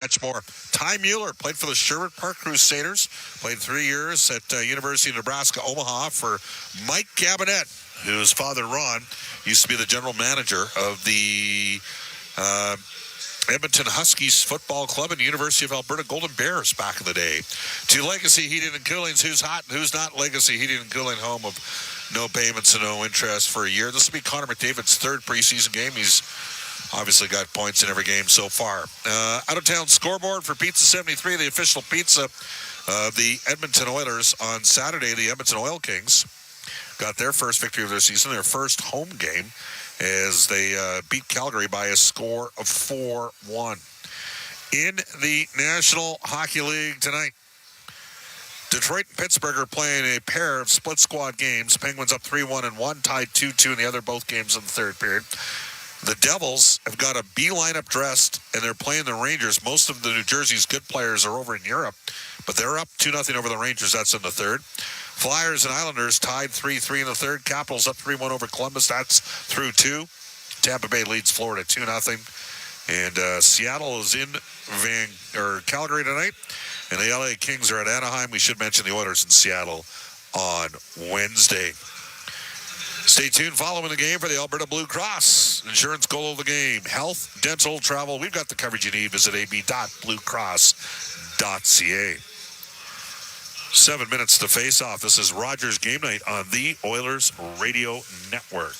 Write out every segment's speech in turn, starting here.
Much more. Ty Mueller played for the Sherwood Park Crusaders, played 3 years at University of Nebraska, Omaha for Mike Gabinet, whose father, Ron, used to be the general manager of the Edmonton Huskies Football Club and University of Alberta Golden Bears back in the day. To Legacy Heating and Cooling's Who's Hot and Who's Not. Legacy Heating and Cooling, home of no payments and no interest for a year. This will be Connor McDavid's third preseason game. He's obviously got points in every game so far. Out-of-town scoreboard for Pizza 73, the official pizza of the Edmonton Oilers. On Saturday, the Edmonton Oil Kings got their first victory of their season, their first home game, as they beat Calgary by a score of 4-1. In the National Hockey League tonight, Detroit and Pittsburgh are playing a pair of split squad games. Penguins up 3-1 in one, tied 2-2 in the other, both games in the third period. The Devils have got a B lineup dressed, and they're playing the Rangers. Most of the New Jersey's good players are over in Europe, but they're up 2-0 over the Rangers. That's in the third. Flyers and Islanders tied 3-3 in the third. Capitals up 3-1 over Columbus. That's through two. Tampa Bay leads Florida 2-0. And Seattle is in Calgary tonight, and the LA Kings are at Anaheim. We should mention the Oilers in Seattle on Wednesday. Stay tuned following the game for the Alberta Blue Cross. Insurance goal of the game. Health, dental, travel. We've got the coverage you need. Visit ab.bluecross.ca. 7 minutes to face off. This is Rogers Game Night on the Oilers Radio Network.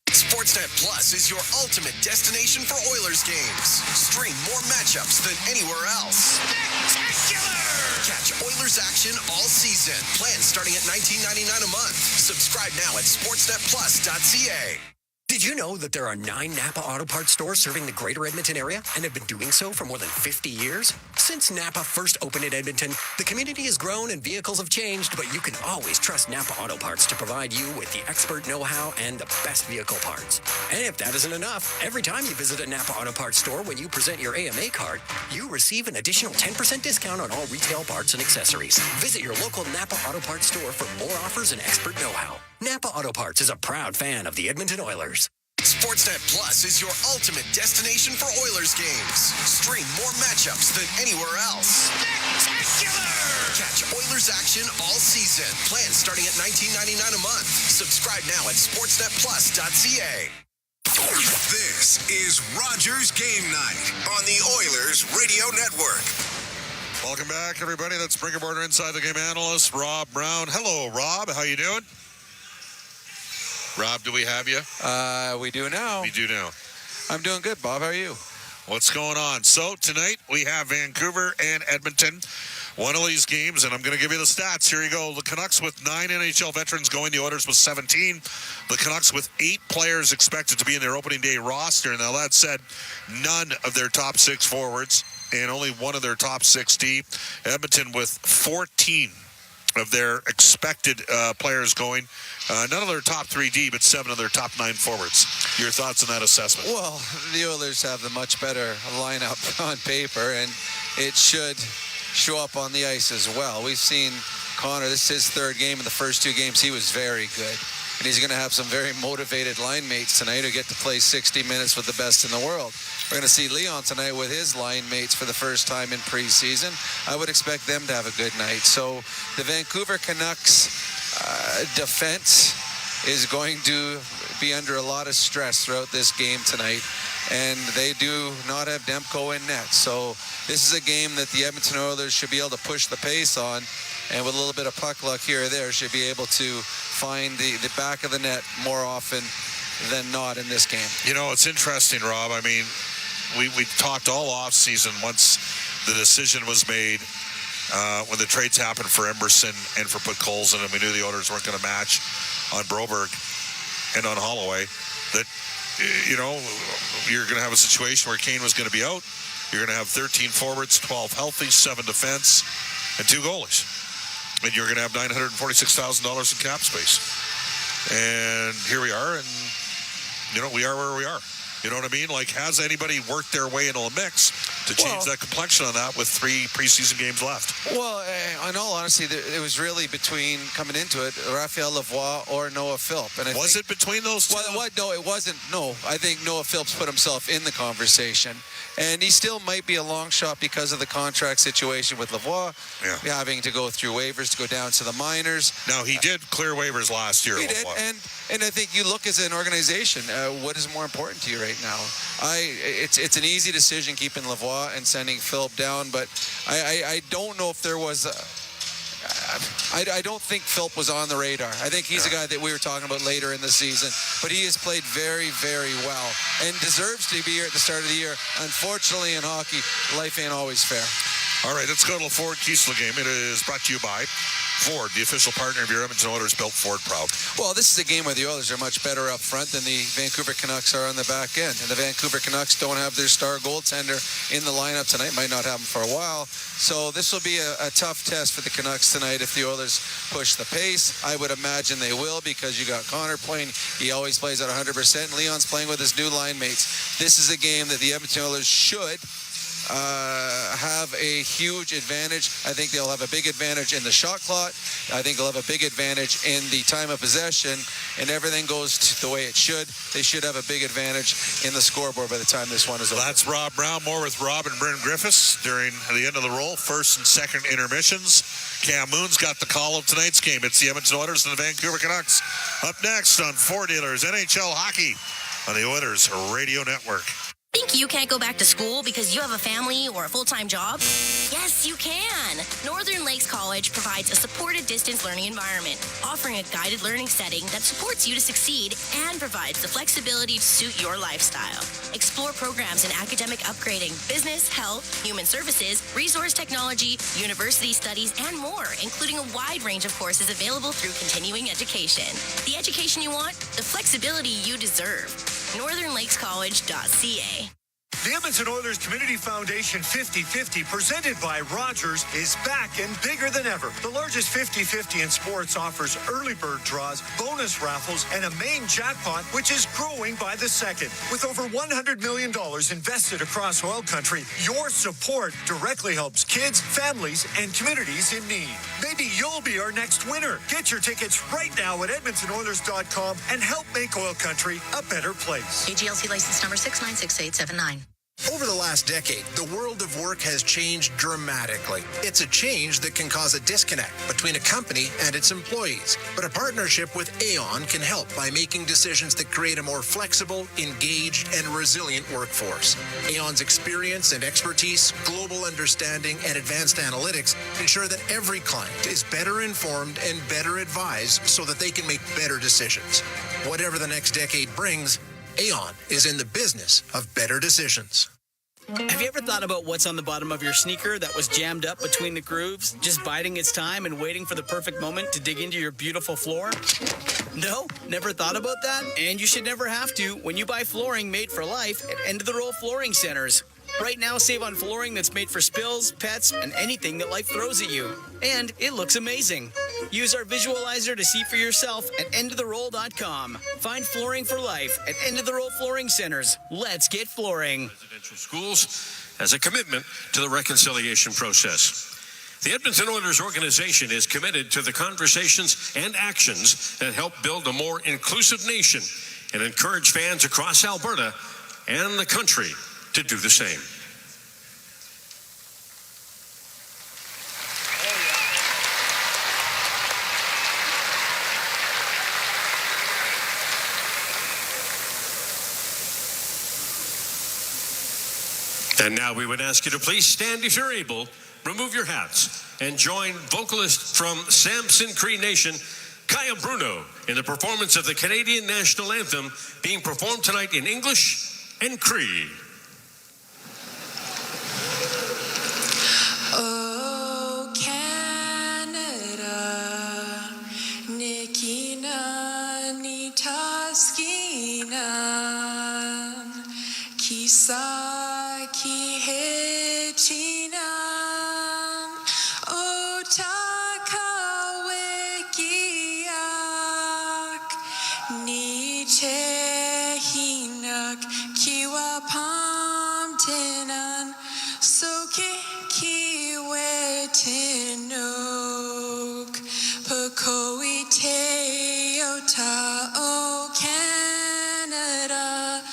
Sportsnet Plus is your ultimate destination for Oilers games. Stream more matchups than anywhere else. Spectacular! Catch Oilers action all season. Plans starting at $19.99 a month. Subscribe now at sportsnetplus.ca. Did you know that there are 9 Napa Auto Parts stores serving the greater Edmonton area and have been doing so for more than 50 years? Since Napa first opened in Edmonton, the community has grown and vehicles have changed, but you can always trust Napa Auto Parts to provide you with the expert know-how and the best vehicle parts. And if that isn't enough, every time you visit a Napa Auto Parts store when you present your AMA card, you receive an additional 10% discount on all retail parts and accessories. Visit your local Napa Auto Parts store for more offers and expert know-how. Napa Auto Parts is a proud fan of the Edmonton Oilers. Sportsnet Plus is your ultimate destination for Oilers games. Stream more matchups than anywhere else. Spectacular! Catch Oilers action all season. Plans starting at $19.99 a month. Subscribe now at sportsnetplus.ca. This is Rogers Game Night on the Oilers Radio Network. Welcome back, everybody. Let's bring aboard our Inside the Game analyst, Rob Brown. Hello, Rob. How you doing? Rob, do we have you? We do now. We do now. I'm doing good, Bob. How are you? What's going on? So tonight we have Vancouver and Edmonton. One of these games, and I'm going to give you the stats. Here you go. The Canucks with 9 NHL veterans going. The Oilers with 17. The Canucks with 8 players expected to be in their opening day roster. Now, that said, none of their top 6 forwards and only one of their top 6 D. Edmonton with 14 of their expected players going. None of their top 3D, but 7 of their top 9 forwards. Your thoughts on that assessment? Well, the Oilers have the much better lineup on paper, and it should show up on the ice as well. We've seen Connor, this is his 3rd game. In the first 2 games, he was very good. And he's going to have some very motivated line mates tonight who get to play 60 minutes with the best in the world. We're going to see Leon tonight with his line mates for the first time in preseason. I would expect them to have a good night. So the Vancouver Canucks defense is going to be under a lot of stress throughout this game tonight. And they do not have Demko in net. So this is a game that the Edmonton Oilers should be able to push the pace on. And with a little bit of puck luck here or there, should be able to find the back of the net more often than not in this game. You know, it's interesting, Rob. I mean, we talked all offseason once the decision was made when the trades happened for Emerson and for Podkolzin, and we knew the Oilers weren't going to match on Broberg and on Holloway, that, you know, you're going to have a situation where Kane was going to be out. You're going to have 13 forwards, 12 healthy, 7 defense, and 2 goalies. And you're going to have $946,000 in cap space. And here we are, and, you know, we are where we are. You know what I mean? Like, has anybody worked their way into a mix? to change that complexion on that with 3 preseason games left. Well, in all honesty, it was really between, coming into it, Raphael Lavoie or Noah Philp. And Was it between those two? Well, no, it wasn't. No, I think Noah Phillips put himself in the conversation. And he still might be a long shot because of the contract situation with Lavoie, having to go through waivers to go down to the minors. Now, he did clear waivers last year. He did, and I think you look as an organization, what is more important to you right now? It's an easy decision keeping Lavoie and sending Philip down, but I don't know if there was I don't think Philp was on the radar. I think he's a guy that we were talking about later in the season, but he has played very, very well and deserves to be here at the start of the year. Unfortunately, in hockey, life ain't always fair. All right, let's go to the Ford Kiesler game. It is brought to you by Ford, the official partner of your Edmonton Oilers, built Ford proud. Well, this is a game where the Oilers are much better up front than the Vancouver Canucks are on the back end. And the Vancouver Canucks don't have their star goaltender in the lineup tonight. Might not have him for a while. So this will be a tough test for the Canucks tonight if the Oilers push the pace. I would imagine they will, because you got Connor playing. He always plays at 100%. Leon's playing with his new line mates. This is a game that the Edmonton Oilers should have a huge advantage. I think they'll have a big advantage in the shot clock. I think they'll have a big advantage in the time of possession, and everything goes the way it should. They should have a big advantage in the scoreboard by the time this one is over. That's Rob Brown. More with Rob and Bryn Griffiths during the end of the roll. First and second intermissions. Cam Moon's got the call of tonight's game. It's the Edmonton Oilers and the Vancouver Canucks. Up next on Ford Dealers NHL Hockey on the Oilers Radio Network. Think you can't go back to school because you have a family or a full-time job? Yes, you can. Northern Lakes College provides a supported distance learning environment, offering a guided learning setting that supports you to succeed and provides the flexibility to suit your lifestyle. Explore programs in academic upgrading, business, health, human services, resource technology, university studies, and more, including a wide range of courses available through continuing education. The education you want, the flexibility you deserve. NorthernLakesCollege.ca. The Edmonton Oilers Community Foundation 50-50, presented by Rogers, is back and bigger than ever. The largest 50-50 in sports offers early bird draws, bonus raffles, and a main jackpot, which is growing by the second. With over $100 million invested across OilCountry, your support directly helps kids, families, and communities in need. Maybe you'll be our next winner. Get your tickets right now at EdmontonOilers.com and help make OilCountry a better place. AGLC license number 696879. Over the last decade, the world of work has changed dramatically. It's a change that can cause a disconnect between a company and its employees. But a partnership with Aon can help by making decisions that create a more flexible, engaged, and resilient workforce. Aon's experience and expertise, global understanding, and advanced analytics ensure that every client is better informed and better advised so that they can make better decisions. Whatever the next decade brings, Aon is in the business of better decisions. Have you ever thought about what's on the bottom of your sneaker that was jammed up between the grooves, just biding its time and waiting for the perfect moment to dig into your beautiful floor? No? Never thought about that? And you should never have to when you buy flooring made for life at end-of-the-roll flooring centers. Right now, save on flooring that's made for spills, pets, and anything that life throws at you. And it looks amazing. Use our visualizer to see for yourself at endoftheroll.com. Find flooring for life at end-of-the-roll flooring centers. Let's get flooring. Residential schools as a commitment to the reconciliation process. The Edmonton Oilers organization is committed to the conversations and actions that help build a more inclusive nation and encourage fans across Alberta and the country to do the same. And now we would ask you to please stand if you're able, remove your hats, and join vocalist from Samson Cree Nation, Kaya Bruno, in the performance of the Canadian National Anthem being performed tonight in English and Cree. Oh, Canada, Nikina, Nitaskina, Kisa, Kihetina, Otakawikiak, Nitehinak, Kiwapamtinan, oh Canada,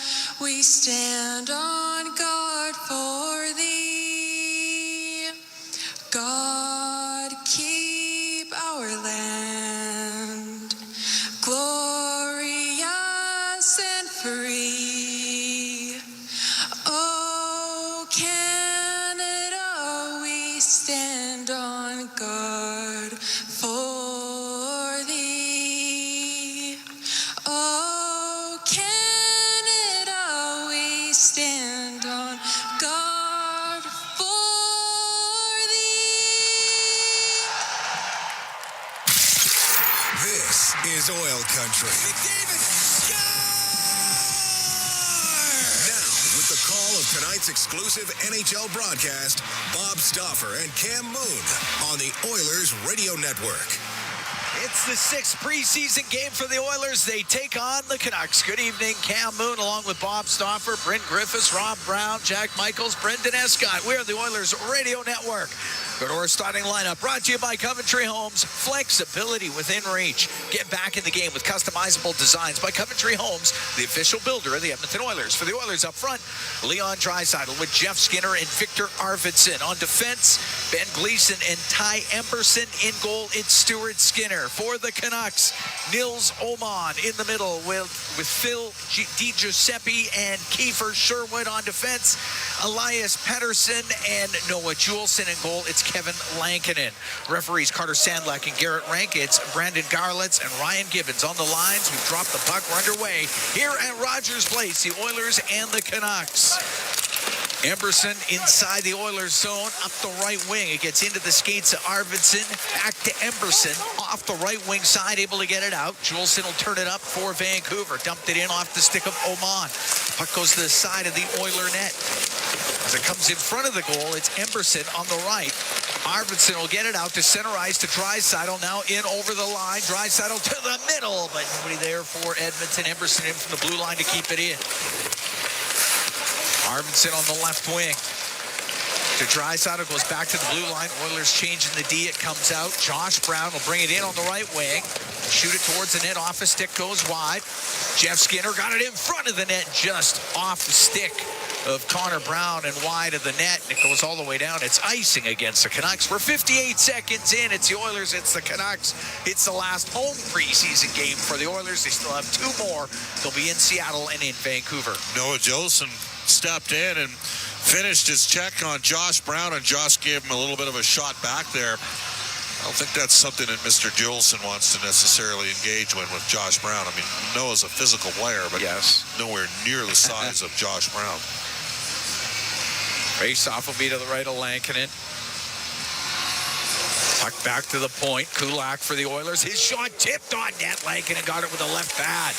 we stand on guard for thee. God, keep our land glorious and free. Oh Canada, we stand on guard for thee. Oh Canada, we stand on guard for thee. This is Oil Country. Now, with the call of tonight's exclusive NHL broadcast, Bob Stauffer and Cam Moon on the Oilers Radio Network. It's the sixth preseason game for the Oilers. They take on the Canucks. Good evening, Cam Moon, along with Bob Stauffer, Brent Griffiths, Rob Brown, Jack Michaels, Brendan Escott. We are the Oilers Radio Network. Go to our starting lineup, brought to you by Coventry Homes. Flexibility within reach. Get back in the game with customizable designs by Coventry Homes, the official builder of the Edmonton Oilers. For the Oilers up front, Leon Draisaitl with Jeff Skinner and Victor Arvidsson. On defense, Ben Gleason and Ty Emberson. In goal, it's Stuart Skinner. For the Canucks, Nils Oman in the middle with Phil DiGiuseppe and Kiefer Sherwood. On defense, Elias Pettersson and Noah Juleson. In goal, it's Kevin Lankinen. Referees Carter Sandlak and Garrett Rankitz, Brandon Garlitz and Ryan Gibbons on the lines. We've dropped the puck. We're underway here at Rogers Place, the Oilers and the Canucks. Emberson inside the Oilers zone, up the right wing. It gets into the skates of Arvidsson, back to Emberson, off the right wing side, able to get it out. Juleson will turn it up for Vancouver. Dumped it in off the stick of Oman. Puck goes to the side of the Oiler net. As it comes in front of the goal, it's Emberson on the right. Arvidsson will get it out to center ice to Draisaitl, now in over the line. Draisaitl to the middle, but nobody there for Edmonton. Emberson in from the blue line to keep it in. Arvidsson on the left wing. To Draisaitl, goes back to the blue line. Oilers changing the D. It comes out. Josh Brown will bring it in on the right wing. Shoot it towards the net. Off a stick, goes wide. Jeff Skinner got it in front of the net, just off the stick of Connor Brown and wide of the net. It goes all the way down. It's icing against the Canucks. We're 58 seconds in. It's the Oilers. It's the Canucks. It's the last home preseason game for the Oilers. They still have two more. They'll be in Seattle and in Vancouver. Noah Juleson stepped in and finished his check on Josh Brown, and Josh gave him a little bit of a shot back there. I don't think that's something that Mr. Juleson wants to necessarily engage with Josh Brown. I mean, Noah's a physical player, but yes, nowhere near the size of Josh Brown. Face-off will be to the right of Lankinen. Puck back to the point. Kulak for the Oilers. His shot tipped on net. Lankinen got it with the left pad.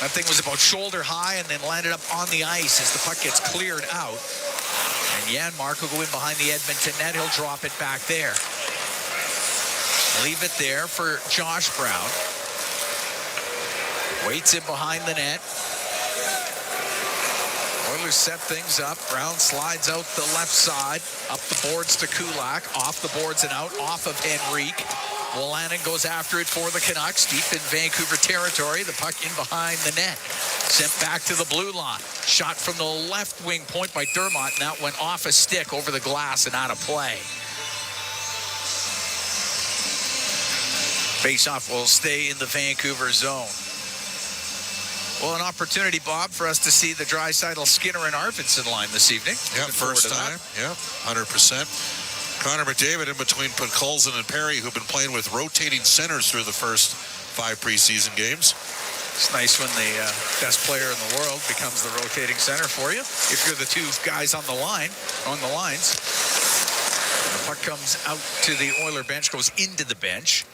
That thing was about shoulder high and then landed up on the ice as the puck gets cleared out. And Janmark will go in behind the Edmonton net. He'll drop it back there. Leave it there for Josh Brown. Waits in behind the net. Oilers set things up. Brown slides out the left side. Up the boards to Kulak. Off the boards and out. Off of Henrique. Wolanin goes after it for the Canucks. Deep in Vancouver territory. The puck in behind the net. Sent back to the blue line. Shot from the left wing point by Dermott. And that went off a stick over the glass and out of play. Faceoff will stay in the Vancouver zone. Well, an opportunity, Bob, for us to see the Draisaitl, Skinner, and Arvidsson line this evening. Yeah, first time. Yeah, 100%. Connor McDavid in between Podkolzin and Perry, who've been playing with rotating centers through the first 5 preseason games. It's nice when the best player in the world becomes the rotating center for you. If you're the two guys on the line, on the lines. The puck comes out to the Oiler bench, goes into the bench.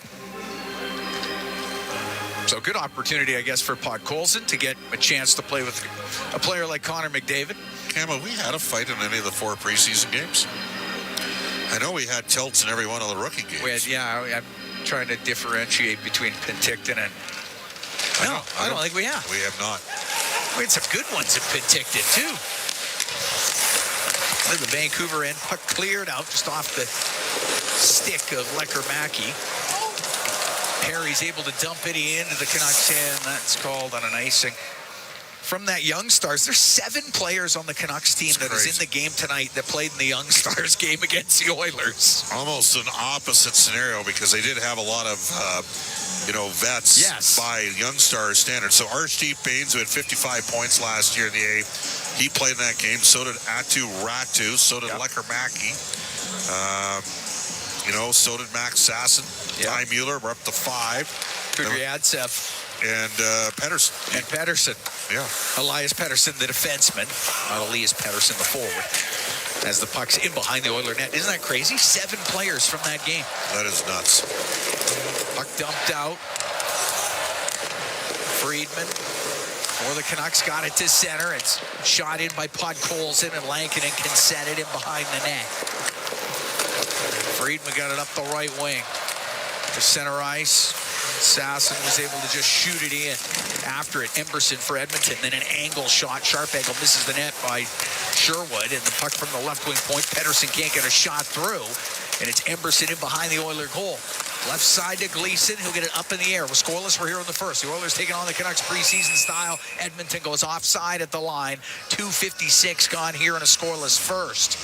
So good opportunity, I guess, for Podkolzin to get a chance to play with a player like Connor McDavid. Cam, have we had a fight in any of the 4 preseason games? I know we had tilts in every one of the rookie games. I'm trying to differentiate between Penticton and... No, I don't think we have. We have not. We had some good ones at Penticton, too. The Vancouver end, puck cleared out just off the stick of Lecker-Mackey. Perry's able to dump it into the Canucks hand. That's called on an icing. From that Young Stars, there's 7 players on the Canucks team that is in the game tonight that played in the Young Stars game against the Oilers. Almost an opposite scenario because they did have a lot of, vets by Young Stars standards. So Archdeep Baines, who had 55 points last year in the A, he played in that game. So did Atu Ratu. So did Lecker-Mackey. So did Max Sasson. Ty Mueller, we're up to 5. Kudryavtsev. And Pettersson. Yeah. Elias Pettersson, the defenseman. Not Elias Pettersson, the forward. As the puck's in behind the Oiler net. Isn't that crazy? 7 players from that game. That is nuts. Puck dumped out. Friedman. Or the Canucks got it to center. It's shot in by Podkolzin, and Lankinen can set it in behind the net. Friedman got it up the right wing. To center ice. Sasson was able to just shoot it in after it. Emberson for Edmonton. Then an angle shot. Sharp angle misses the net by Sherwood. And the puck from the left wing point. Pettersson can't get a shot through. And it's Emberson in behind the Oiler goal. Left side to Gleason. He'll get it up in the air. We're scoreless. We're here in the first. The Oilers taking on the Canucks preseason style. Edmonton goes offside at the line. 2:56 gone here in a scoreless first.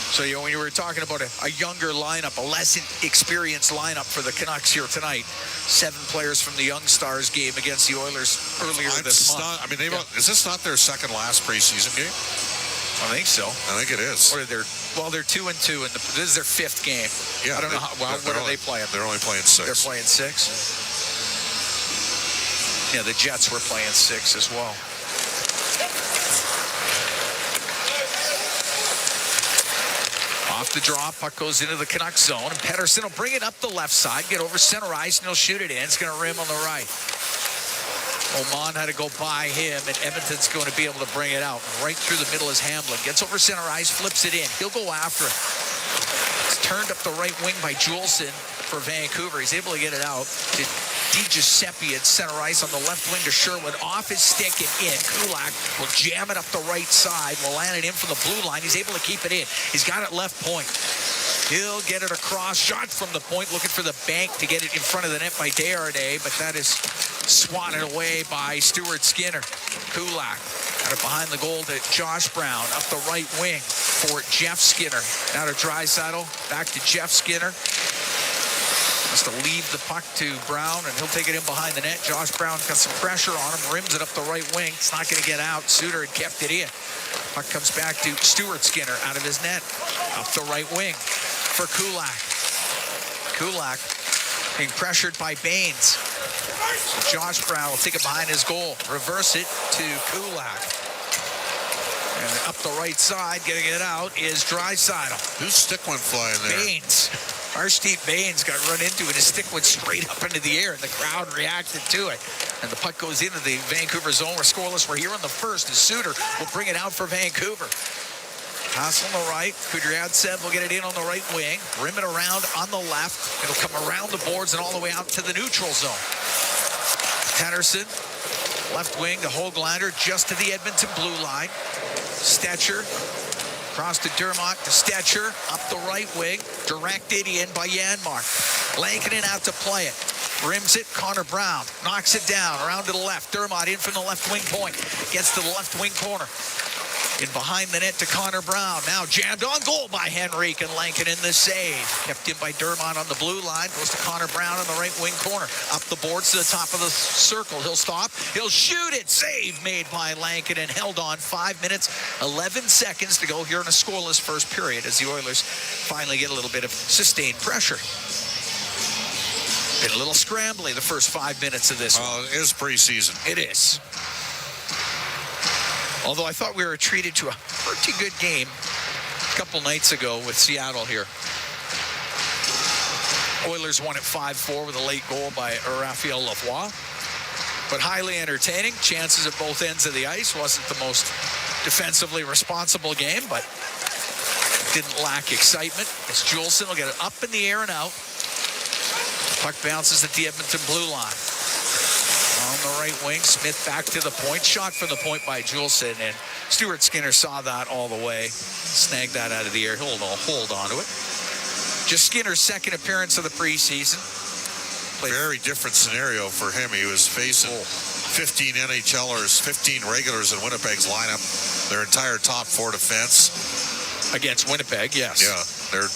So, when you were talking about a younger lineup, a less experienced lineup for the Canucks here tonight, 7 players from the Young Stars game against the Oilers earlier this month. Is this not their second last preseason game? I think so. I think it is. Or they're 2-2, and this is their 5th game. Yeah, I don't know what are they playing? They're only playing 6. They're playing 6. Yeah, the Jets were playing 6 as well. Off the draw, puck goes into the Canucks zone, and Pettersson will bring it up the left side, get over center ice, and he'll shoot it in. It's going to rim on the right. Oman had to go by him, and Edmonton's going to be able to bring it out. Right through the middle is Hamblin. Gets over center ice, flips it in. He'll go after it. It's turned up the right wing by Juleson for Vancouver. He's able to get it out to Di Giuseppe at center ice on the left wing to Sherwood. Off his stick and in. Kulak will jam it up the right side. Will land it in from the blue line. He's able to keep it in. He's got it left point. He'll get it across. Shot from the point. Looking for the bank to get it in front of the net by Desharnais. But that is swatted away by Stuart Skinner. Kulak got it behind the goal to Josh Brown. Up the right wing for Jeff Skinner. Now to Draisaitl. Back to Jeff Skinner. Has to leave the puck to Brown, and he'll take it in behind the net. Josh Brown got some pressure on him, rims it up the right wing. It's not going to get out. Suter had kept it in. Puck comes back to Stuart Skinner out of his net. Up the right wing for Kulak. Kulak being pressured by Baines. So Josh Brown will take it behind his goal. Reverse it to Kulak. And up the right side, getting it out, is Draisaitl. Whose stick went flying there? Baines. Archdeep Baines got run into it. His stick went straight up into the air, and the crowd reacted to it. And the puck goes into the Vancouver zone. We're scoreless. We're here in the first, and Suter will bring it out for Vancouver. Pass on the right. Kudryavtsev will get it in on the right wing. Rim it around on the left. It'll come around the boards and all the way out to the neutral zone. Pettersson, left wing to Höglander, just to the Edmonton blue line. Stetcher. Across to Dermott, to Stetcher, up the right wing, directed in by Janmark. Lankinen out to play it. Rims it, Connor Brown knocks it down, around to the left. Dermott in from the left wing point, gets to the left wing corner. In behind the net to Connor Brown. Now jammed on goal by Henrique, and Lankinen the save. Kept in by Dermott on the blue line. Goes to Connor Brown on the right wing corner. Up the boards to the top of the circle. He'll stop. He'll shoot it. Save made by Lankinen. Held on. 5 minutes, 11 seconds to go here in a scoreless first period as the Oilers finally get a little bit of sustained pressure. Been a little scrambly the first 5 minutes of this one. It is preseason. It is. Although I thought we were treated to a pretty good game a couple nights ago with Seattle here. Oilers won at 5-4 with a late goal by Raphael Lavoie. But highly entertaining. Chances at both ends of the ice. Wasn't the most defensively responsible game, but didn't lack excitement. As Juleson will get it up in the air and out. Puck bounces at the Edmonton blue line. On the right wing, Smith back to the point. Shot from the point by Juleson, and Stuart Skinner saw that all the way. Snagged that out of the air. Hold on to it. Just Skinner's second appearance of the preseason. Very different scenario for him. He was facing 15 NHLers, 15 regulars in Winnipeg's lineup, their entire top four defense. Against Winnipeg, yes. Yeah, they're,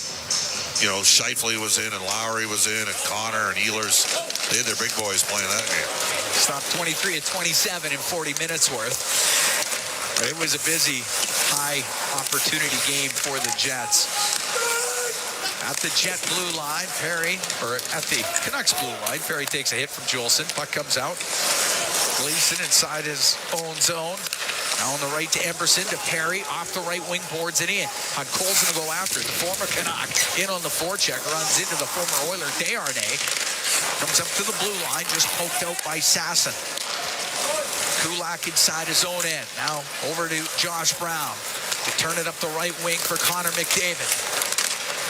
Scheifele was in, and Lowry was in, and Connor and Ehlers. They had their big boys playing that game. Stopped 23 at 27 in 40 minutes worth. It was a busy, high opportunity game for the Jets. At the Jet blue line, at the Canucks blue line, Perry takes a hit from Juleson. Puck comes out. Gleason inside his own zone. Now on the right to Emberson, to Perry, off the right wing, boards it in. Cole's going to go after it. The former Canuck in on the forecheck, runs into the former Oiler, Desharnais. Comes up to the blue line, just poked out by Sasson. Kulak inside his own end. Now over to Josh Brown to turn it up the right wing for Connor McDavid.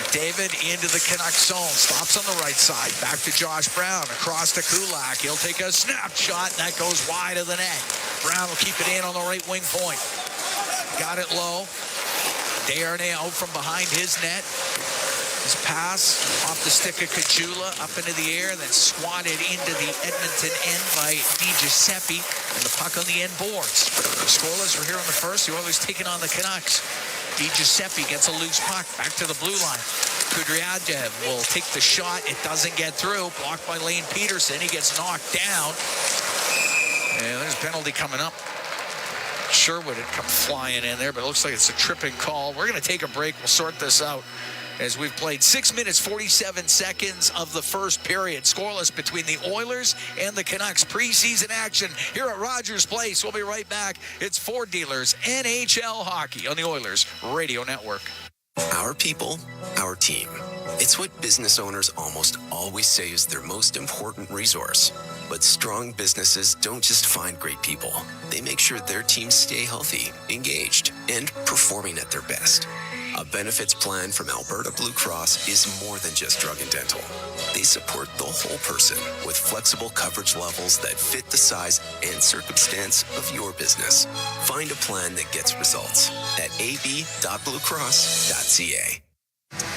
McDavid into the Canucks zone, stops on the right side, back to Josh Brown, across to Kulak. He'll take a snapshot, and that goes wide of the net. Brown will keep it in on the right wing point. Got it low. Desharnais out from behind his net. His pass off the stick of Kachula, up into the air, then swatted into the Edmonton end by DiGiuseppe, and the puck on the end boards. Scoreless, we're here on the first. The Oilers taking on the Canucks. DiGiuseppe gets a loose puck back to the blue line. Kudryavtsev will take the shot. It doesn't get through. Blocked by Lane Peterson. He gets knocked down. And there's a penalty coming up. Sherwood had come flying in there, but it looks like it's a tripping call. We're going to take a break. We'll sort this out as we've played 6 minutes, 47 seconds of the first period. Scoreless between the Oilers and the Canucks. Preseason action here at Rogers Place. We'll be right back. It's Ford Dealers NHL Hockey on the Oilers Radio Network. Our people, our team. It's what business owners almost always say is their most important resource. But strong businesses don't just find great people. They make sure their teams stay healthy, engaged, and performing at their best. A benefits plan from Alberta Blue Cross is more than just drug and dental. They support the whole person with flexible coverage levels that fit the size and circumstance of your business. Find a plan that gets results at ab.bluecross.ca.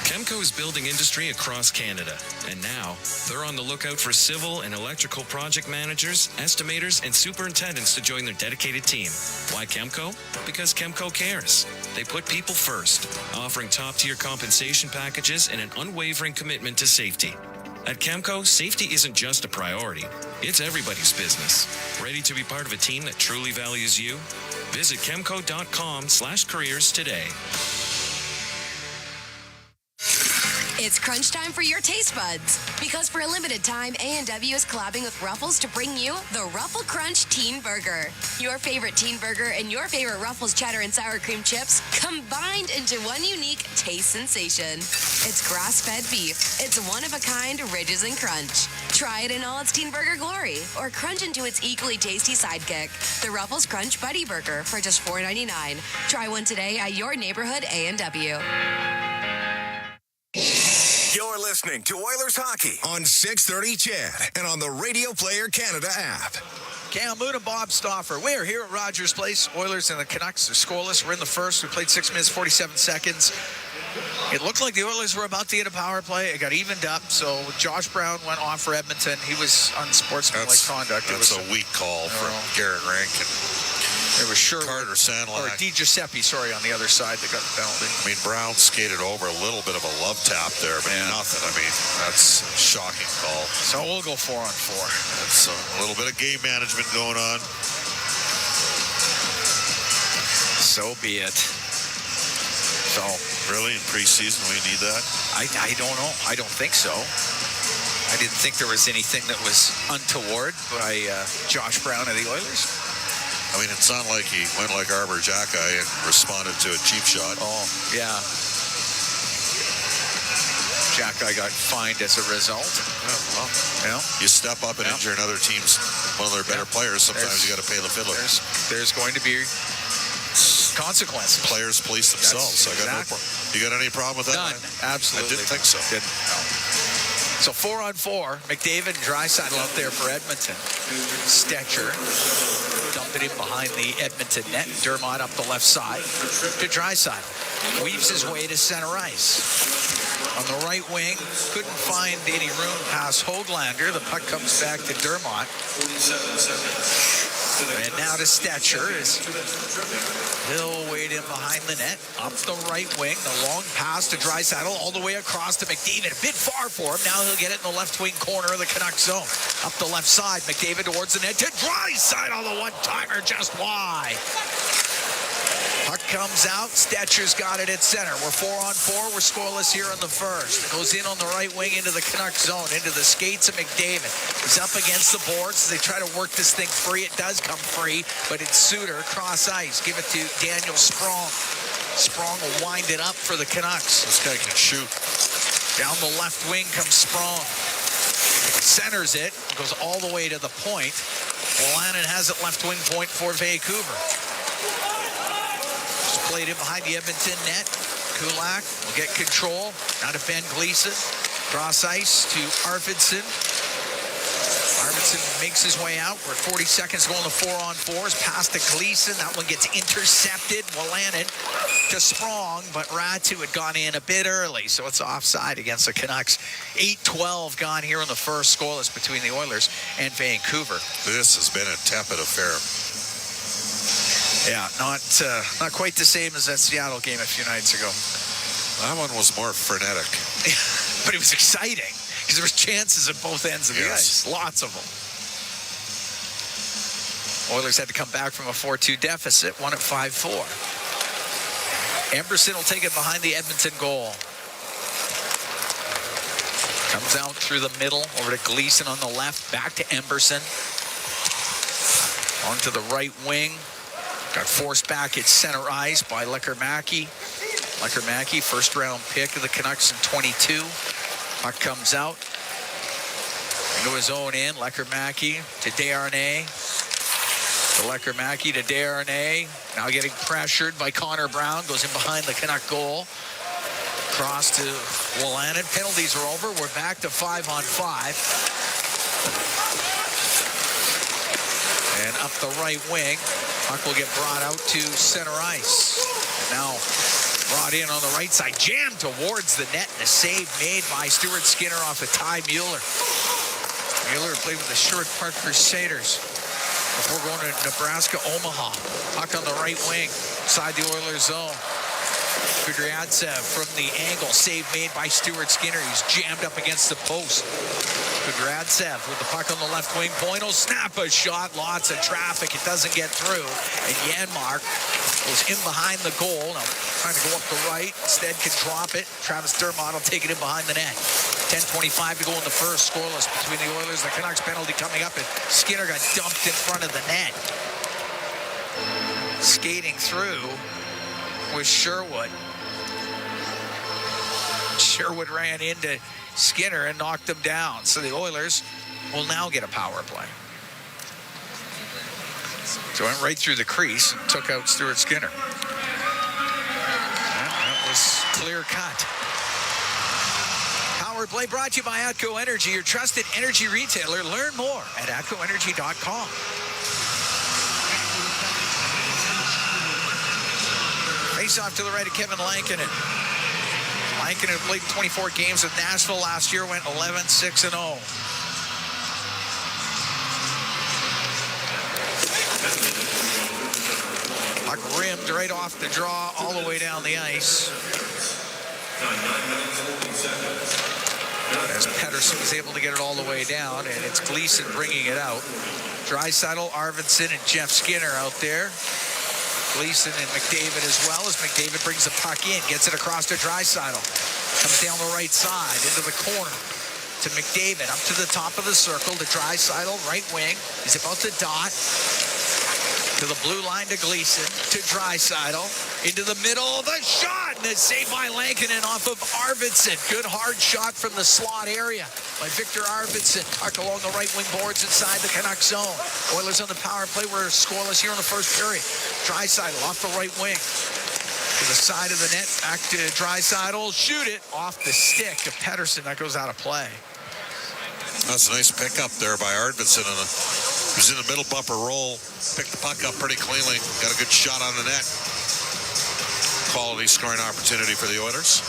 Chemco is building industry across Canada, and now they're on the lookout for civil and electrical project managers, estimators, and superintendents to join their dedicated team. Why Chemco? Because Chemco cares. They put people first, offering top-tier compensation packages and an unwavering commitment to safety. At Chemco, safety isn't just a priority, it's everybody's business. Ready to be part of a team that truly values you? Visit chemco.com/careers today. It's crunch time for your taste buds. Because for a limited time, A&W is collabing with Ruffles to bring you the Ruffle Crunch Teen Burger. Your favorite teen burger and your favorite Ruffles cheddar and sour cream chips combined into one unique taste sensation. It's grass-fed beef. It's one-of-a-kind ridges and crunch. Try it in all its teen burger glory or crunch into its equally tasty sidekick, the Ruffles Crunch Buddy Burger for just $4.99. Try one today at your neighborhood A&W. You're listening to Oilers Hockey on 630 CHED and on the Radio Player Canada app. Cam Moon and Bob Stauffer. We're here at Rogers Place. Oilers and the Canucks are scoreless. We're in the first. We played 6 minutes, 47 seconds. It looked like the Oilers were about to get a power play. It got evened up, so Josh Brown went off for Edmonton. He was unsportsmanlike conduct. That's a weak call from Garrett Rankin. It was Sherwood. Carter Sandlak. Or DiGiuseppe, on the other side that got the penalty. I mean, Brown skated over a little bit of a love tap there, but nothing. I mean, that's a shocking call. So we'll go 4-on-4. That's a little bit of game management going on. So be it. So really, in preseason, we need that? I don't know. I don't think so. I didn't think there was anything that was untoward by Josh Brown of the Oilers. I mean, it's not like he went like Arbor Jacki and responded to a cheap shot. Oh, yeah. Jacki got fined as a result. Yeah, well, you step up and injure another team's one of their better players. Sometimes you got to pay the fiddler. There's going to be consequences. Players police themselves. You got any problem with that? None. Absolutely. I didn't think so. Didn't. No. So 4-on-4, McDavid and Draisaitl out there for Edmonton. Stetcher dumped it in behind the Edmonton net. Dermott up the left side to Draisaitl. Weaves his way to center ice. on the right wing. Couldn't find any room past Hoaglander. The puck comes back to Dermott. And now to Stetcher as he'll wade in behind the net. Up the right wing. The long pass to Draisaitl all the way across to McDavid. A bit far for him. Now he'll get it in the left wing corner of the Canucks zone. Up the left side. McDavid towards the net to Draisaitl. The one-timer just wide. Puck comes out. Stetcher's got it at center. We're 4-on-4. We're scoreless here in the first. It goes in on the right wing into the Canucks zone, into the skates of McDavid. He's up against the boards. They try to work this thing free. It does come free, but it's Suter, cross ice. Give it to Daniel Sprong. Sprong will wind it up for the Canucks. This guy can shoot. Down the left wing comes Sprong. Centers it. Goes all the way to the point. Wolanin has it left wing point for Vancouver. Played in behind the Edmonton net. Kulak will get control. Now to Ben Gleason. Cross ice to Arvidsson. Arvidsson makes his way out. We're 40 seconds going to 4-on-4s. Pass to Gleason. That one gets intercepted. Wolanin to Sprong, but Ratu had gone in a bit early, so it's offside against the Canucks. 8-12 gone here in the first, scoreless between the Oilers and Vancouver. This has been a tepid affair. Yeah, not quite the same as that Seattle game a few nights ago. That one was more frenetic. But it was exciting because there was chances at both ends of the ice. Lots of them. Oilers had to come back from a 4-2 deficit, won at 5-4. Emberson will take it behind the Edmonton goal. Comes out through the middle, over to Gleason on the left, back to Emberson. Onto the right wing. Got forced back at center ice by Lekkerimäki. Lekkerimäki, first round pick of the Canucks in 22. Puck comes out. Into his own end. Lekkerimäki to Desharnais. To Lekkerimäki to Desharnais. Now getting pressured by Connor Brown. Goes in behind the Canuck goal. Cross to Wolanin. Penalties are over. We're back to 5-on-5. And up the right wing. Puck will get brought out to center ice. Now brought in on the right side. Jammed towards the net. And a save made by Stuart Skinner off of Ty Mueller. Mueller played with the Sherwood Park Crusaders before going to Nebraska, Omaha. Puck on the right wing. Inside the Oilers zone. Kudryavtsev from the angle. Save made by Stuart Skinner. He's jammed up against the post. Kudryavtsev with the puck on the left wing point. He'll snap a shot. Lots of traffic. It doesn't get through. And Janmark goes in behind the goal. Now trying to go up the right. Instead can drop it. Travis Dermott will take it in behind the net. 10:25 to go in the first. Scoreless between the Oilers. The Canucks penalty coming up. And Skinner got dumped in front of the net. Skating through was Sherwood. Sherwood ran into Skinner and knocked him down. So the Oilers will now get a power play. So went right through the crease and took out Stuart Skinner. That was clear cut. Power play brought to you by Atco Energy, your trusted energy retailer. Learn more at atcoenergy.com. Face off to the right of Kevin Lankinen. Lankinen played 24 games with Nashville last year, went 11-6-0. Puck rimmed right off the draw all the way down the ice. As Pettersson was able to get it all the way down, and it's Gleason bringing it out. Draisaitl, Arvidsson, and Jeff Skinner out there. Gleason and McDavid as well, as McDavid brings the puck in, gets it across to Draisaitl. Comes down the right side, into the corner to McDavid, up to the top of the circle to Draisaitl, right wing. He's about to dot. To the blue line to Gleason, to Draisaitl, into the middle, the shot, and it's saved by Lankinen off of Arvidsson. Good hard shot from the slot area by Victor Arvidsson. Puck along the right wing boards inside the Canucks zone. Oilers on the power play. We're scoreless here in the first period. Draisaitl off the right wing. To the side of the net, back to Draisaitl, shoot it off the stick to Pettersson. That goes out of play. That's a nice pickup there by Arvidsson. He was in the middle bumper roll, picked the puck up pretty cleanly, got a good shot on the net. Quality scoring opportunity for the Oilers.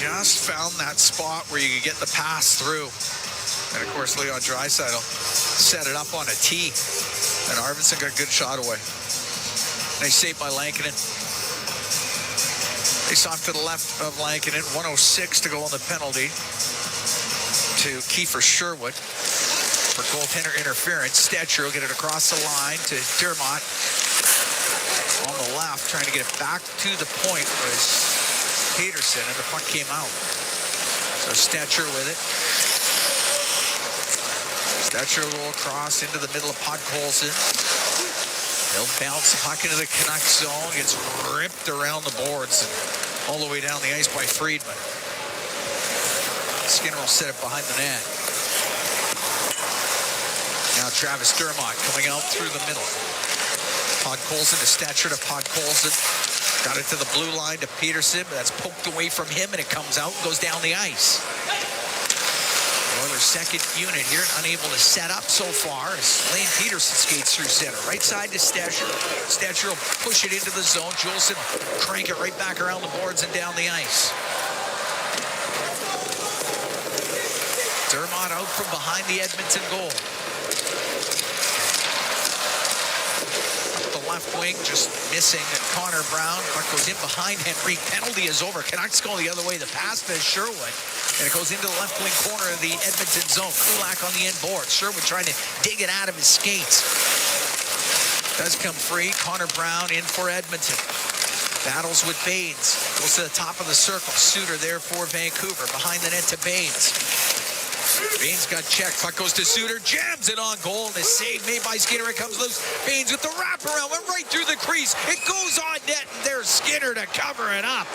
just found that spot where you could get the pass through. And, of course, Leon Draisaitl set it up on a tee. And Arvidsson got a good shot away. Nice save by Lankinen. Face off to the left of Lankinen. 1:06 to go on the penalty to Kiefer Sherwood for goaltender interference. Stetcher will get it across the line to Dermott on the left, trying to get it back to the point was Peterson, and the puck came out. So Stetcher with it. Stetcher will across into the middle of Podkolzin. He'll bounce the puck into the Canucks zone. Gets ripped around the boards and all the way down the ice by Friedman. Skinner will set it behind the net. Now Travis Dermott coming out through the middle. Podkolzin to Stetcher to Podkolzin. Got it to the blue line to Peterson, but that's poked away from him, and it comes out and goes down the ice. Oilers' second unit here, unable to set up so far as Lane Peterson skates through center. Right side to Stetcher. Stetcher will push it into the zone. Juleson crank it right back around the boards and down the ice. Dermott out from behind the Edmonton goal. Left wing just missing Connor Brown. Puck goes in behind Henry. Penalty is over. Canucks go the other way. The pass to Sherwood. And it goes into the left wing corner of the Edmonton zone. Kulak on the end board. Sherwood trying to dig it out of his skates. Does come free. Connor Brown in for Edmonton. Battles with Baines. Goes to the top of the circle. Suter there for Vancouver. Behind the net to Baines. Baines got checked. Puck goes to Suter. Jams it on goal. And the save made by Skinner. It comes loose. Baines with the wraparound. Went right through the crease. It goes on net. And there's Skinner to cover it up.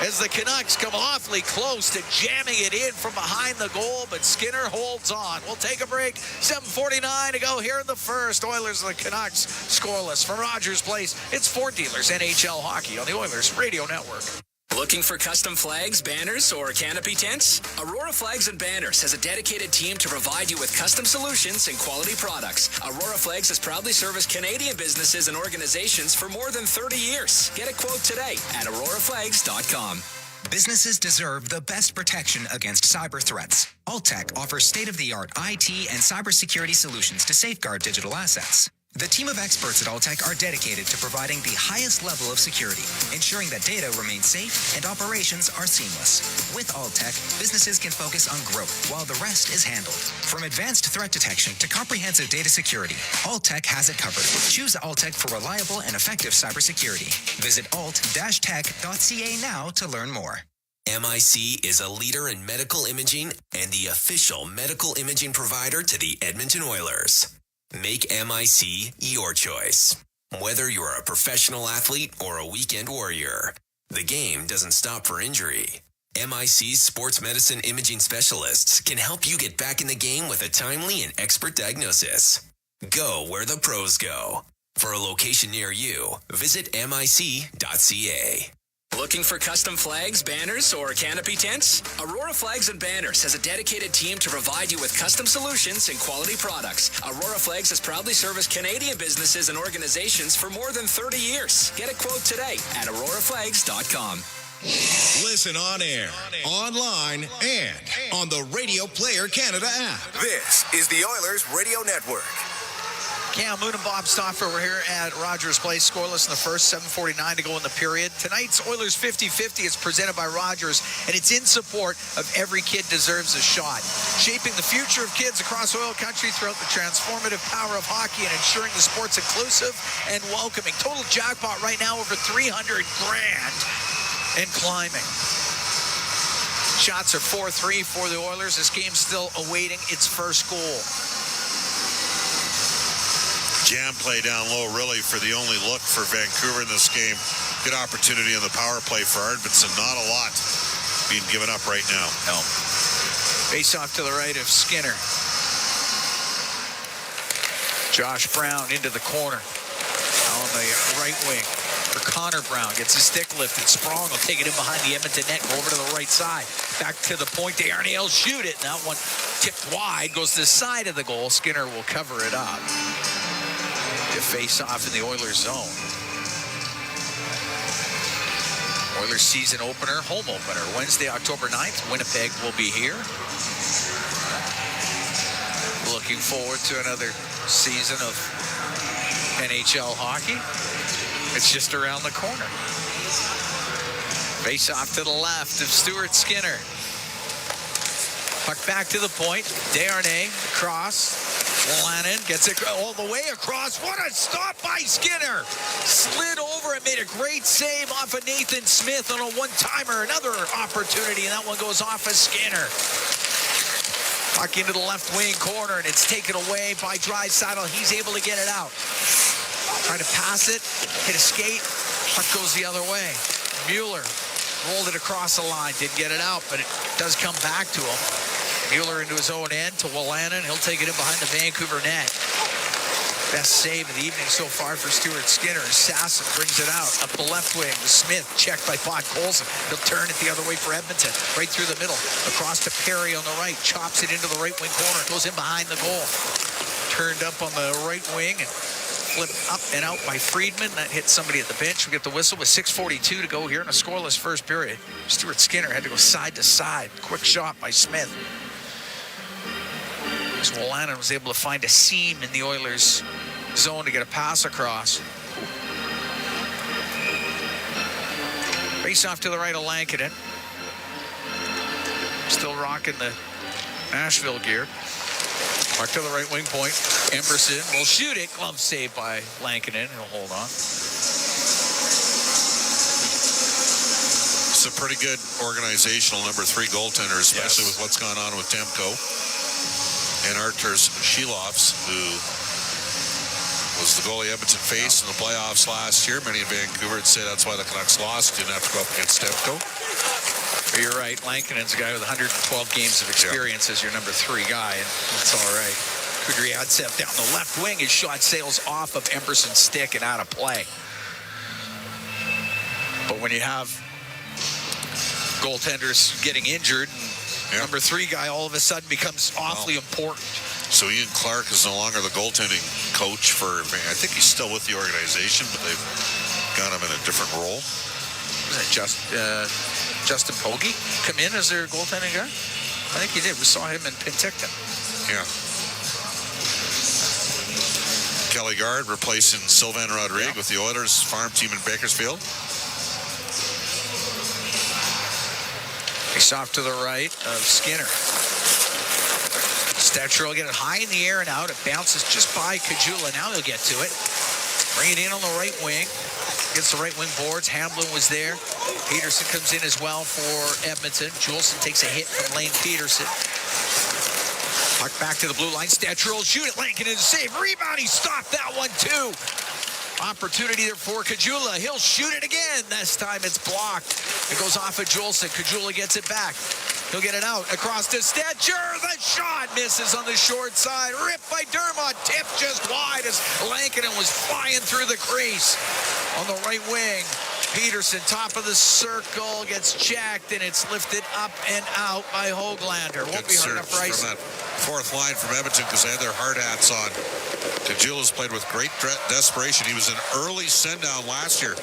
As the Canucks come awfully close to jamming it in from behind the goal. But Skinner holds on. We'll take a break. 7:49 to go here in the first. Oilers and the Canucks scoreless from Rogers Place. It's Ford Dealers NHL Hockey on the Oilers Radio Network. Looking for custom flags, banners, or canopy tents? Aurora Flags and Banners has a dedicated team to provide you with custom solutions and quality products. Aurora Flags has proudly serviced Canadian businesses and organizations for more than 30 years. Get a quote today at auroraflags.com. Businesses deserve the best protection against cyber threats. Alltech offers state-of-the-art IT and cybersecurity solutions to safeguard digital assets. The team of experts at Alltech are dedicated to providing the highest level of security, ensuring that data remains safe and operations are seamless. With Alltech, businesses can focus on growth while the rest is handled. From advanced threat detection to comprehensive data security, Alltech has it covered. Choose Alltech for reliable and effective cybersecurity. Visit alt-tech.ca now to learn more. MIC is a leader in medical imaging and the official medical imaging provider to the Edmonton Oilers. Make MIC your choice. Whether you're a professional athlete or a weekend warrior, the game doesn't stop for injury. MIC's sports medicine imaging specialists can help you get back in the game with a timely and expert diagnosis. Go where the pros go. For a location near you, visit mic.ca. Looking for custom flags, banners, or canopy tents? Aurora Flags and Banners has a dedicated team to provide you with custom solutions and quality products. Aurora Flags has proudly serviced Canadian businesses and organizations for more than 30 years. Get a quote today at auroraflags.com. Listen on air, online, and on the Radio Player Canada app. This is the Oilers Radio Network. Cam Moon and Bob Stauffer, we're here at Rogers Place, scoreless in the first, 7:49 to go in the period. Tonight's Oilers 50-50 is presented by Rogers, and it's in support of Every Kid Deserves a Shot, shaping the future of kids across OilCountry throughout the transformative power of hockey and ensuring the sport's inclusive and welcoming. Total jackpot right now over $300,000 and climbing. Shots are 4-3 for the Oilers. This game's still awaiting its first goal. Jam play down low really for the only look for Vancouver in this game. Good opportunity on the power play for Edmonton. Not a lot being given up right now. No. Face off to the right of Skinner. Josh Brown into the corner on the right wing for Connor Brown. Gets his stick lifted. Sprong will take it in behind the Edmonton net. Go over to the right side. Back to the point. Darnay will shoot it. And that one tipped wide. Goes to the side of the goal. Skinner will cover it up. To face off in the Oilers zone. Oilers season opener, home opener, Wednesday, October 9th. Winnipeg will be here. Looking forward to another season of NHL hockey. It's just around the corner. Face off to the left of Stuart Skinner. Puck back to the point. Desharnais across. Lannon gets it all the way across. What a stop by Skinner. Slid over and made a great save off of Nathan Smith on a one-timer. Another opportunity, and that one goes off of Skinner. Puck into the left wing corner, and it's taken away by Draisaitl. He's able to get it out. Trying to pass it, hit a skate. Puck goes the other way. Mueller rolled it across the line. Didn't get it out, but it does come back to him. Mueller into his own end to Wolanin. He'll take it in behind the Vancouver net. Best save of the evening so far for Stuart Skinner. Sasson brings it out up the left wing to Smith. Checked by Pod Colson. He'll turn it the other way for Edmonton. Right through the middle. Across to Perry on the right. Chops it into the right wing corner. Goes in behind the goal. Turned up on the right wing and flipped up and out by Friedman. That hit somebody at the bench. We get the whistle with 6:42 to go here in a scoreless first period. Stuart Skinner had to go side to side. Quick shot by Smith. Wolanin was able to find a seam in the Oilers' zone to get a pass across. Face off to the right of Lankinen. Still rocking the Nashville gear. Mark to the right wing point. Emberson will shoot it. Glove save by Lankinen. He'll hold on. It's a pretty good organizational number 3 goaltender, especially with what's gone on with Demko. And Arturs Shilovs, who was the goalie Edmonton faced in the playoffs last year. Many in Vancouver would say that's why the Canucks lost. Didn't have to go up against Demko. You're right. Lankinen's a guy with 112 games of experience as your number 3 guy, and that's all right. Kudryavtsev down the left wing. His shot sails off of Emberson's stick and out of play. But when you have goaltenders getting injured, and number 3 guy all of a sudden becomes awfully important. So Ian Clark is no longer the goaltending coach for, I think he's still with the organization, but they've got him in a different role. Was that Justin Pogge come in as their goaltending guy? I think he did. We saw him in Penticton. Yeah. Kelly Guard replacing Sylvain Rodrigue with the Oilers farm team in Bakersfield. Face off to the right of Skinner. Stetcher will get it high in the air and out. It bounces just by Kajula. Now he'll get to it. Bring it in on the right wing. Gets the right wing boards. Hamblin was there. Peterson comes in as well for Edmonton. Juleson takes a hit from Lane Peterson. Puck back to the blue line. Stetcher will shoot it. Lankinen is save. Rebound. He stopped that one too. Opportunity there for Kajula. He'll shoot it again. This time it's blocked. It goes off of Juleson. Kajula gets it back. He'll get it out across to Stetcher. The shot misses on the short side. Ripped by Dermott. Tipped just wide as Lankinen was flying through the crease. On the right wing, Peterson, top of the circle, gets checked, and it's lifted up and out by Höglander. Won't be hard enough for ice. From that fourth line from Edmonton because they had their hard hats on. Kajula's played with great desperation. He was an early send-down last year.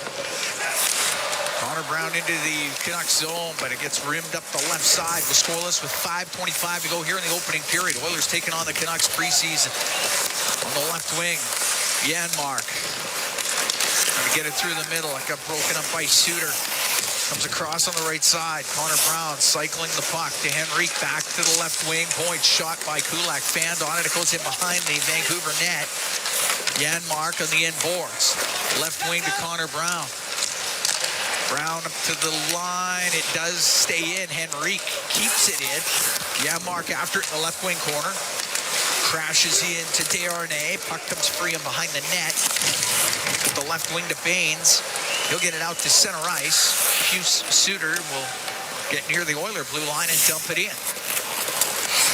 Connor Brown into the Canucks zone, but it gets rimmed up the left side. We're scoreless with 5:25 to go here in the opening period. Oilers taking on the Canucks preseason. On the left wing, Janmark. Trying to get it through the middle. It got broken up by Suter. Comes across on the right side. Connor Brown cycling the puck to Henrique. Back to the left wing. Point shot by Kulak. Fanned on it. It goes in behind the Vancouver net. Janmark on the end boards. Left wing to Connor Brown. Brown up to the line. It does stay in. Henrique keeps it in. Janmark after it in the left wing corner. Crashes into Desharnais. Puck comes free and behind the net. The left wing to Baines. He'll get it out to center ice. Hughes Suter will get near the Oiler blue line and dump it in.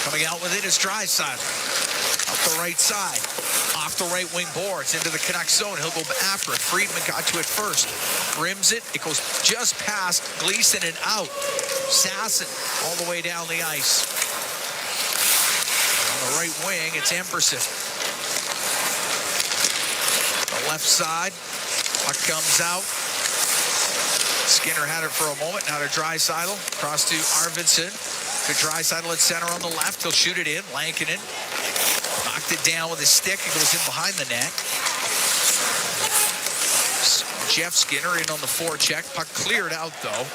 Coming out with it is Draisaitl. Up the right side. Off the right wing boards into the Canucks zone. He'll go after it. Friedman got to it first. Rims it. It goes just past Gleason and out. Sasson all the way down the ice. On the right wing, it's Emberson. The left side. Puck comes out. Skinner had it for a moment. Now to Draisaitl. Cross to Arvidsson. To Draisaitl at center on the left. He'll shoot it in. Lankinen knocked it down with his stick. It goes in behind the net. Jeff Skinner in on the forecheck. Puck cleared out, though.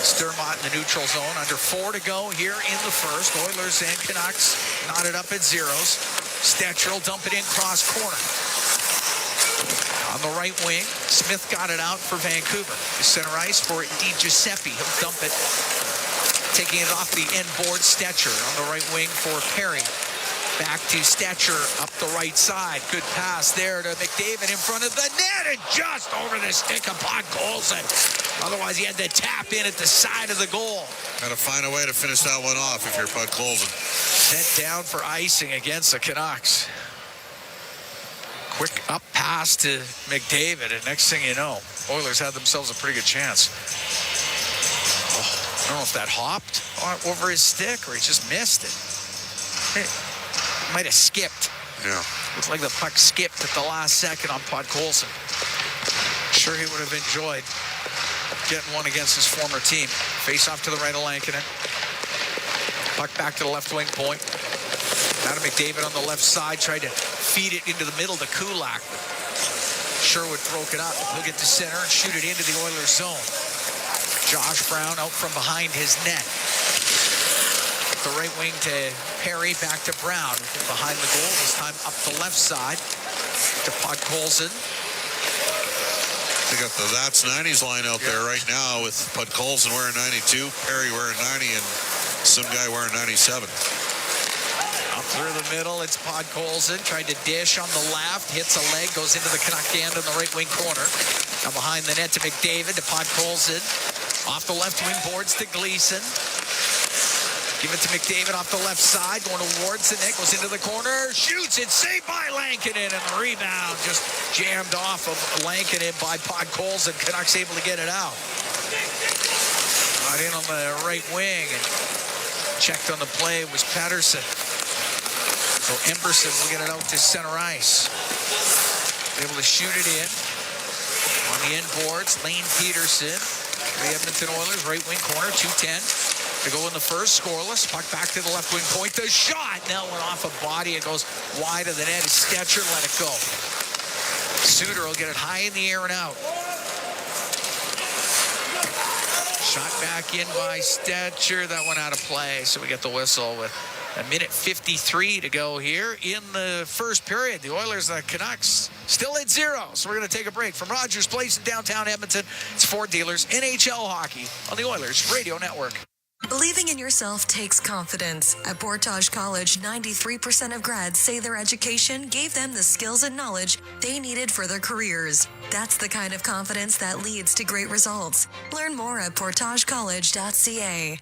Sturmont in the neutral zone. Under 4 to go here in the first. Oilers and Canucks knotted up at zeros. Stetcher will dump it in cross corner. On the right wing, Smith got it out for Vancouver. The center ice for Di Giuseppe. He'll dump it. Taking it off the end board, Stetcher on the right wing for Perry. Back to Stetcher up the right side. Good pass there to McDavid in front of the net and just over the stick of Podkolzin. Otherwise, he had to tap in at the side of the goal. Got to find a way to finish that one off if you're Podkolzin. Sent down for icing against the Canucks. Quick up pass to McDavid, and next thing you know, Oilers had themselves a pretty good chance. I don't know if that hopped over his stick or he just missed it. It might have skipped. Yeah. Looks like the puck skipped at the last second on Podkolzin. Sure he would have enjoyed getting one against his former team. Face off to the right of Lankinen. Puck back to the left wing point. Adam McDavid on the left side tried to feed it into the middle to Kulak. Sherwood broke it up. He'll get to center and shoot it into the Oilers zone. Josh Brown out from behind his net. The right wing to Perry, back to Brown. Behind the goal, this time up the left side to Podkolzin. They got the That's 90s line out there right now with Podkolzin wearing 92, Perry wearing 90, and some guy wearing 97. Up through the middle, it's Podkolzin. Tried to dish on the left, hits a leg, goes into the Canuck end in the right wing corner. Now behind the net to McDavid, to Podkolzin. Off the left wing boards to Gleason. Give it to McDavid off the left side, going towards the net, goes into the corner, shoots it, saved by Lankinen, and the rebound just jammed off of Lankinen by Podkolzin. Canucks able to get it out. Got in on the right wing, and checked on the play was Pettersson. So Emberson will get it out to center ice. Able to shoot it in. On the end boards, Lane Peterson, the Edmonton Oilers, right wing corner, 2:10. To go in the first, scoreless. Puck back to the left wing point. The shot now went off a body. It goes wide of the net. Stetcher let it go. Suter will get it high in the air and out. Shot back in by Stetcher. That went out of play. So we get the whistle with a minute 53 to go here in the first period. The Oilers and the Canucks still at 0. So we're going to take a break from Rogers Place in downtown Edmonton. It's Ford Dealers NHL Hockey on the Oilers Radio Network. Believing in yourself takes confidence. At Portage College, 93% of grads say their education gave them the skills and knowledge they needed for their careers. That's the kind of confidence that leads to great results. Learn more at portagecollege.ca.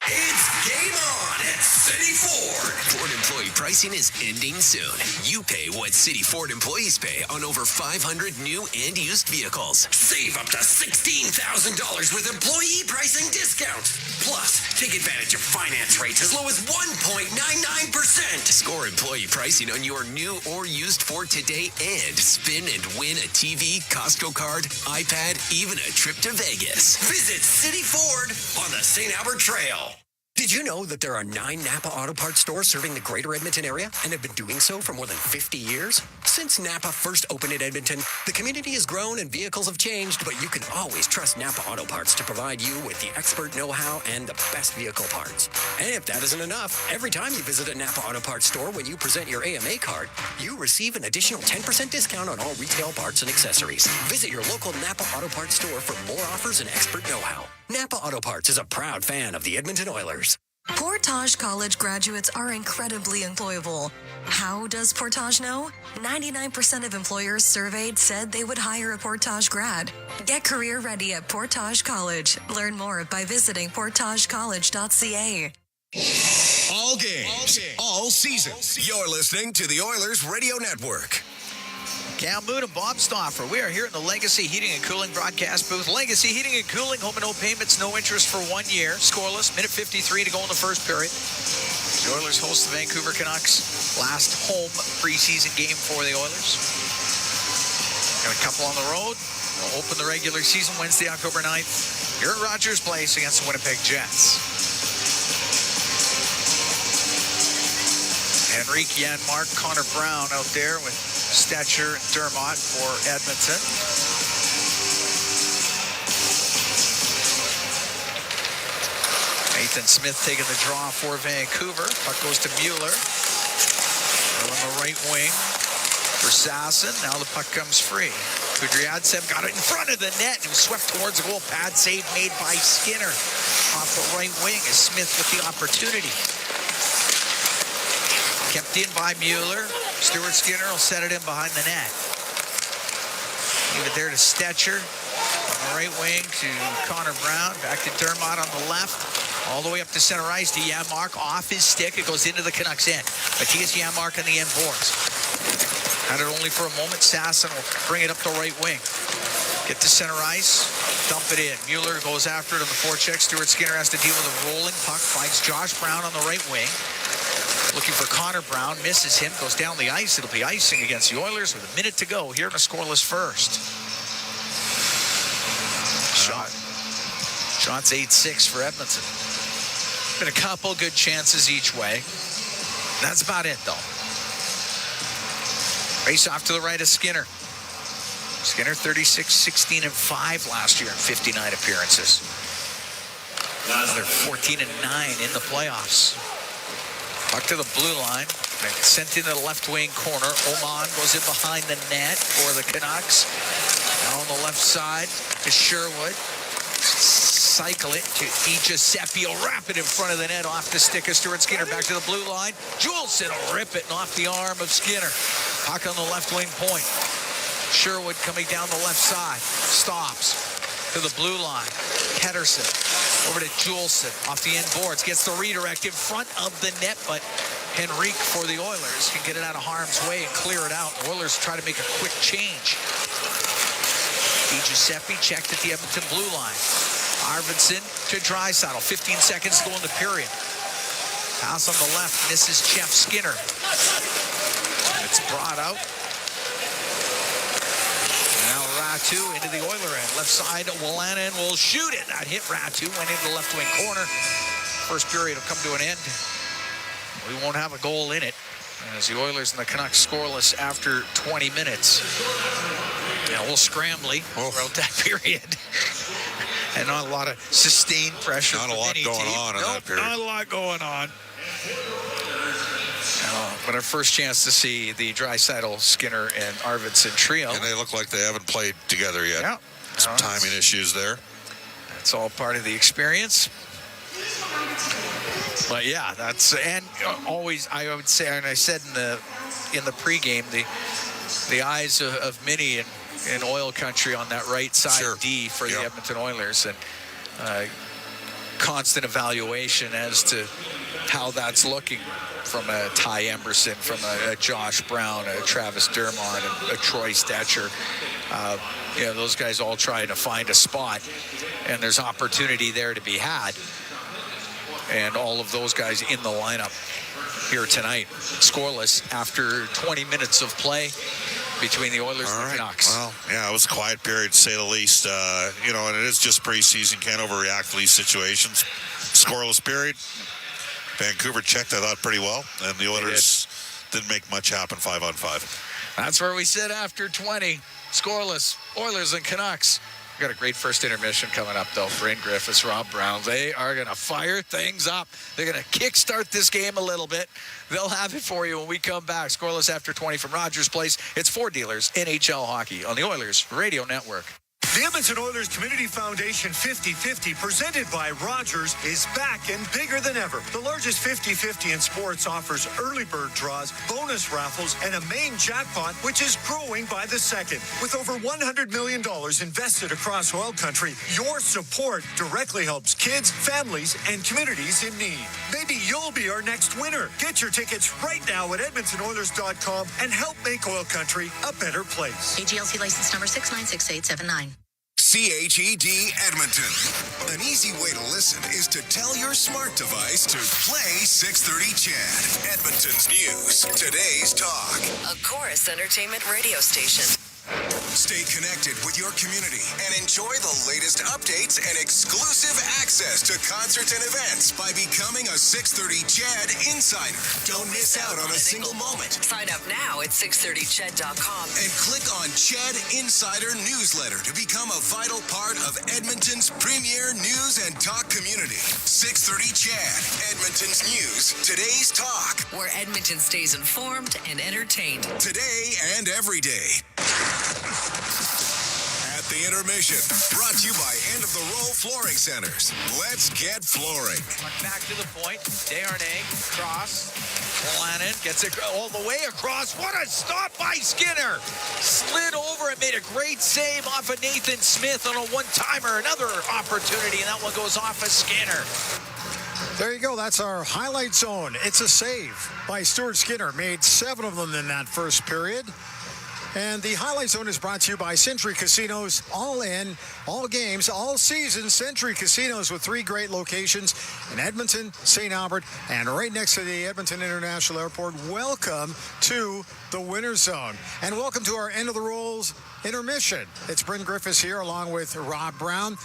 It's game on at City Ford. Ford employee pricing is ending soon. You pay what City Ford employees pay on over 500 new and used vehicles. Save up to $16,000 with employee pricing discounts. Plus, take advantage of finance rates as low as 1.99%. Score employee pricing on your new or used Ford today and spin and win a TV, Costco card, iPad, even a trip to Vegas. Visit City Ford on the St. Albert Trail. Did you know that there are 9 Napa Auto Parts stores serving the greater Edmonton area and have been doing so for more than 50 years? Since Napa first opened in Edmonton, the community has grown and vehicles have changed, but you can always trust Napa Auto Parts to provide you with the expert know-how and the best vehicle parts. And if that isn't enough, every time you visit a Napa Auto Parts store when you present your AMA card, you receive an additional 10% discount on all retail parts and accessories. Visit your local Napa Auto Parts store for more offers and expert know-how. Napa Auto Parts is a proud fan of the Edmonton Oilers. Portage College graduates are incredibly employable. How does Portage know? 99% of employers surveyed said they would hire a Portage grad. Get career ready at Portage College. Learn more by visiting portagecollege.ca. All games, all season. You're listening to the Oilers Radio Network. Cam Moon and Bob Stauffer. We are here in the Legacy Heating and Cooling broadcast booth. Legacy Heating and Cooling, home and no payments, no interest for 1 year. Scoreless, minute 53 to go in the first period. The Oilers host the Vancouver Canucks. Last home preseason game for the Oilers. Got a couple on the road. We'll open the regular season Wednesday, October 9th. here at Rogers Place against the Winnipeg Jets. Henrique, Janmark, Connor Brown out there with Stetcher and Dermott for Edmonton. Nathan Smith taking the draw for Vancouver. Puck goes to Mueller. On the right wing for Sasson. Now the puck comes free. Kudryavtsev got it in front of the net and was swept towards the goal. Pad save made by Skinner off the right wing as Smith with the opportunity. Kept in by Mueller. Stuart Skinner will set it in behind the net. Leave it there to Stetcher. On the right wing to Connor Brown. Back to Dermott on the left. All the way up to center ice to Janmark. Off his stick. It goes into the Canucks end. Matthias Janmark on the end boards. Had it only for a moment. Sasson will bring it up the right wing. Get to center ice. Dump it in. Mueller goes after it on the forecheck. Stuart Skinner has to deal with a rolling puck. Finds Josh Brown on the right wing. Looking for Connor Brown. Misses him. Goes down the ice. It'll be icing against the Oilers with a minute to go here in a scoreless first. Shots 8-6 for Edmonton. Been a couple good chances each way. That's about it, though. Race off to the right of Skinner. Skinner 36, 16, and 5 last year in 59 appearances. Another 14 and 9 in the playoffs. Puck to the blue line. Sent into the left wing corner. Oman goes in behind the net for the Canucks. Now on the left side to Sherwood. Cycle it to DiGiuseppe. He'll wrap it in front of the net off the stick of Stuart Skinner. Back to the blue line. Juleson will rip it and off the arm of Skinner. Puck on the left wing point. Sherwood coming down the left side. Stops to the blue line. Pedersen over to Juleson. Off the end boards. Gets the redirect in front of the net, but Henrique for the Oilers can get it out of harm's way and clear it out. Oilers try to make a quick change. DiGiuseppe checked at the Edmonton blue line. Arvidsson to Draisaitl. 15 seconds to go in the period. Pass on the left. Misses Jeff Skinner. It's brought out. Now Ratu into the Oiler end. Left side, Wolanin will shoot it. That hit Ratu. Went into the left wing corner. First period will come to an end. We won't have a goal in it as the Oilers and the Canucks scoreless after 20 minutes. Yeah, a little scrambly throughout that period. And not a lot of sustained pressure. Not a lot going on in that period. Not a lot going on. But our first chance to see the Draisaitl, Skinner, and Arvidsson trio. And they look like they haven't played together yet. Yeah. Some timing issues there. That's all part of the experience. But yeah, that's and always I would say, and I said in the pregame, the eyes of Minnie in OilCountry on that right side D for the Edmonton Oilers, and constant evaluation as to how that's looking from a Ty Emberson, from a Josh Brown, a Travis Dermott, and a Troy Stetcher. Those guys all trying to find a spot, and there's opportunity there to be had. And all of those guys in the lineup here tonight, scoreless after 20 minutes of play between the Oilers and the Canucks. Well, yeah, it was a quiet period, to say the least. And it is just preseason. Can't overreact to these situations. Scoreless period. Vancouver checked, I thought, pretty well. And the Oilers didn't make much happen 5-on-5. That's where we sit after 20. Scoreless. Oilers and Canucks. We've got a great first intermission coming up, though. Bryn Griffiths, Rob Brown. They are going to fire things up. They're going to kickstart this game a little bit. They'll have it for you when we come back. Scoreless after 20 from Rogers Place. It's Four Dealers NHL Hockey on the Oilers Radio Network. The Edmonton Oilers Community Foundation 50-50, presented by Rogers, is back and bigger than ever. The largest 50-50 in sports offers early bird draws, bonus raffles, and a main jackpot, which is growing by the second. With over $100 million invested across OilCountry, your support directly helps kids, families, and communities in need. Maybe you'll be our next winner. Get your tickets right now at EdmontonOilers.com and help make OilCountry a better place. AGLC license number 696879. CHED Edmonton. An easy way to listen is to tell your smart device to play 630 CHED. Edmonton's news. Today's talk. A Chorus Entertainment radio station. Stay connected with your community and enjoy the latest updates and exclusive access to concerts and events by becoming a 630 CHED Insider. Don't miss out on a single moment. Sign up now at 630ched.com. And click on CHED Insider Newsletter to become a vital part of Edmonton's premier news and talk community. 630 CHED, Edmonton's news, today's talk. Where Edmonton stays informed and entertained. Today and every day. At the intermission, brought to you by End of the Row Flooring Centers. Let's get flooring. Back to the point. Desharnais, cross. Lannon gets it all the way across. What a stop by Skinner. Slid over and made a great save off of Nathan Smith on a one-timer. Another opportunity, and that one goes off of Skinner. There you go. That's our highlight zone. It's a save by Stuart Skinner. Made 7 of them in that first period. And the highlight zone is brought to you by Century Casinos. All in, all games, all season. Century Casinos with 3 great locations in Edmonton, St. Albert, and right next to the Edmonton International Airport. Welcome to the Winner's Zone. And welcome to our End of the Rolls intermission. It's Bryn Griffiths here along with Rob Brown.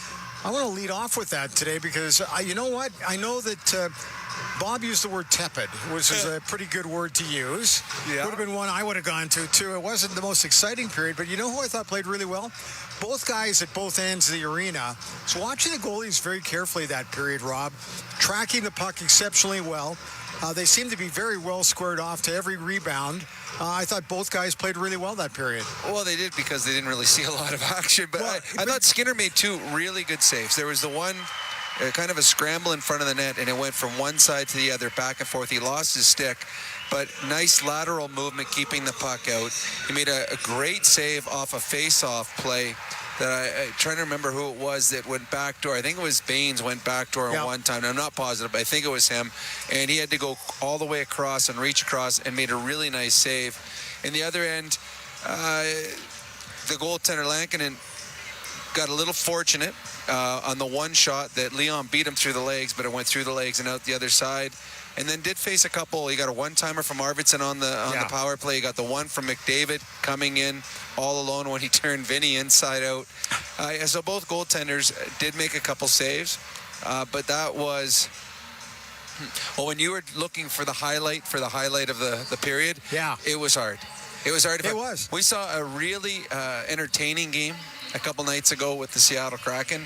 I want to lead off with that today because, you know what? I know that Bob used the word tepid, which is a pretty good word to use. Yeah. Would have been one I would have gone to, too. It wasn't the most exciting period, but you know who I thought played really well? Both guys at both ends of the arena. So watching the goalies very carefully that period, Rob, tracking the puck exceptionally well. They seemed to be very well squared off to every rebound. I thought both guys played really well that period. Well, they did because they didn't really see a lot of action. But I thought Skinner made 2 really good saves. There was the one, kind of a scramble in front of the net, and it went from one side to the other, back and forth. He lost his stick, but nice lateral movement, keeping the puck out. He made a great save off a face-off play that I'm trying to remember who it was that went backdoor. I think it was Baines went backdoor one time. I'm not positive, but I think it was him. And he had to go all the way across and reach across and made a really nice save. In the other end, the goaltender Lankinen got a little fortunate on the one shot that Leon beat him through the legs, but it went through the legs and out the other side. And then did face a couple. He got a one-timer from Arvidsson on the power play. He got the one from McDavid coming in all alone when he turned Vinny inside out. So both goaltenders did make a couple saves, but that was... Well, when you were looking for the highlight of the period, it was hard. It was hard. It was. We saw a really entertaining game a couple nights ago with the Seattle Kraken.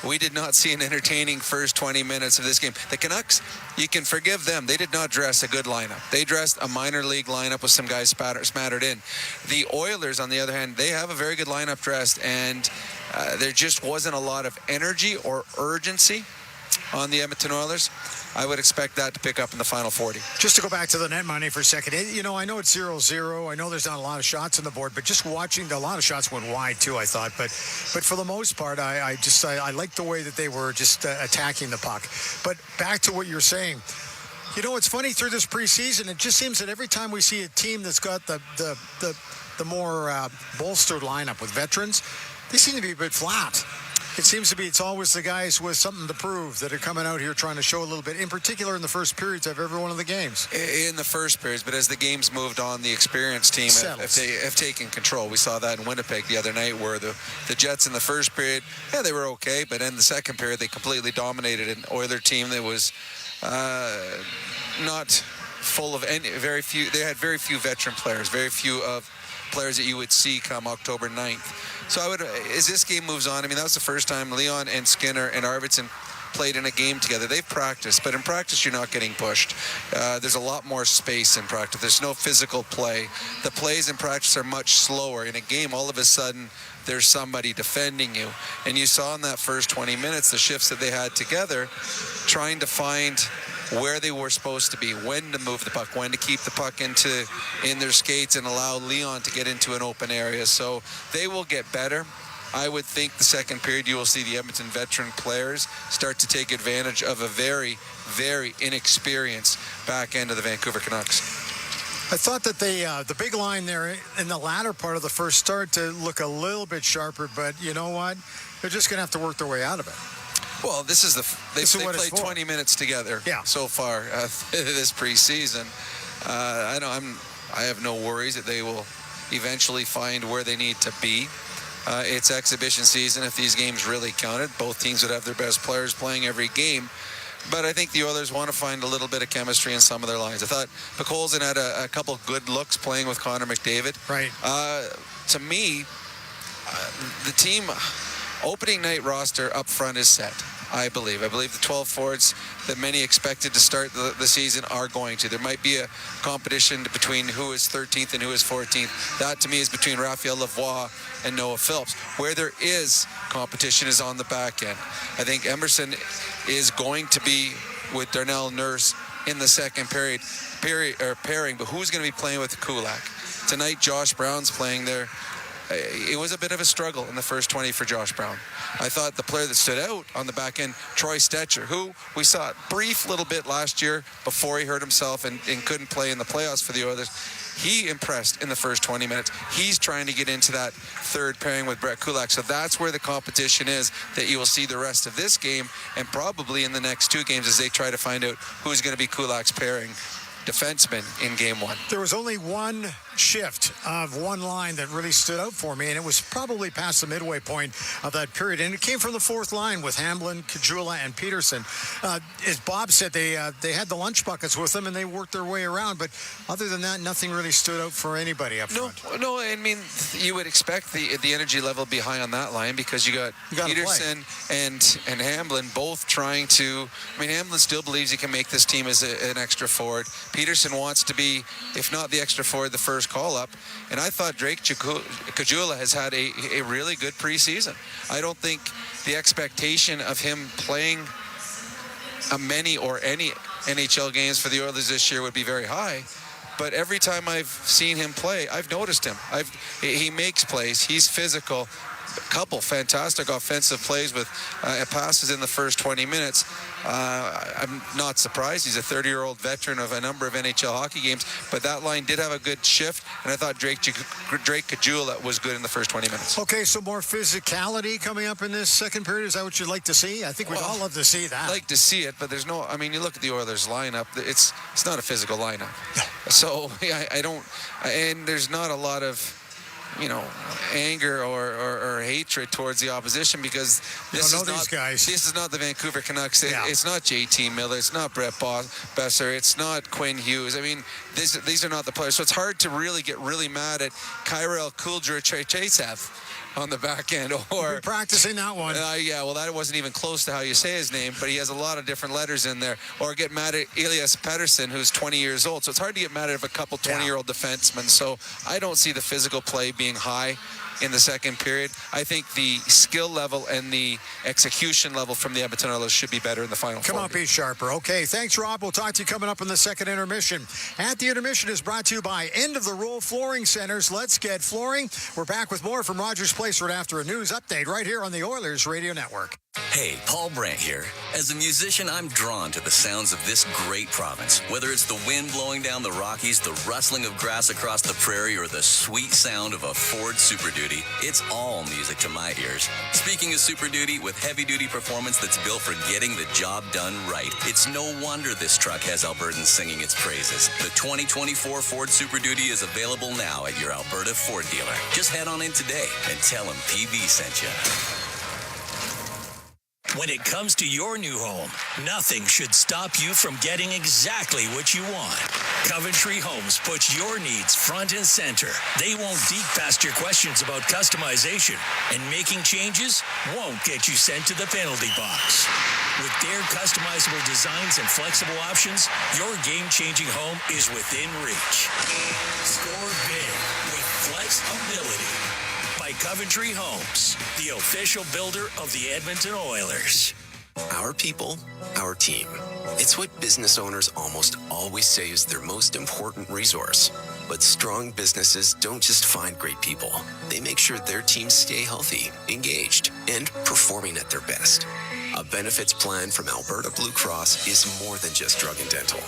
We did not see an entertaining first 20 minutes of this game. The Canucks, you can forgive them. They did not dress a good lineup. They dressed a minor league lineup with some guys smattered in. The Oilers, on the other hand, they have a very good lineup dressed, and there just wasn't a lot of energy or urgency on the Edmonton Oilers. I would expect that to pick up in the final 40. Just to go back to the net money for a second, you know, I know it's 0-0. I know there's not a lot of shots on the board, but just watching, a lot of shots went wide too, I thought. But for the most part, I like the way that they were just attacking the puck. But back to what you're saying, you know, it's funny through this preseason. It just seems that every time we see a team that's got the more bolstered lineup with veterans, they seem to be a bit flat. It seems to be it's always the guys with something to prove that are coming out here trying to show a little bit, in particular in the first periods of every one of the games. In the first periods, but as the games moved on, the experienced team have taken control. We saw that in Winnipeg the other night where the Jets in the first period, they were okay, but in the second period, they completely dominated an Oiler team that was not full of very few. They had very few veteran players, very few of players that you would see come October 9th. So as this game moves on, I mean, that was the first time Leon and Skinner and Arvidsson played in a game together. They've practiced, but in practice, you're not getting pushed. There's a lot more space in practice. There's no physical play. The plays in practice are much slower. In a game, all of a sudden, there's somebody defending you. And you saw in that first 20 minutes, the shifts that they had together, trying to find where they were supposed to be, when to move the puck, when to keep the puck in their skates and allow Leon to get into an open area. So they will get better. I would think the second period you will see the Edmonton veteran players start to take advantage of a very, very inexperienced back end of the Vancouver Canucks. I thought that the big line there in the latter part of the first start to look a little bit sharper, but you know what? They're just going to have to work their way out of it. Well, they played 20 minutes together so far this preseason. I have no worries that they will eventually find where they need to be. It's exhibition season. If these games really counted, both teams would have their best players playing every game. But I think the Oilers want to find a little bit of chemistry in some of their lines. I thought Picolzin had a couple good looks playing with Connor McDavid. Right. To me, the team opening night roster up front is set. I believe the 12 forwards that many expected to start the season are going to. There might be a competition between who is 13th and who is 14th. That, to me, is between Raphael Lavoie and Noah Phillips. Where there is competition is on the back end. I think Emerson is going to be with Darnell Nurse in the second pairing, but who's going to be playing with Kulak? Tonight, Josh Brown's playing there. It was a bit of a struggle in the first 20 for Josh Brown. I thought the player that stood out on the back end, Troy Stetcher, who we saw a brief little bit last year before he hurt himself and couldn't play in the playoffs for the Oilers. He impressed in the first 20 minutes. He's trying to get into that third pairing with Brett Kulak. So that's where the competition is that you will see the rest of this game and probably in the next two games as they try to find out who's going to be Kulak's pairing defenseman in game one. There was only one shift of one line that really stood out for me, and it was probably past the midway point of that period, and it came from the fourth line with Hamblin, Kajula, and Peterson. As Bob said, they had the lunch buckets with them, and they worked their way around, but other than that, nothing really stood out for anybody up front. No, I mean, you would expect the energy level to be high on that line because you got Peterson and Hamblin both trying to, I mean, Hamblin still believes he can make this team as an extra forward. Peterson wants to be, if not the extra forward, the first call-up. And I thought Drake Kajula has had a really good preseason. I don't think the expectation of him playing many or any NHL games for the Oilers this year would be very high. But every time I've seen him play, I've noticed him. He makes plays. He's physical. A couple fantastic offensive plays with passes in the first 20 minutes. I'm not surprised. He's a 30-year-old veteran of a number of NHL hockey games, but that line did have a good shift, and I thought Drake Kajula was good in the first 20 minutes. Okay, so more physicality coming up in this second period. Is that what you'd like to see? I think we'd all love to see that. I'd like to see it, but there's no, I mean, you look at the Oilers lineup, it's not a physical lineup. So I don't, and there's not a lot of, anger or hatred towards the opposition because this is not the Vancouver Canucks. It's not JT Miller. It's not Brett Besser. It's not Quinn Hughes. I mean, these are not the players. So it's hard to really get really mad at Kyrell Kuljer-Chasev on the back end, or practicing that one. Well, that wasn't even close to how you say his name, but he has a lot of different letters in there. Or get mad at Elias Pettersson, who's 20 years old. So it's hard to get mad at a couple 20-year-old defensemen. So I don't see the physical play being high in the second period. I think the skill level and the execution level from the Edmonton Oilers should be better in the final. Come on, be sharper. Okay, thanks, Rob. We'll talk to you coming up in the second intermission. At the intermission is brought to you by End of the Roll Flooring Centers. Let's get flooring. We're back with more from Rogers Place right after a news update right here on the Oilers Radio Network. Hey, Paul Brandt here. As a musician, I'm drawn to the sounds of this great province. Whether it's the wind blowing down the Rockies, the rustling of grass across the prairie, or the sweet sound of a Ford Super Duty, it's all music to my ears. Speaking of Super Duty, with heavy-duty performance that's built for getting the job done right, it's no wonder this truck has Albertans singing its praises. The 2024 Ford Super Duty is available now at your Alberta Ford dealer. Just head on in today and tell them PV sent you. When it comes to your new home, nothing should stop you from getting exactly what you want. Coventry Homes puts your needs front and center. They won't deke past your questions about customization, and making changes won't get you sent to the penalty box. With their customizable designs and flexible options, your game-changing home is within reach. Score big with flexibility. By Coventry Homes, the official builder of the Edmonton Oilers. Our people, our team. It's what business owners almost always say is their most important resource. But strong businesses don't just find great people. They make sure their teams stay healthy, engaged, and performing at their best. A benefits plan from Alberta Blue Cross is more than just drug and dental.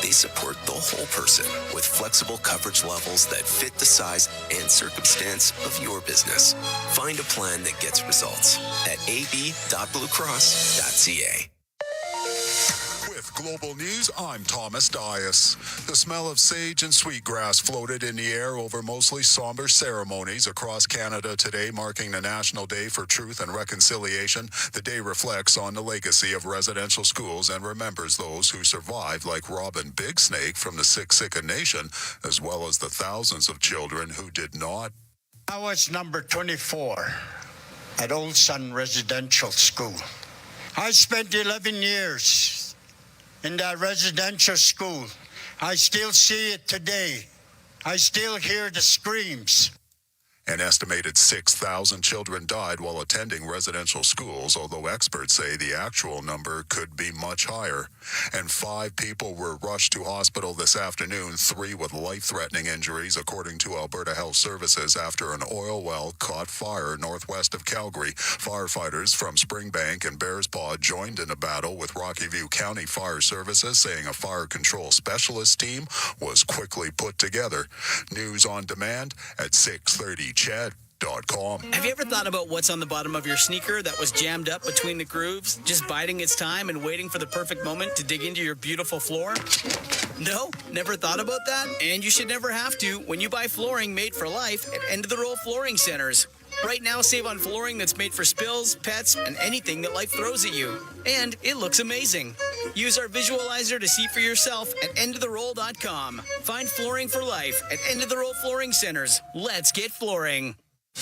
They support the whole person with flexible coverage levels that fit the size and circumstance of your business. Find a plan that gets results at ab.bluecross.ca. With Global News, I'm Thomas Dias. The smell of sage and sweetgrass floated in the air over mostly somber ceremonies across Canada today, marking the National Day for Truth and Reconciliation. The day reflects on the legacy of residential schools and remembers those who survived, like Robin Big Snake from the Siksika Nation, as well as the thousands of children who did not. I was number 24 at Old Sun Residential School. I spent 11 years in that residential school. I still see it today. I still hear the screams. An estimated 6,000 children died while attending residential schools, although experts say the actual number could be much higher. And 5 people were rushed to hospital this afternoon, 3 with life-threatening injuries, according to Alberta Health Services, after an oil well caught fire northwest of Calgary. Firefighters from Springbank and Bearspaw joined in a battle with Rocky View County Fire Services, saying a fire control specialist team was quickly put together. News on demand at 6:30. Chad.com. Have you ever thought about what's on the bottom of your sneaker that was jammed up between the grooves, just biding its time and waiting for the perfect moment to dig into your beautiful floor? No? Never thought about that? And you should never have to when you buy flooring made for life at end-of-the-roll flooring centers. Right now, save on flooring that's made for spills, pets, and anything that life throws at you. And it looks amazing. Use our visualizer to see for yourself at endoftheroll.com. Find flooring for life at end-of-the-roll flooring centers. Let's get flooring.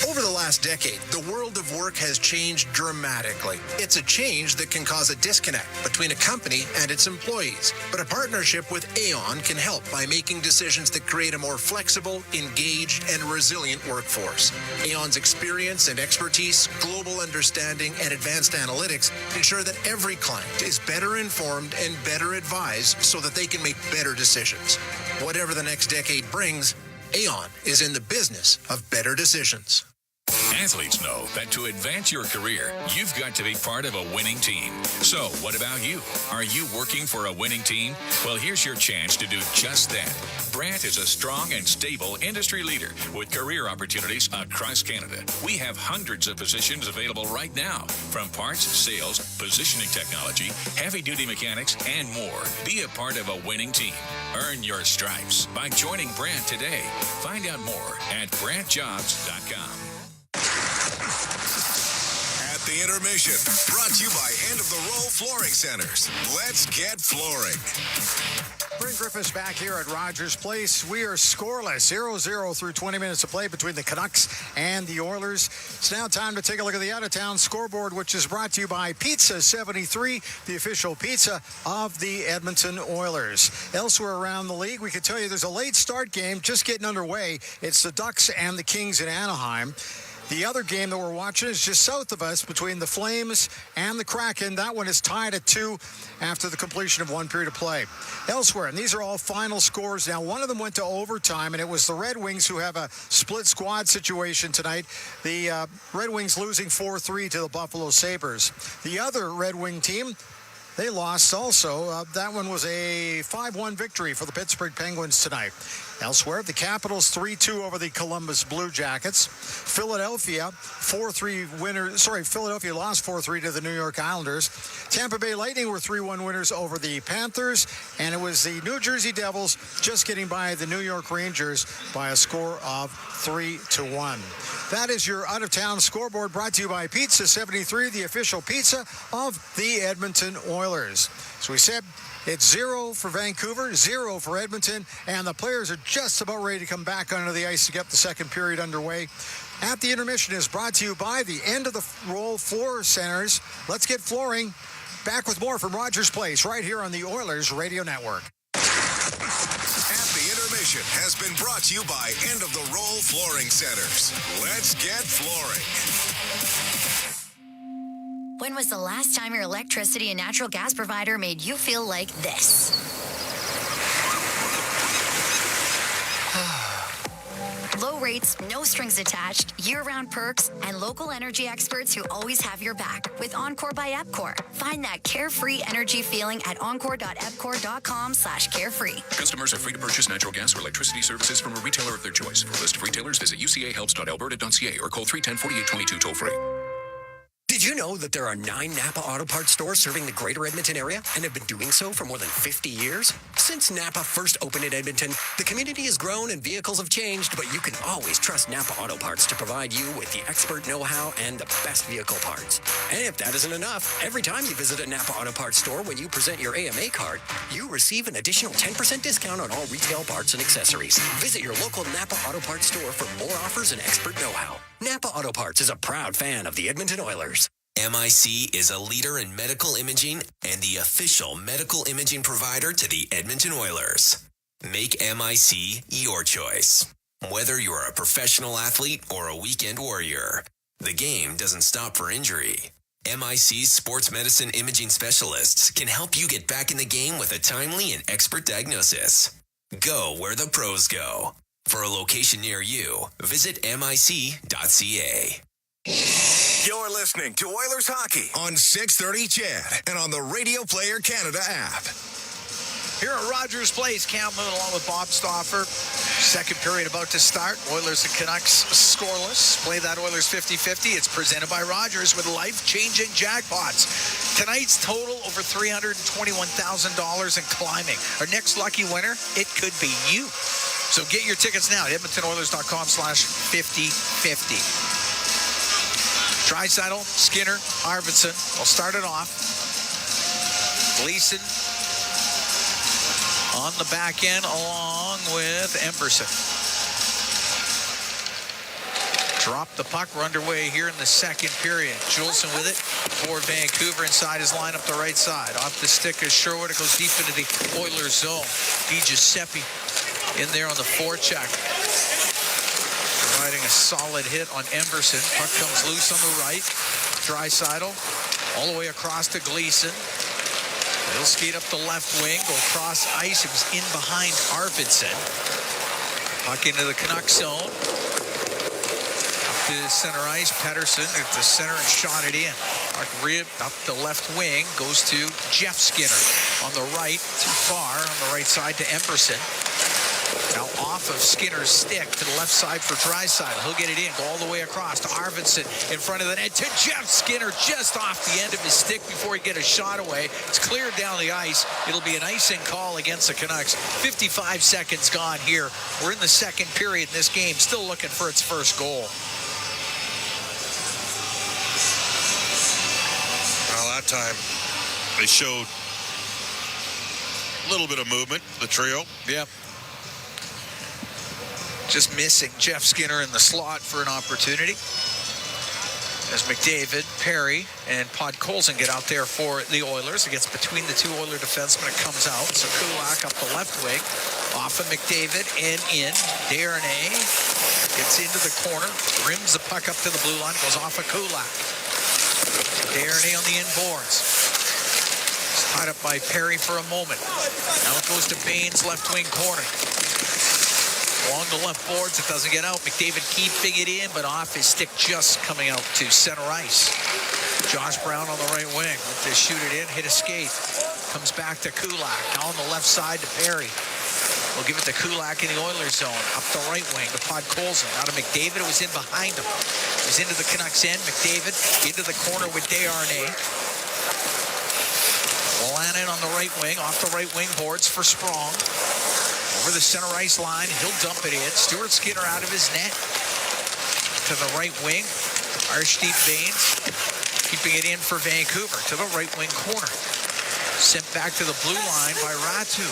Over the last decade, the world of work has changed dramatically. It's a change that can cause a disconnect between a company and its employees. But a partnership with Aon can help by making decisions that create a more flexible, engaged, and resilient workforce. Aon's experience and expertise, global understanding, and advanced analytics ensure that every client is better informed and better advised so that they can make better decisions. Whatever the next decade brings, Aon is in the business of better decisions. Athletes know that to advance your career, you've got to be part of a winning team. So, what about you? Are you working for a winning team? Well, here's your chance to do just that. Brandt is a strong and stable industry leader with career opportunities across Canada. We have hundreds of positions available right now, from parts, sales, positioning technology, heavy-duty mechanics, and more. Be a part of a winning team. Earn your stripes by joining Brandt today. Find out more at BrandtJobs.com. At the intermission, brought to you by End of the Roll Flooring Centers. Let's get flooring. Bryn Griffiths back here at Rogers Place. We are scoreless, 0-0 through 20 minutes of play between the Canucks and the Oilers. It's now time to take a look at the out-of-town scoreboard, which is brought to you by Pizza 73, the official pizza of the Edmonton Oilers. Elsewhere around the league, we can tell you there's a late start game just getting underway. It's the Ducks and the Kings in Anaheim. The other game that we're watching is just south of us between the Flames and the Kraken. That one is tied at 2 after the completion of one period of play. Elsewhere, and these are all final scores now, one of them went to overtime, and it was the Red Wings who have a split squad situation tonight. The Red Wings losing 4-3 to the Buffalo Sabres. The other Red Wing team, they lost also. That one was a 5-1 victory for the Pittsburgh Penguins tonight. Elsewhere, the Capitals 3-2 over the Columbus Blue Jackets. Philadelphia lost 4-3 to the New York Islanders. Tampa Bay Lightning were 3-1 winners over the Panthers, and it was the New Jersey Devils just getting by the New York Rangers by a score of 3-1. That is your out-of-town scoreboard, brought to you by Pizza 73, the official pizza of the Edmonton Oilers. So we said it's 0 for Vancouver, 0 for Edmonton, and the players are just about ready to come back onto the ice to get the second period underway. At the intermission is brought to you by the End of the Roll Floor Centers. Let's get flooring. Back with more from Rogers Place right here on the Oilers Radio Network. At the intermission has been brought to you by End of the Roll Flooring Centers. Let's get flooring. When was the last time your electricity and natural gas provider made you feel like this? Low rates, no strings attached, year-round perks, and local energy experts who always have your back with Encore by Epcor. Find that carefree energy feeling at encore.epcor.com/carefree. Customers are free to purchase natural gas or electricity services from a retailer of their choice. For a list of retailers, visit ucahelps.alberta.ca or call 310-4822 toll-free. Did Did you know that there are 9 Napa Auto Parts stores serving the greater Edmonton area and have been doing so for more than 50 years? Since Napa first opened in Edmonton, the community has grown and vehicles have changed, but you can always trust Napa Auto Parts to provide you with the expert know-how and the best vehicle parts. And if that isn't enough, every time you visit a Napa Auto Parts store when you present your AMA card, you receive an additional 10% discount on all retail parts and accessories. Visit your local Napa Auto Parts store for more offers and expert know-how. Napa Auto Parts is a proud fan of the Edmonton Oilers. MIC is a leader in medical imaging and the official medical imaging provider to the Edmonton Oilers. Make MIC your choice. Whether you're a professional athlete or a weekend warrior, the game doesn't stop for injury. MIC's sports medicine imaging specialists can help you get back in the game with a timely and expert diagnosis. Go where the pros go. For a location near you, visit mic.ca. You're listening to Oilers Hockey on 630 CHED and on the Radio Player Canada app. Here at Rogers Place, Cam Moon along with Bob Stauffer. Second period about to start. Oilers and Canucks scoreless. Play that Oilers 50-50. It's presented by Rogers with life-changing jackpots. Tonight's total over $321,000 in climbing. Our next lucky winner, it could be you. So get your tickets now at edmontonoilers.com/5050. Draisaitl, Skinner, Arvidsson. I'll start it off. Gleason on the back end along with Emberson. Drop the puck. We're underway here in the second period. Juleson with it for Vancouver inside his line up the right side. Off the stick is Sherwood. It goes deep into the Oilers zone. Di Giuseppe in there on the forecheck. Providing a solid hit on Emberson. Puck comes loose on the right. Draisaitl all the way across to Gleason. He'll skate up the left wing, go across ice. It was in behind Arvidsson. Puck into the Canucks zone. Up to center ice. Pettersson at the center and shot it in. Puck ripped up the left wing. Goes to Jeff Skinner on the right. Too far on the right side to Emberson. Now off of Skinner's stick to the left side for Draisaitl. He'll get it in, go all the way across to Arvidsson in front of the net to Jeff Skinner just off the end of his stick before he get a shot away. It's cleared down the ice. It'll be an icing call against the Canucks. 55 seconds gone here. We're in the second period in this game, still looking for its first goal. Well, that time they showed a little bit of movement, the trio. Yep. Just missing Jeff Skinner in the slot for an opportunity. As McDavid, Perry, and Podkolzin get out there for the Oilers. It gets between the two Oiler defensemen. It comes out. So Kulak up the left wing. Off of McDavid and in. Darnay gets into the corner. Rims the puck up to the blue line. Goes off of Kulak. Darnay on the inboards. It's tied up by Perry for a moment. Now it goes to Baines, left wing corner. Along the left boards, it doesn't get out. McDavid keeping it in, but off his stick just coming out to center ice. Josh Brown on the right wing. Went to shoot it in, hit a skate. Comes back to Kulak. Now on the left side to Perry. We'll give it to Kulak in the Oilers zone. Up the right wing to Podkolzin. Now to McDavid. It was in behind him. It was into the Canucks end. McDavid into the corner with Desharnais. Lannon on the right wing. Off the right wing boards for Sprong. Over the center ice line, he'll dump it in. Stuart Skinner out of his net. To the right wing, Arshdeep Baines keeping it in for Vancouver to the right wing corner. Sent back to the blue line by Ratu.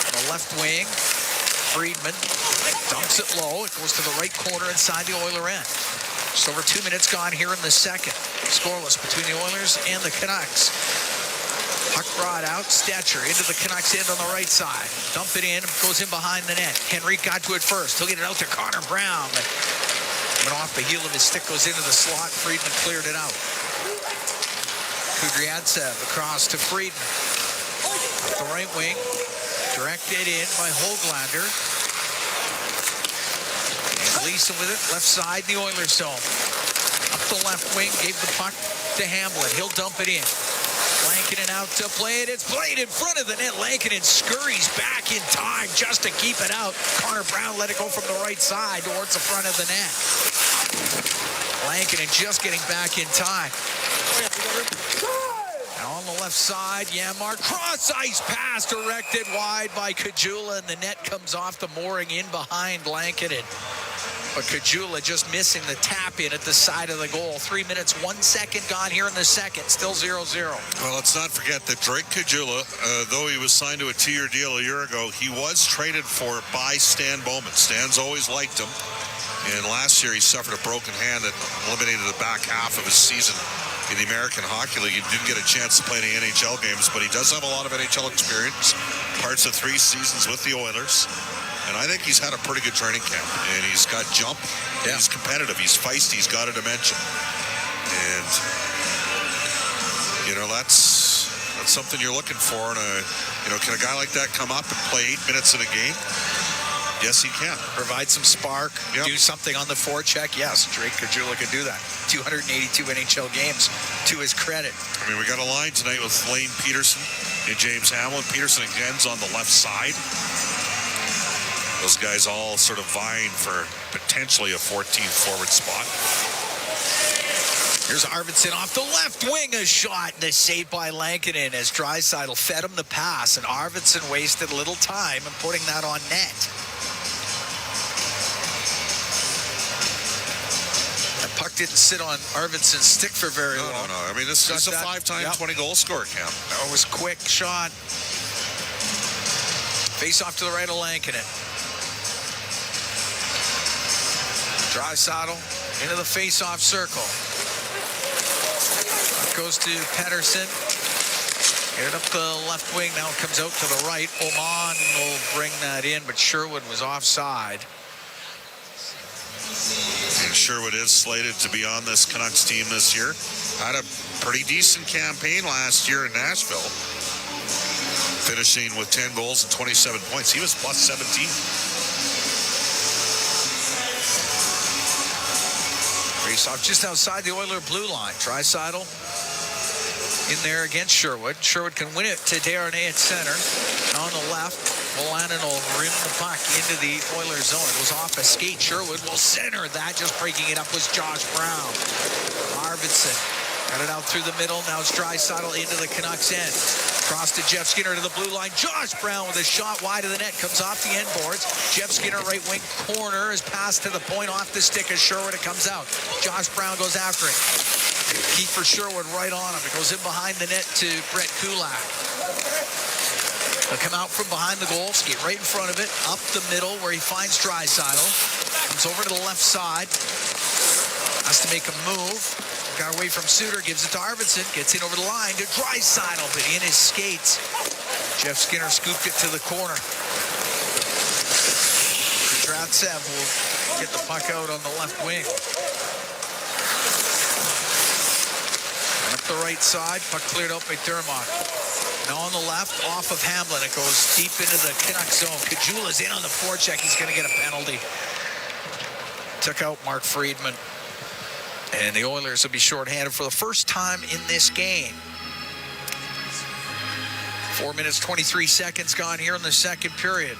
On the left wing, Friedman dumps it low. It goes to the right corner inside the Oiler end. Just over 2 minutes gone here in the second. Scoreless between the Oilers and the Canucks. Puck brought out, Stetcher into the Canucks end on the right side. Dump it in, goes in behind the net. Henry got to it first. He'll get it out to Connor Brown. But went off the heel of his stick, goes into the slot. Friedman cleared it out. Kudryavtsev across to Friedman. Up the right wing, directed in by Höglander. And Gleason with it, left side, the Oilers zone. Up the left wing, gave the puck to Hamblin. He'll dump it in. Lankinen out to play it. It's played in front of the net. Lankinen scurries back in time just to keep it out. Connor Brown let it go from the right side towards the front of the net. Lankinen just getting back in time. Now on the left side, Yamar, cross ice pass directed wide by Kajula, and the net comes off the mooring in behind Lankinen. But Kajula just missing the tap in at the side of the goal. 3 minutes, 1 second gone here in the second. Still 0-0. Well, let's not forget that Drake Kajula, though he was signed to a 2-year deal a year ago, he was traded for by Stan Bowman. Stan's always liked him. And last year he suffered a broken hand that eliminated the back half of his season in the American Hockey League. He didn't get a chance to play any NHL games, but he does have a lot of NHL experience, parts of 3 seasons with the Oilers. And I think he's had a pretty good training camp. And he's got jump. Yeah. He's competitive. He's feisty. He's got a dimension. And, you know, that's something you're looking for. And, can a guy like that come up and play 8 minutes in a game? Yes, he can. Provide some spark, do something on the forecheck. Yes, Drake Kajula can do that. 282 NHL games to his credit. I mean, we got a line tonight with Lane Peterson and James Hamlin. Peterson again's on the left side. Those guys all sort of vying for potentially a 14th forward spot. Here's Arvidsson off the left wing, a shot, and a save by Lankinen as Draisaitl fed him the pass, and Arvidsson wasted little time in putting that on net. That puck didn't sit on Arvidsson's stick for very long. No. I mean, this is a 5-time 20-goal scorer, Cam. That was quick shot. Face off to the right of Lankinen. Draisaitl into the face-off circle. Goes to Pettersson. Get it up the left wing. Now it comes out to the right. Oman will bring that in, but Sherwood was offside. And Sherwood is slated to be on this Canucks team this year. Had a pretty decent campaign last year in Nashville, finishing with 10 goals and 27 points. He was plus 17. Face-off just outside the Oiler blue line. Draisaitl in there against Sherwood. Sherwood can win it to Desharnais at center. On the left, Wolanin will rim the puck into the Oiler zone. It was off a skate. Sherwood will center that. Just breaking it up was Josh Brown. Arvidsson got it out through the middle. Now it's Draisaitl into the Canucks end. Cross to Jeff Skinner to the blue line. Josh Brown with a shot wide of the net. Comes off the end boards. Jeff Skinner right wing corner is passed to the point off the stick of Sherwood. It comes out. Josh Brown goes after it. Kiefer Sherwood right on him. It goes in behind the net to Brett Kulak. They'll come out from behind the goal. Skate right in front of it. Up the middle where he finds Draisaitl. Comes over to the left side. Has to make a move. Got away from Suter, gives it to Arvidsson, gets in over the line to Draisaitl, but in his skates. Jeff Skinner scooped it to the corner. Kravtsev will get the puck out on the left wing. And up the right side, puck cleared out by Dermott. Now on the left, off of Hamlin, it goes deep into the Canucks zone. Kajula's in on the forecheck, he's going to get a penalty. Took out Mark Friedman. And the Oilers will be shorthanded for the first time in this game. 4 minutes, 23 seconds gone here in the second period.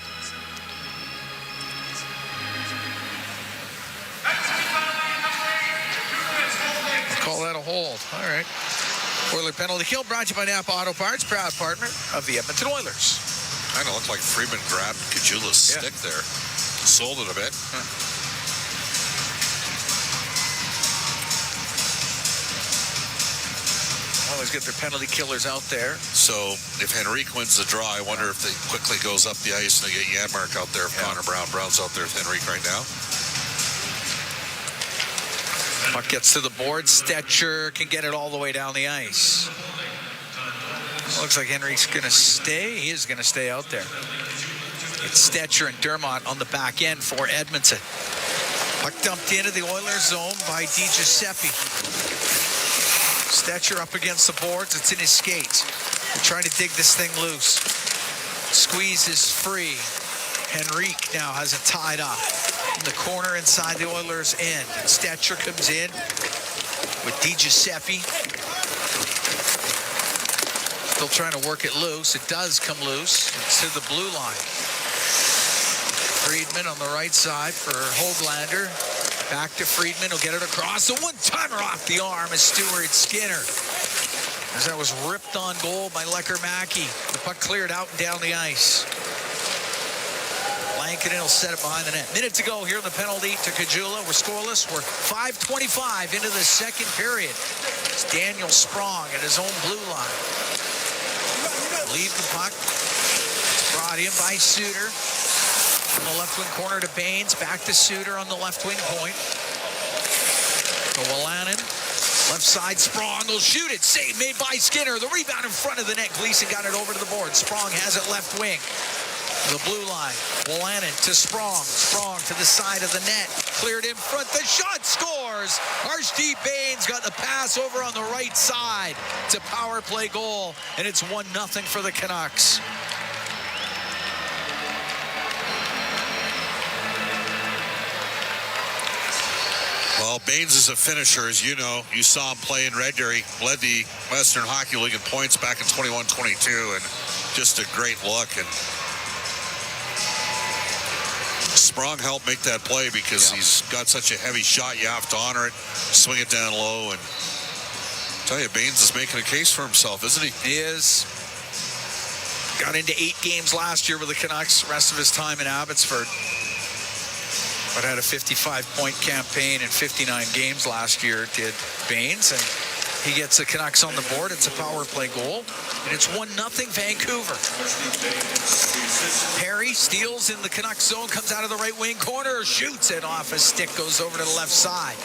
Call that a hold. All right. Oiler penalty kill brought to you by Napa Auto Parts, proud partner of the Edmonton Oilers. Kind of looked like Freeman grabbed Kajula's stick there. Sold it a bit. Always get their penalty killers out there. So if Henrique wins the draw, I wonder if they quickly goes up the ice and they get Janmark out there. If Connor Brown's out there with Henrique right now. Puck gets to the board. Stetcher can get it all the way down the ice. Looks like Henrique's going to stay. He is going to stay out there. It's Stetcher and Dermott on the back end for Edmonton. Puck dumped into the Oilers zone by Di Giuseppe. Stetcher up against the boards. It's in his skates. They're trying to dig this thing loose. Squeeze is free. Henrique now has it tied up in the corner inside the Oilers' end. And Stetcher comes in with Di Giuseppe. Still trying to work it loose. It does come loose. It's to the blue line. Friedman on the right side for Höglander. Back to Friedman. He'll get it across. A one-timer off the arm is Stuart Skinner. As that was ripped on goal by Lecker-Mackey. The puck cleared out and down the ice. Lankinen will set it behind the net. Minute to go here in the penalty to Kajula. We're scoreless. We're 5:25 into the second period. It's Daniel Sprong at his own blue line. Leave the puck. It's brought in by Suter. From the left wing corner to Baines. Back to Suter on the left wing point. To Wolanin. Left side, Sprong will shoot it. Save made by Skinner. The rebound in front of the net. Gleason got it over to the board. Sprong has it left wing. The blue line. Wolanin to Sprong. Sprong to the side of the net. Cleared in front. The shot scores. Archie Baines got the pass over on the right side. It's a power play goal, and it's 1-0 for the Canucks. Well, Baines is a finisher, as you know. You saw him play in Red Deer. He led the Western Hockey League in points back in 21-22, and just a great look. And Sprong helped make that play because he's got such a heavy shot. You have to honor it, swing it down low, and I tell you, Baines is making a case for himself, isn't he? He is. Got into 8 games last year with the Canucks. Rest of his time in Abbotsford. But had a 55-point campaign in 59 games last year, did Baines, and he gets the Canucks on the board. It's a power play goal, and it's 1-0 Vancouver. Perry steals in the Canucks zone, comes out of the right wing corner, shoots it off his stick, goes over to the left side.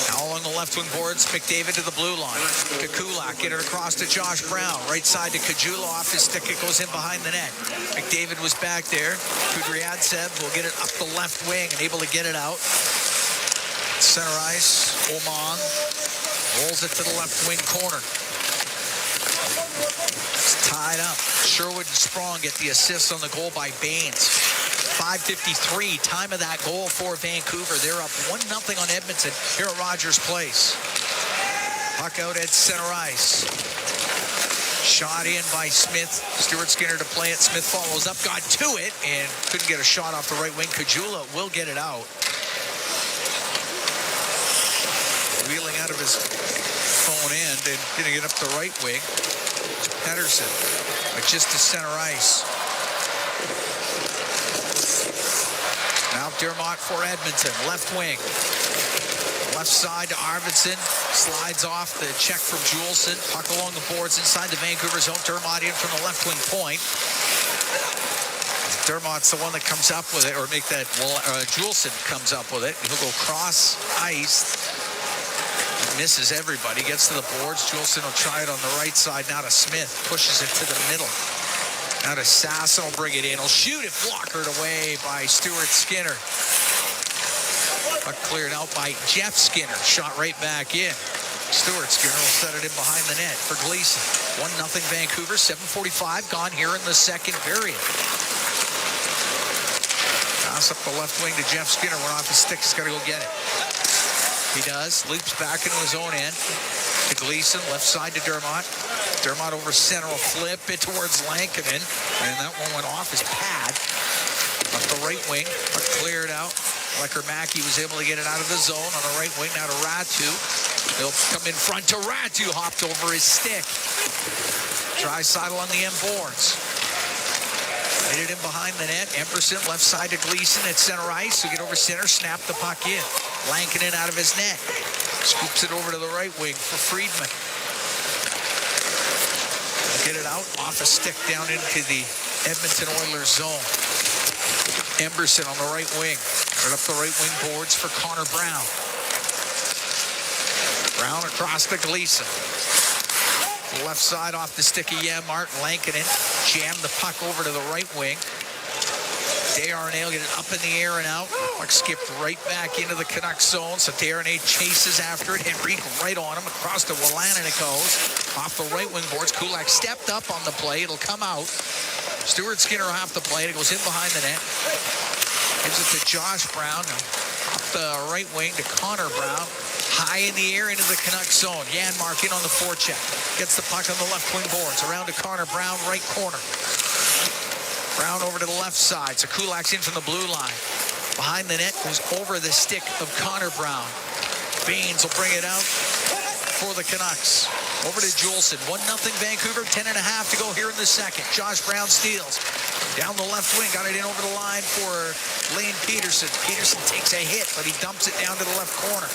Now along the left wing boards, McDavid to the blue line. To Kulak, get it across to Josh Brown. Right side to Kajula, off his stick, it goes in behind the net. McDavid was back there. Kudryavtsev will get it up the left wing and able to get it out. Center ice, Oman rolls it to the left wing corner. It's tied up. Sherwood and Sprong get the assist on the goal by Baines. 5:53, time of that goal for Vancouver. They're up 1-0 on Edmonton here at Rogers Place. Puck out at center ice. Shot in by Smith. Stuart Skinner to play it. Smith follows up, got to it, and couldn't get a shot off the right wing. Kajula will get it out. Wheeling out of his own end and going to get up the right wing. Pettersson, but just to center ice. Now Dermott for Edmonton, left wing. Left side to Arvidsson, slides off the check from Juleson. Puck along the boards inside the Vancouver zone. Dermott in from the left wing point. Dermott's the one that comes up with it, or make that, Juleson comes up with it. He'll go cross ice. Misses everybody, gets to the boards. Juleson will try it on the right side. Now to Smith, pushes it to the middle. Now to Sasson will bring it in. He'll shoot it, blockered away by Stuart Skinner. Puck cleared out by Jeff Skinner. Shot right back in. Stuart Skinner will set it in behind the net for Gleason. 1-0 Vancouver, 7:45 gone here in the second period. Pass up the left wing to Jeff Skinner. Went off his stick. He's got to go get it. He does. Leaps back into his own end. To Gleason, left side to Dermott. Dermott over center will flip it towards Lankinen. And that one went off his pad. Up the right wing. But cleared out. Lecker-Mackey was able to get it out of the zone on the right wing. Now to Ratu. He'll come in front to Ratu. Hopped over his stick. Draisaitl on the end boards. Hit it in behind the net. Emberson left side to Gleason at center ice. So get over center, snap the puck in. Lankinen out of his net. Scoops it over to the right wing for Friedman. Get it out off a stick down into the Edmonton Oilers zone. Emberson on the right wing. Right up the right wing boards for Connor Brown. Brown across to Gleason. Left side off the stick of Martin Lankinen. Jammed the puck over to the right wing. Desharnais get it up in the air and out. Puck skipped right back into the Canucks zone. So Desharnais chases after it. Henrique right on him. Across to Wolanin it goes. Off the right wing boards. Kulak stepped up on the play. It'll come out. Stuart Skinner will have to play it. It goes in behind the net. Gives it to Josh Brown. Up the right wing to Connor Brown. High in the air into the Canucks zone. Janmark in on the forecheck. Gets the puck on the left wing boards. Around to Connor Brown, right corner. Brown over to the left side. So Kulak's in from the blue line. Behind the net goes over the stick of Connor Brown. Baines will bring it out for the Canucks. Over to Juleson. 1-0 Vancouver. 10.5 to go here in the second. Josh Brown steals. Down the left wing. Got it in over the line for Lane Peterson. Peterson takes a hit, but he dumps it down to the left corner.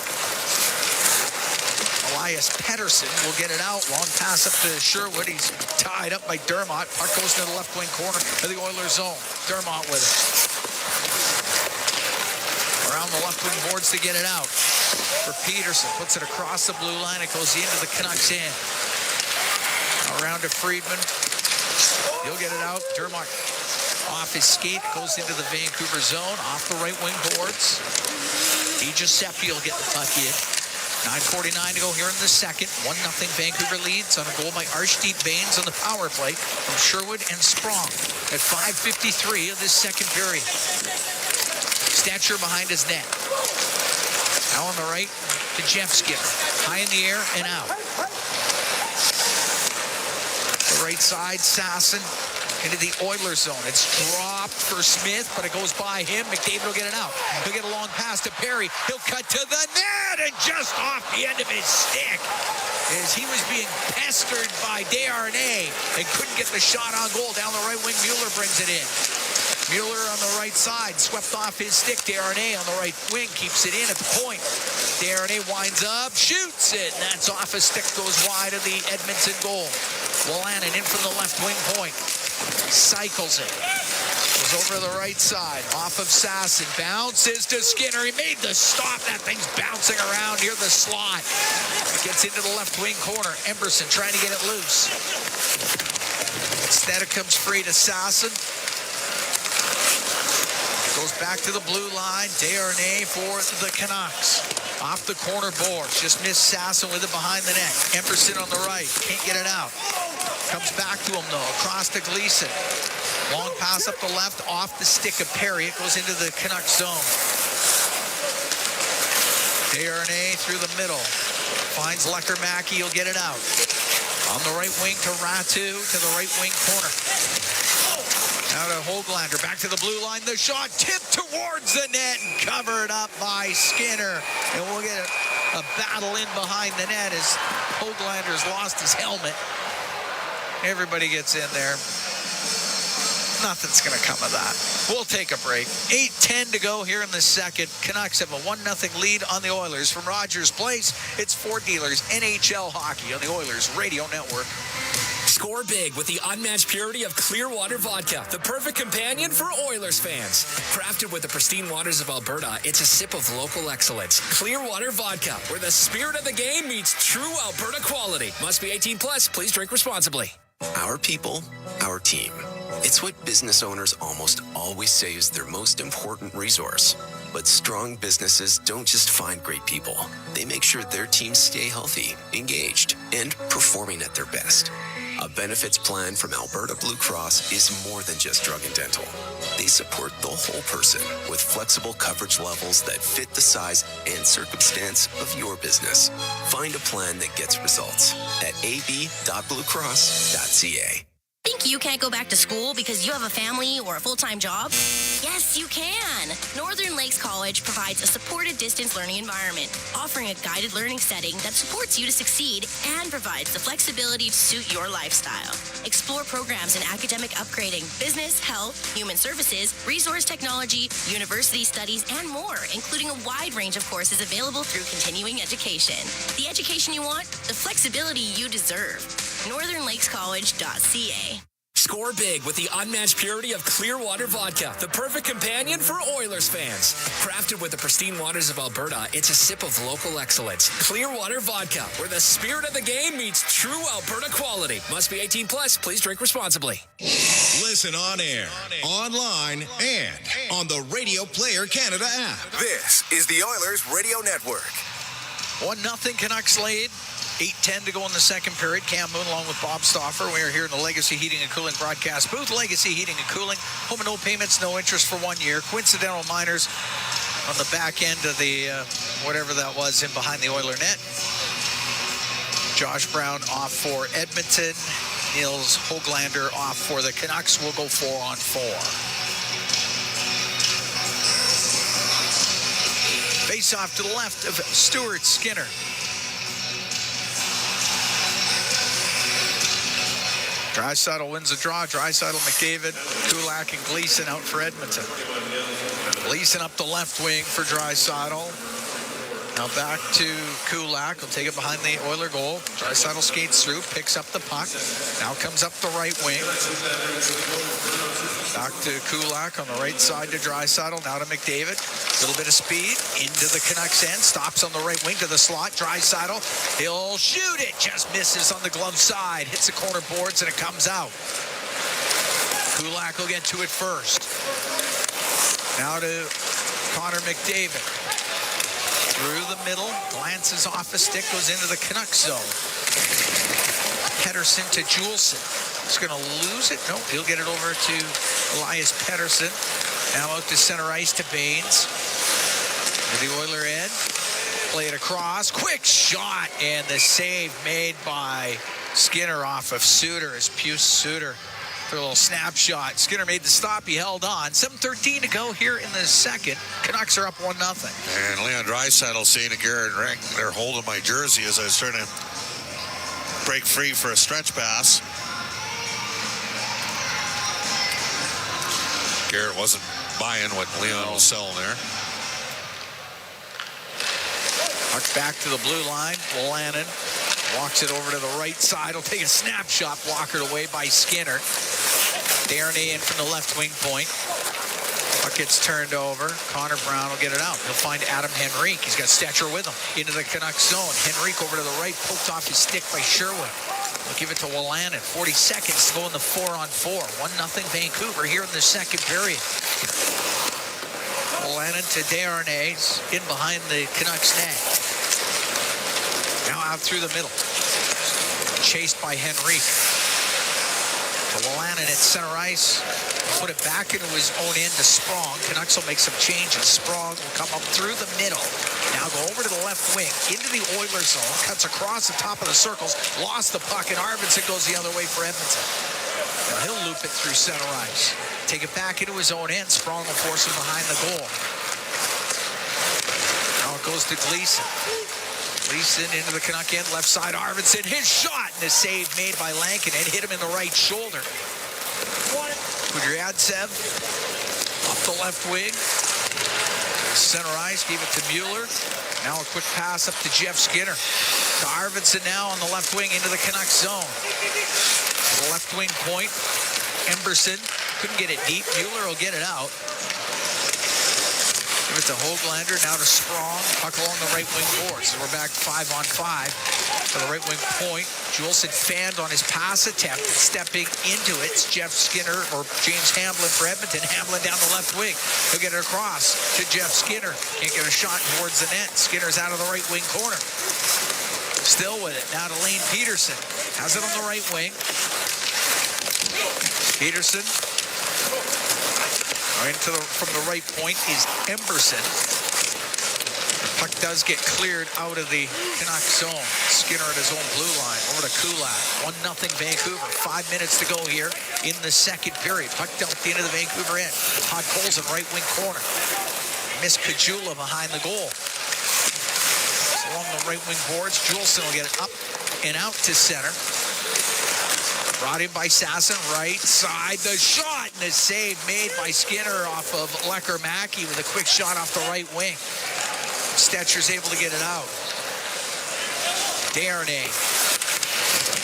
Elias Pettersson will get it out. Long pass up to Sherwood. He's tied up by Dermott. Puck goes to the left wing corner of the Oilers zone. Dermott with it. Around the left wing boards to get it out. For Peterson. Puts it across the blue line. It goes into the Canucks end. Around to Friedman. He'll get it out. Dermott off his skate. Goes into the Vancouver zone. Off the right wing boards. DiGiuseppe will get the puck in. 9:49 to go here in the second. 1-0 Vancouver leads on a goal by Arshdeep Baines on the power play from Sherwood and Sprong at 5:53 of this second period. Stetcher behind his net. Now on the right to Jeff Skinner. High in the air and out. The right side, Sasson into the Oilers zone. It's dropped for Smith, but it goes by him. McDavid will get it out. He'll get a long pass to Perry. He'll cut to the net and just off the end of his stick as he was being pestered by Desharnais and couldn't get the shot on goal. Down the right wing, Mueller brings it in. Mueller on the right side, swept off his stick. Desharnais on the right wing, keeps it in at the point. Desharnais winds up, shoots it, and that's off his stick, goes wide of the Edmonton goal. Wolanin in from the left wing point. Cycles it. Goes over to the right side. Off of Sasson. Bounces to Skinner. He made the stop. That thing's bouncing around near the slot. Gets into the left wing corner. Emberson trying to get it loose. Instead it comes free to Sasson. Goes back to the blue line. Desharnais for the Canucks. Off the corner board. Just missed Sasson with it behind the net. Emberson on the right. Can't get it out. Comes back to him, though. Across to Gleason. Long pass up the left. Off the stick of Perry. It goes into the Canucks zone. Desharnais through the middle. Finds Lecker-Mackey. He'll get it out. On the right wing to Ratu. To the right wing corner. Now to Höglander, back to the blue line. The shot tipped towards the net and covered up by Skinner. And we'll get a battle in behind the net as Höglander's lost his helmet. Everybody gets in there. Nothing's going to come of that. We'll take a break. 8:10 to go here in the second. Canucks have a 1-0 lead on the Oilers. From Rogers Place, it's Ford Dealers NHL Hockey on the Oilers Radio Network. Score big with the unmatched purity of Clearwater Vodka, the perfect companion for Oilers fans. Crafted with the pristine waters of Alberta, it's a sip of local excellence. Clearwater Vodka, where the spirit of the game meets true Alberta quality. Must be 18 plus. Please drink responsibly. Our people, our team. It's what business owners almost always say is their most important resource. But strong businesses don't just find great people. They make sure their teams stay healthy, engaged, and performing at their best. A benefits plan from Alberta Blue Cross is more than just drug and dental. They support the whole person with flexible coverage levels that fit the size and circumstance of your business. Find a plan that gets results at ab.bluecross.ca. Think you can't go back to school because you have a family or a full-time job? Yes, you can. Northern Lakes College provides a supported distance learning environment, offering a guided learning setting that supports you to succeed and provides the flexibility to suit your lifestyle. Explore programs in academic upgrading, business, health, human services, resource technology, university studies, and more, including a wide range of courses available through continuing education. The education you want, the flexibility you deserve. NorthernLakesCollege.ca. Score big with the unmatched purity of Clearwater Vodka, the perfect companion for Oilers fans. Crafted with the pristine waters of Alberta, it's a sip of local excellence. Clearwater Vodka, where the spirit of the game meets true Alberta quality. Must be 18 plus. Please drink responsibly. Listen on air, online, and on the Radio Player Canada app. This is the Oilers Radio Network. 1-0 Canucks lead. 8:10 to go in the second period. Cam Moon along with Bob Stauffer. We are here in the Legacy Heating and Cooling broadcast booth. Legacy Heating and Cooling. Home and no payments, no interest for 1 year. Coincidental minors on the back end of the whatever that was in behind the Oiler net. Josh Brown off for Edmonton. Nils Höglander off for the Canucks. We'll go 4-on-4. Face off to the left of Stuart Skinner. Draisaitl wins the draw. Draisaitl, McDavid, Kulak, and Gleason out for Edmonton. Gleason up the left wing for Draisaitl. Now back to Kulak. He'll take it behind the Oiler goal. Draisaitl skates through, picks up the puck. Now comes up the right wing. Back to Kulak on the right side to Draisaitl. Now to McDavid. A little bit of speed into the Canucks end. Stops on the right wing to the slot. Draisaitl. He'll shoot it. Just misses on the glove side. Hits the corner boards and it comes out. Kulak will get to it first. Now to Connor McDavid. Through the middle, glances off a stick, goes into the Canucks zone. Pettersson to Juleson. He's going to lose it. No, he'll get it over to Elias Pettersson. Now out to center ice to Baines. To the Oiler end. Play it across. Quick shot, and the save made by Skinner off of Suter as Pius Suter. A little snapshot. Skinner made the stop. He held on. 7:13 to go here in the second. Canucks are up 1-0. And Leon Draisaitl saying to Garrett Rank, they're holding my jersey as I was trying to break free for a stretch pass. Garrett wasn't buying what Leon was selling there. Puck back to the blue line. Lannon walks it over to the right side. He'll take a snapshot. Blockered away by Skinner. Darnay in from the left wing point. Puck gets turned over. Connor Brown will get it out. He'll find Adam Henrique. He's got Stetcher with him. Into the Canucks zone. Henrique over to the right. Poked off his stick by Sherwood. We'll give it to Wolanin. 40 seconds to go in the 4-on-4. 1-0 Vancouver here in the second period. Wolanin to Darnay. In behind the Canucks net. Now out through the middle. Chased by Henrique. To Wolanin at center ice. Put it back into his own end to Sprong. Canucks will make some changes. Sprong will come up through the middle. Now go over to the left wing. Into the Oilers zone. Cuts across the top of the circles. Lost the puck, and Arvidsson goes the other way for Edmonton. Now he'll loop it through center ice. Take it back into his own end. Sprong will force him behind the goal. Now it goes to Gleason. Gleason into the Canuck end, left side, Arvidsson, his shot, and a save made by Lankinen, hit him in the right shoulder. Kudryavtsev up the left wing, center ice, gave it to Mueller. Now a quick pass up to Jeff Skinner. To Arvidsson now on the left wing into the Canucks zone. To the left wing point, Emberson couldn't get it deep. Mueller will get it out. Give it to Höglander, now to Sprong. Puck along the right wing boards. So we're back 5-on-5 to the right wing point. Juleson fanned on his pass attempt. Stepping into it, it's Jeff Skinner or James Hamblin for Edmonton. Hamblin down the left wing. He'll get it across to Jeff Skinner. Can't get a shot towards the net. Skinner's out of the right wing corner. Still with it. Now to Lane Peterson. Has it on the right wing. Peterson. From the right point is Emberson. The puck does get cleared out of the Canucks zone. Skinner at his own blue line. Over to Kulak. 1-0 Vancouver. 5 minutes to go here in the second period. Puck dumped into the Vancouver end. Todd Coles in right wing corner. Miss Kajula behind the goal. Along the right wing boards, Juleson will get it up and out to center. Brought in by Sasson, right side, the shot, and the save made by Skinner off of Lecker-Mackey with a quick shot off the right wing. Stetcher's able to get it out. Darnay,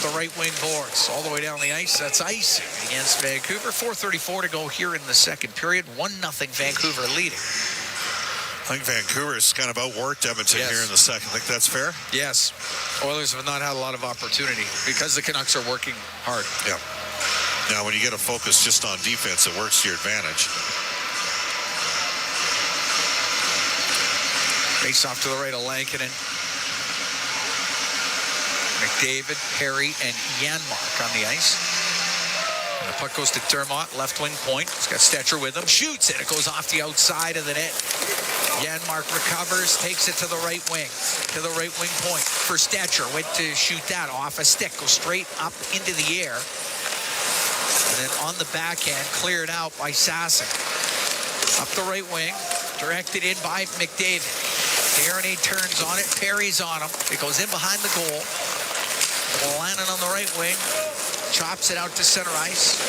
the right wing boards, all the way down the ice. That's ice against Vancouver. 4:34 to go here in the second period. 1-0 Vancouver leading. I think Vancouver's kind of outworked Edmonton here in the second. I think that's fair? Yes. Oilers have not had a lot of opportunity because the Canucks are working hard. Yeah. Now, when you get a focus just on defense, it works to your advantage. Face off to the right of Lankinen. McDavid, Perry, and Janmark on the ice. And the puck goes to Dermott, left wing point. He's got Stetcher with him. Shoots it. It goes off the outside of the net. Janmark recovers, takes it to the right wing point for Stetcher. Went to shoot that off a stick, goes straight up into the air. And then on the backhand, cleared out by Sasson. Up the right wing, directed in by McDavid. Darnay turns on it, parries on him. It goes in behind the goal. Lannon on the right wing. Chops it out to center ice.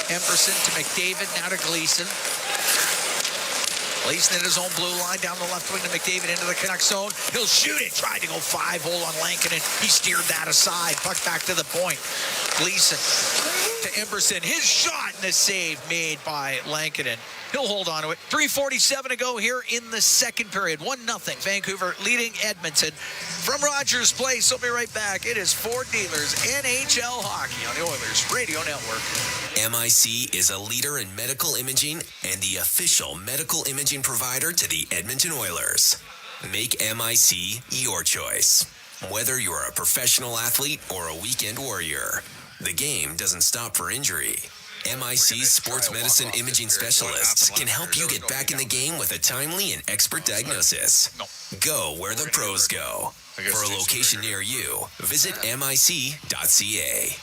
Emberson to McDavid, now to Gleason. Gleason in his own blue line, down the left wing to McDavid into the Canucks zone. He'll shoot it. Tried to go 5-hole on Lankinen. He steered that aside. Puck back to the point. Gleason to Emberson. His shot and a save made by Lankinen. He'll hold on to it. 3:47 to go here in the second period. 1-0. Vancouver leading Edmonton. From Rogers Place, we'll be right back. It is Ford Dealers NHL Hockey on the Oilers Radio Network. MIC is a leader in medical imaging and the official medical imaging provider to the Edmonton Oilers. Make MIC your choice. Whether you're a professional athlete or a weekend warrior, the game doesn't stop for injury. MIC's sports medicine imaging specialists can help you get back in the game with a timely and expert diagnosis. Go where the pros go. For a location near you, visit mic.ca.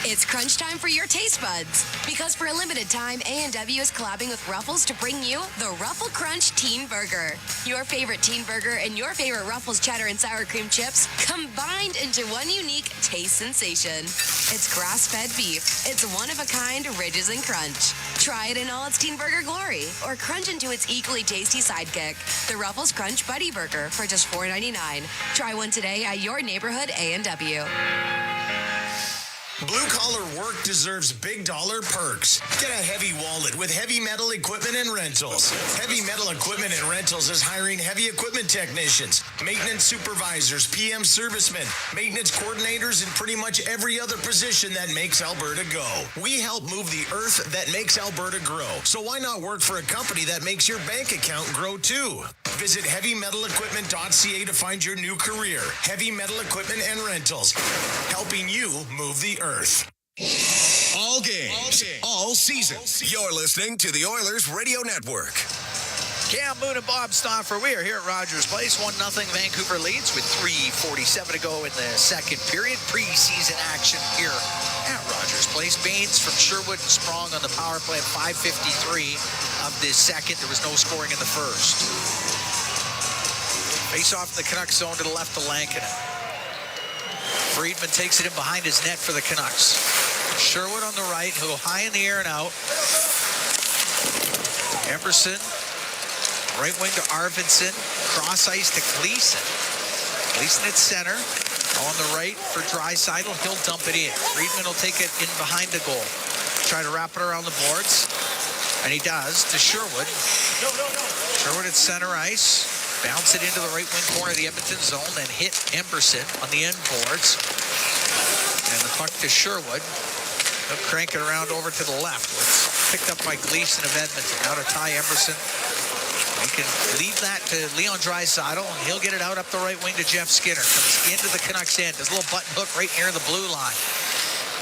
It's crunch time for your taste buds. Because for a limited time, A&W is collabing with Ruffles to bring you the Ruffle Crunch Teen Burger. Your favorite teen burger and your favorite Ruffles cheddar and sour cream chips combined into one unique taste sensation. It's grass-fed beef. It's one-of-a-kind ridges and crunch. Try it in all its teen burger glory or crunch into its equally tasty sidekick, the Ruffles Crunch Buddy Burger for just $4.99. Try one today at your neighborhood A&W. Blue-collar work deserves big dollar perks. Get a heavy wallet with Heavy Metal Equipment and Rentals. Heavy Metal Equipment and Rentals is hiring heavy equipment technicians, maintenance supervisors, PM servicemen, maintenance coordinators, and pretty much every other position that makes Alberta go. We help move the earth that makes Alberta grow. So why not work for a company that makes your bank account grow too? Visit HeavyMetalEquipment.ca to find your new career. Heavy Metal Equipment and Rentals, helping you move the earth. All games, all seasons. You're listening to the Oilers Radio Network. Cam Moon and Bob Stauffer, we are here at Rogers Place. 1-0 Vancouver leads with 3:47 to go in the second period. Preseason action here at Rogers Place. Baines from Sherwood and Sprong on the power play at 5:53 of this second. There was no scoring in the first. Face off in the Canucks zone to the left of Lankinen. Friedman takes it in behind his net for the Canucks. Sherwood on the right. He'll go high in the air and out. Emberson, right wing to Arvidsson. Cross ice to Gleason. Gleason at center. On the right for Draisaitl. He'll dump it in. Friedman will take it in behind the goal. Try to wrap it around the boards. And he does to Sherwood. Sherwood at center ice. Bounce it into the right wing corner of the Edmonton zone, then hit Emberson on the end boards. And the puck to Sherwood. He'll crank it around over to the left. It's picked up by Gleason of Edmonton. Now to Ty Emberson. He can leave that to Leon Draisaitl, and he'll get it out up the right wing to Jeff Skinner. Comes into the Canucks end. His little button hook right near the blue line.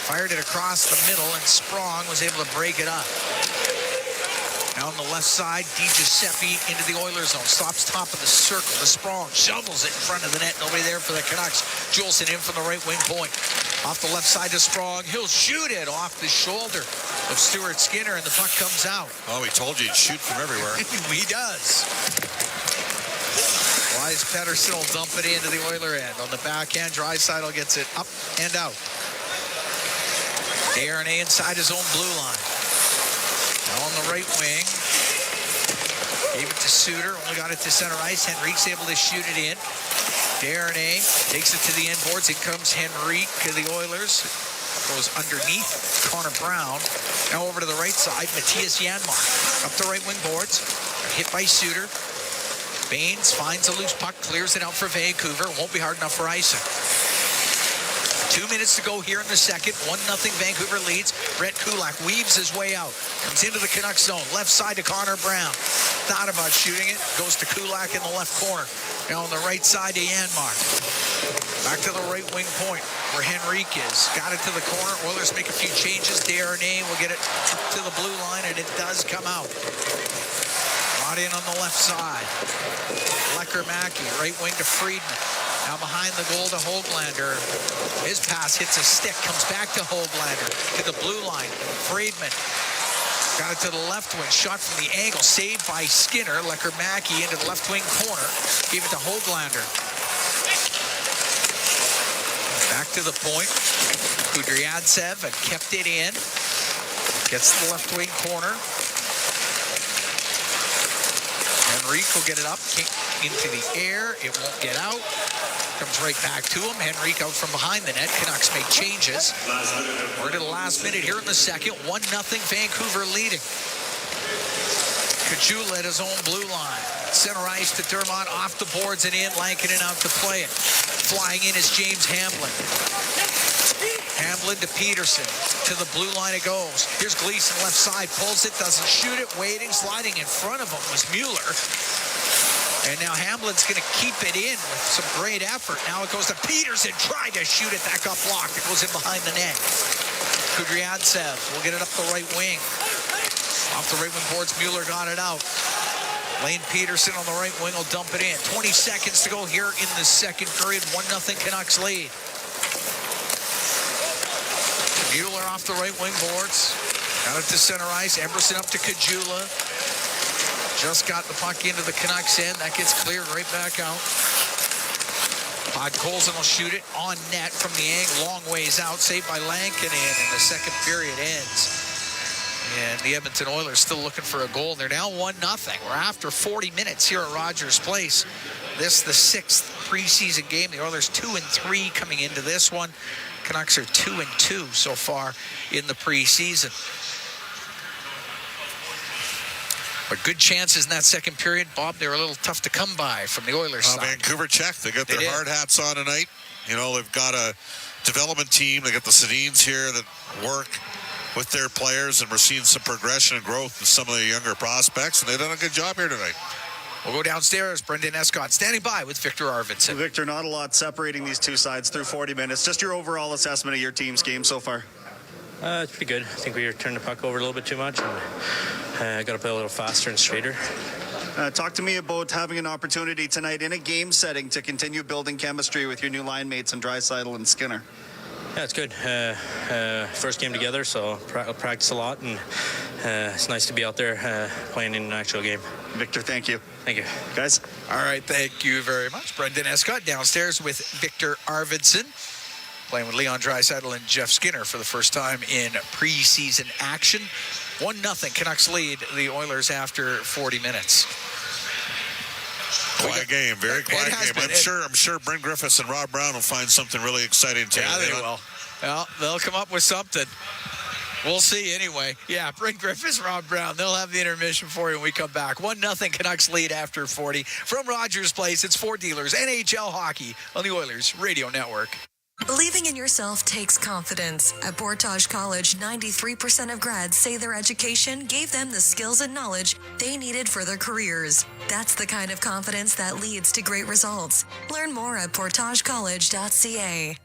Fired it across the middle, and Sprong was able to break it up. Now on the left side, DiGiuseppe into the Oilers zone. Stops top of the circle. The Sprong shovels it in front of the net. Nobody there for the Canucks. Juleson in from the right wing point. Off the left side to Sprong. He'll shoot it off the shoulder of Stuart Skinner, and the puck comes out. Oh, he told you he'd shoot from everywhere. He does. Wise Pettersson will dump it into the Oiler end. On the backhand, Draisaitl gets it up and out. Darnay inside his own blue line. Now on the right wing. Gave it to Suter. Only got it to center ice. Henrique's able to shoot it in. Darnay takes it to the end boards. In comes Henrique to the Oilers. Goes underneath Connor Brown. Now over to the right side. Matthias Janmark. Up the right wing boards. Hit by Suter. Baines finds a loose puck. Clears it out for Vancouver. Won't be hard enough for icing. 2 minutes to go here in the second. 1-0 Vancouver leads. Brett Kulak weaves his way out. Comes into the Canucks zone. Left side to Connor Brown. Thought about shooting it. Goes to Kulak in the left corner. Now on the right side to Janmark. Back to the right wing point where Henrique is. Got it to the corner. Oilers make a few changes. Darnay will get it up to the blue line, and it does come out. Brought in on the left side. Lecker-Mackey, right wing to Friedman. Now behind the goal to Höglander. His pass hits a stick, comes back to Höglander. To the blue line. Friedman Got it to the left wing. Shot from the angle. Saved by Skinner. Lecker-Mackey into the left wing corner. Gave it to Hoglander. Back to the point. Kudryavtsev had kept it in. Gets the left wing corner. Henrique will get it up into the air. It won't get out. Comes right back to him. Henrique out from behind the net. Canucks make changes. We're to the last minute here in the second. 1-0 Vancouver leading. Kachula at his own blue line. Center ice to Dermott, off the boards and in. Lankinen out to play it. Flying in is James Hamblin. Hamblin to Peterson. To the blue line it goes. Here's Gleason left side. Pulls it, doesn't shoot it. Waiting, sliding in front of him was Mueller. And now Hamblin's going to keep it in with some great effort. Now it goes to Peterson. Tried to shoot it. That got blocked. It goes in behind the net. Kudryavtsev will get it up the right wing. Off the right wing boards, Mueller got it out. Lane Peterson on the right wing will dump it in. 20 seconds to go here in the second period. 1-0 Canucks lead. Mueller off the right wing boards. Got it to center ice. Emerson up to Kajula. Just got the puck into the Canucks end. That gets cleared right back out. Podkolzin will shoot it on net from the angle. Long ways out. Saved by Lankinen. And the second period ends. And the Edmonton Oilers still looking for a goal. They're now 1-0. We're after 40 minutes here at Rogers Place. This the sixth preseason game. The Oilers 2-3 coming into this one. Canucks are 2-2 so far in the preseason. But good chances in that second period. Bob, they were a little tough to come by from the Oilers side. Vancouver check. They got their hard hats on tonight. You know, they've got a development team. They got the Sedins here that work with their players, and we're seeing some progression and growth in some of the younger prospects, and they've done a good job here tonight. We'll go downstairs. Brendan Escott standing by with Victor Arvidsson. Victor, not a lot separating these two sides through 40 minutes. Just your overall assessment of your team's game so far. It's pretty good. I think we turned the puck over a little bit too much, and got to play a little faster and straighter. Talk to me about having an opportunity tonight in a game setting to continue building chemistry with your new line mates in Draisaitl and Skinner. Yeah, it's good. First game together, so practice a lot, and it's nice to be out there playing in an actual game. Victor, thank you. Thank you. Guys? All right, thank you very much. Brendan Escott downstairs with Victor Arvidsson, playing with Leon Draisaitl and Jeff Skinner for the first time in preseason action. 1-0 Canucks lead the Oilers after 40 minutes. Quiet game, very quiet game. I'm sure Brent Griffiths and Rob Brown will find something really exciting too. Yeah, they will. Well, they'll come up with something. We'll see anyway. Yeah, Brent Griffiths, Rob Brown. They'll have the intermission for you when we come back. 1-0 Canucks lead after 40. From Rogers Place, it's Ford Dealers, NHL Hockey on the Oilers Radio Network. Believing in yourself takes confidence. At Portage College, 93% of grads say their education gave them the skills and knowledge they needed for their careers. That's the kind of confidence that leads to great results. Learn more at portagecollege.ca.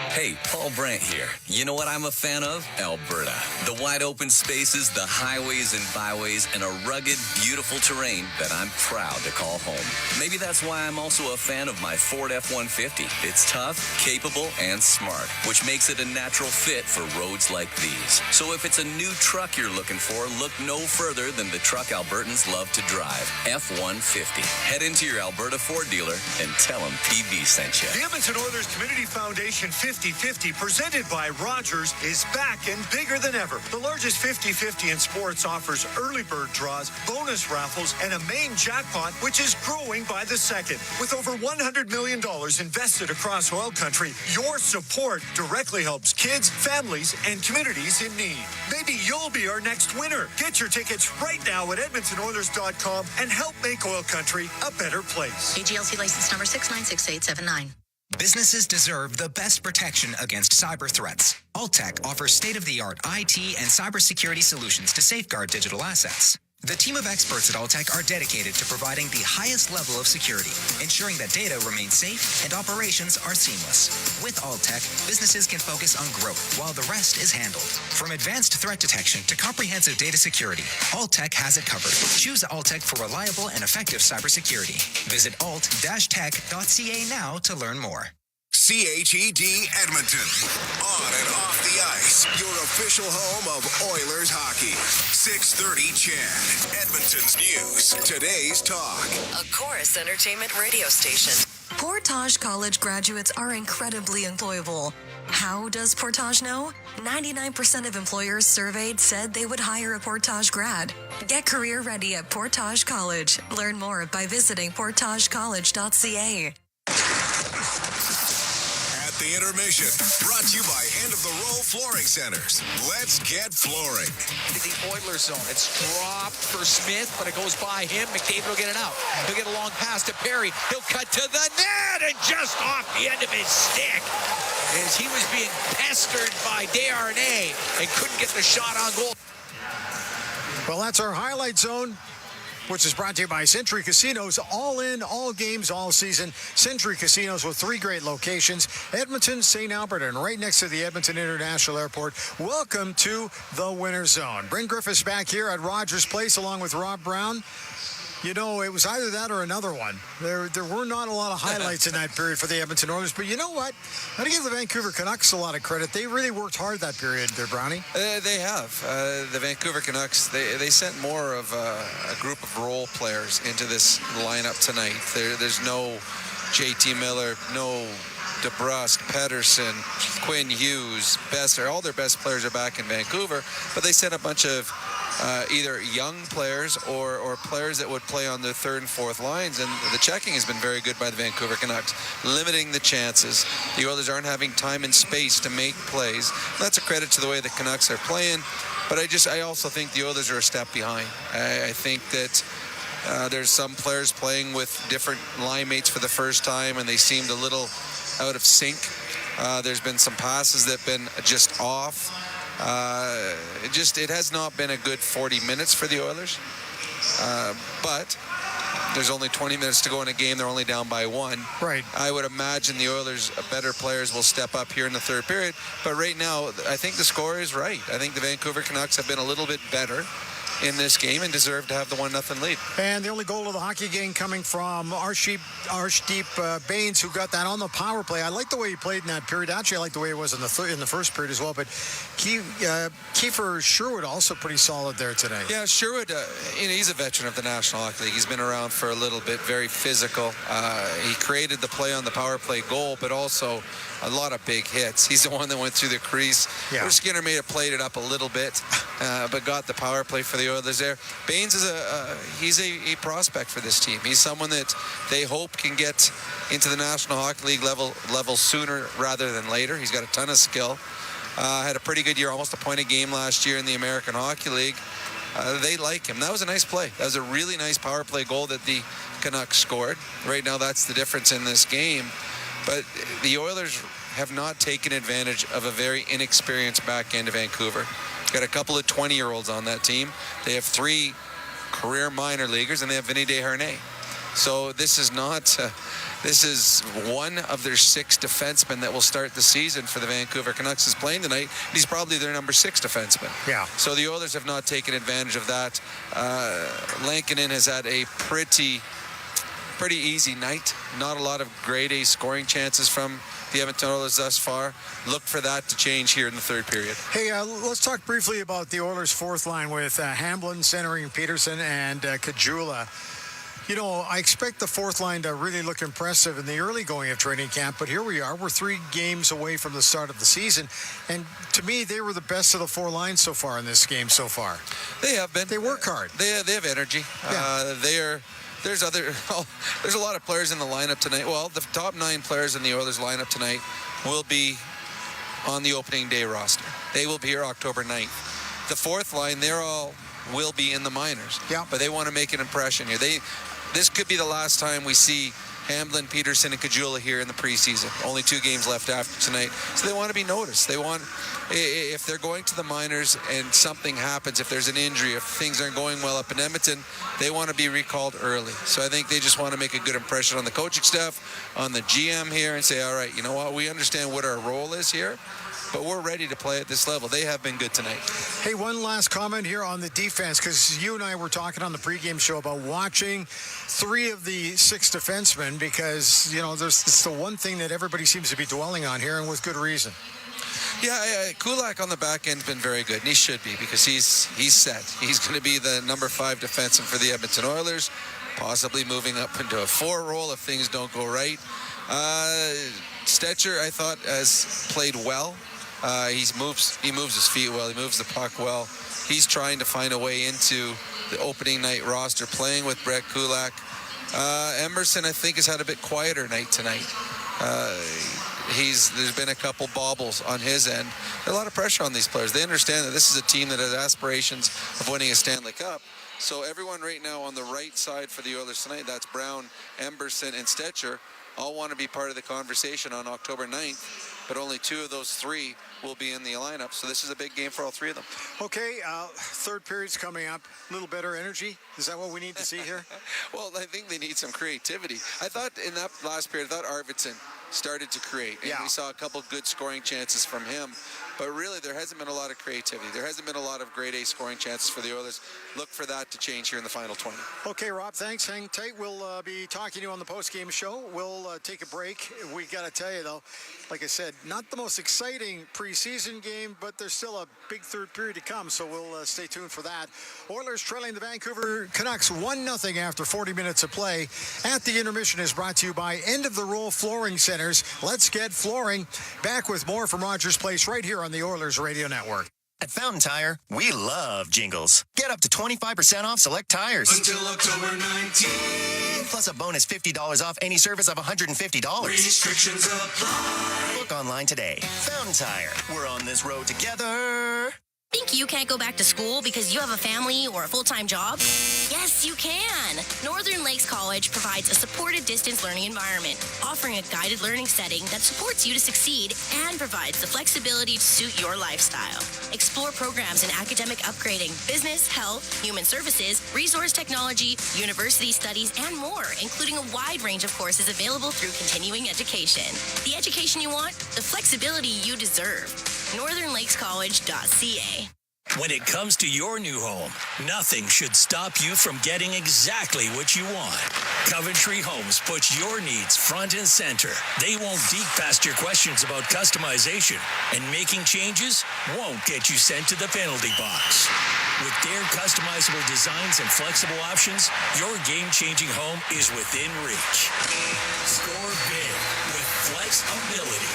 Hey, Paul Brandt here. You know what I'm a fan of? Alberta. The wide open spaces, the highways and byways, and a rugged, beautiful terrain that I'm proud to call home. Maybe that's why I'm also a fan of my Ford F-150. It's tough, capable, and smart, which makes it a natural fit for roads like these. So if it's a new truck you're looking for, look no further than the truck Albertans love to drive, F-150. Head into your Alberta Ford dealer and tell them PB sent you. The Edmonton Oilers Community Foundation 50-50, presented by Rogers, is back and bigger than ever. The largest 50-50 in sports offers early bird draws, bonus raffles, and a main jackpot, which is growing by the second. With over $100 million invested across OilCountry, your support directly helps kids, families, and communities in need. Maybe you'll be our next winner. Get your tickets right now at EdmontonOilers.com and help make OilCountry a better place. AGLC license number 696879. Businesses deserve the best protection against cyber threats. Alltech offers state-of-the-art IT and cybersecurity solutions to safeguard digital assets. The team of experts at Alltech are dedicated to providing the highest level of security, ensuring that data remains safe and operations are seamless. With Alltech, businesses can focus on growth while the rest is handled. From advanced threat detection to comprehensive data security, Alltech has it covered. Choose Alltech for reliable and effective cybersecurity. Visit alt-tech.ca now to learn more. CHED Edmonton. On and off the ice, your official home of Oilers hockey. 630 CHED, Edmonton's news. Today's talk. A Chorus Entertainment radio station. Portage College graduates are incredibly employable. How does Portage know? 99% of employers surveyed said they would hire a Portage grad. Get career ready at Portage College. Learn more by visiting portagecollege.ca. At the intermission, brought to you by End of the Row Flooring Centers. Let's get flooring. Into the Oilers zone. It's dropped for Smith, but it goes by him. McDavid will get it out. He'll get a long pass to Perry. He'll cut to the net and just off the end of his stick as he was being pestered by Desharnais and couldn't get the shot on goal. Well, that's our highlight zone, which is brought to you by Century Casinos. All in, all games, all season. Century Casinos with 3 great locations: Edmonton, St. Albert, and right next to the Edmonton International Airport. Welcome to the Winter Zone. Bryn Griffiths back here at Rogers Place along with Rob Brown. You know, it was either that or another one. There were not a lot of highlights in that period for the Edmonton Oilers, but you know what? I got to give the Vancouver Canucks a lot of credit. They really worked hard that period there, Brownie. They have. The Vancouver Canucks, they sent more of a group of role players into this lineup tonight. There's no JT Miller, no DeBrusque, Pedersen, Quinn Hughes, Besser. All their best players are back in Vancouver, but they sent a bunch of either young players or players that would play on the third and fourth lines, and the checking has been very good by the Vancouver Canucks, limiting the chances. The Oilers aren't having time and space to make plays. That's a credit to the way the Canucks are playing, but I also think the Oilers are a step behind. I think that there's some players playing with different line mates for the first time, and they seemed a little out of sync. There's been some passes that have been just off. It has not been a good 40 minutes for the Oilers, but there's only 20 minutes to go in a game. They're only down by 1. Right. I would imagine the Oilers' better players will step up here in the third period, but right now I think the score is right. I think the Vancouver Canucks have been a little bit better in this game and deserve to have the 1-0 lead. And the only goal of the hockey game coming from Arshdeep Bains, who got that on the power play. I like the way he played in that period. Actually, I like the way it was in the first period as well. But Kiefer Sherwood also pretty solid there today. Yeah, Sherwood, he's a veteran of the National Hockey League. He's been around for a little bit, very physical. He created the play on the power play goal, but also a lot of big hits. He's the one that went through the crease. Yeah. Skinner may have played it up a little bit, but got the power play for the Oilers there. Bains is he's a prospect for this team. He's someone that they hope can get into the National Hockey League level sooner rather than later. He's got a ton of skill. Had a pretty good year, almost a point a game last year in the American Hockey League. They like him. That was a nice play. That was a really nice power play goal that the Canucks scored. Right now, that's the difference in this game. But the Oilers have not taken advantage of a very inexperienced back end of Vancouver. Got a couple of 20-year-olds on that team. They have 3 career minor leaguers, and they have Vinny Desharnais. So this is not. This is one of their 6 defensemen that will start the season for the Vancouver Canucks is playing tonight. He's probably their number 6 defenseman. Yeah. So the Oilers have not taken advantage of that. Lankinen has had a pretty easy night. Not a lot of grade A scoring chances from the Edmonton Oilers thus far. Look for that to change here in the third period. Hey, let's talk briefly about the Oilers' fourth line with Hamblin centering Peterson and Kajula. You know, I expect the fourth line to really look impressive in the early going of training camp, but here we are. We're 3 games away from the start of the season, and to me, they were the best of the 4 lines so far in this game so far. They have been. They work hard. They have energy. Yeah. There's a lot of players in the lineup tonight. Well, the top 9 players in the Oilers lineup tonight will be on the opening day roster. They will be here October 9th. The fourth line, will be in the minors. Yeah. But they want to make an impression here. This could be the last time we see Hamblin, Peterson, and Kajula here in the preseason. Only 2 games left after tonight. So they want to be noticed. They want, if they're going to the minors and something happens, if there's an injury, if things aren't going well up in Edmonton, they want to be recalled early. So I think they just want to make a good impression on the coaching staff, on the GM here, and say, all right, you know what, we understand what our role is here. but we're ready to play at this level. They have been good tonight. Hey, one last comment here on the defense, because you and I were talking on the pregame show about watching 3 of the 6 defensemen, because, it's the one thing that everybody seems to be dwelling on here, and with good reason. Yeah, Kulak on the back end's been very good, and he should be, because he's set. He's going to be the number 5 defenseman for the Edmonton Oilers, possibly moving up into a 4 role if things don't go right. Stetcher, I thought, has played well. He moves his feet well. He moves the puck well. He's trying to find a way into the opening night roster, playing with Brett Kulak. Emerson, I think, has had a bit quieter night tonight. There's been a couple bobbles on his end. There's a lot of pressure on these players. They understand that this is a team that has aspirations of winning a Stanley Cup. So everyone right now on the right side for the Oilers tonight, that's Brown, Emberson, and Stetcher, all want to be part of the conversation on October 9th, but only 2 of those 3 will be in the lineup. So this is a big game for all 3 of them. Okay, third period's coming up. A little better energy. Is that what we need to see here? Well, I think they need some creativity. I thought in that last period, Arvidsson started to create. And we saw a couple good scoring chances from him. But really, there hasn't been a lot of creativity. There hasn't been a lot of grade A scoring chances for the Oilers. Look for that to change here in the final 20. Okay, Rob, thanks. Hang tight. We'll be talking to you on the post-game show. We'll take a break. We got to tell you, though, like I said, not the most exciting preseason game, but there's still a big third period to come, so we'll stay tuned for that. Oilers trailing the Vancouver Canucks 1-0 after 40 minutes of play. At the intermission is brought to you by End of the Roll Flooring Centers. Let's get flooring. Back with more from Rogers Place right here on the Oilers Radio Network. At Fountain Tire, we love jingles. Get up to 25% off select tires. Until October 19th. Plus a bonus $50 off any service of $150. Restrictions apply. Book online today. Fountain Tire. We're on this road together. Think you can't go back to school because you have a family or a full-time job? Yes, you can! Northern Lakes College provides a supported distance learning environment, offering a guided learning setting that supports you to succeed and provides the flexibility to suit your lifestyle. Explore programs in academic upgrading, business, health, human services, resource technology, university studies, and more, including a wide range of courses available through continuing education. The education you want, the flexibility you deserve. NorthernLakesCollege.ca. When it comes to your new home, nothing should stop you from getting exactly what you want. Coventry Homes puts your needs front and center. They won't deke past your questions about customization, and making changes won't get you sent to the penalty box. With their customizable designs and flexible options, your game-changing home is within reach. Score big with flexibility.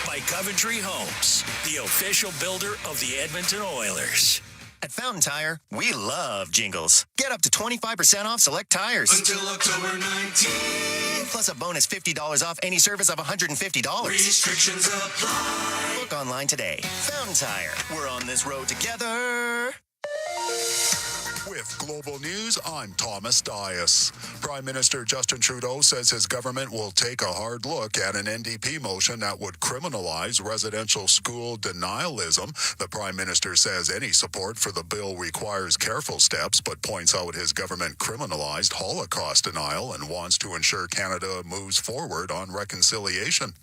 By Coventry Homes, the official builder of the Edmonton Oilers. At Fountain Tire, we love jingles. Get up to 25% off select tires. Until October 19th. Plus a bonus $50 off any service of $150. Restrictions apply. Book online today. Fountain Tire. We're on this road together. With Global News, I'm Thomas Dias. Prime Minister Justin Trudeau says his government will take a hard look at an NDP motion that would criminalize residential school denialism. The Prime Minister says any support for the bill requires careful steps, but points out his government criminalized Holocaust denial and wants to ensure Canada moves forward on reconciliation.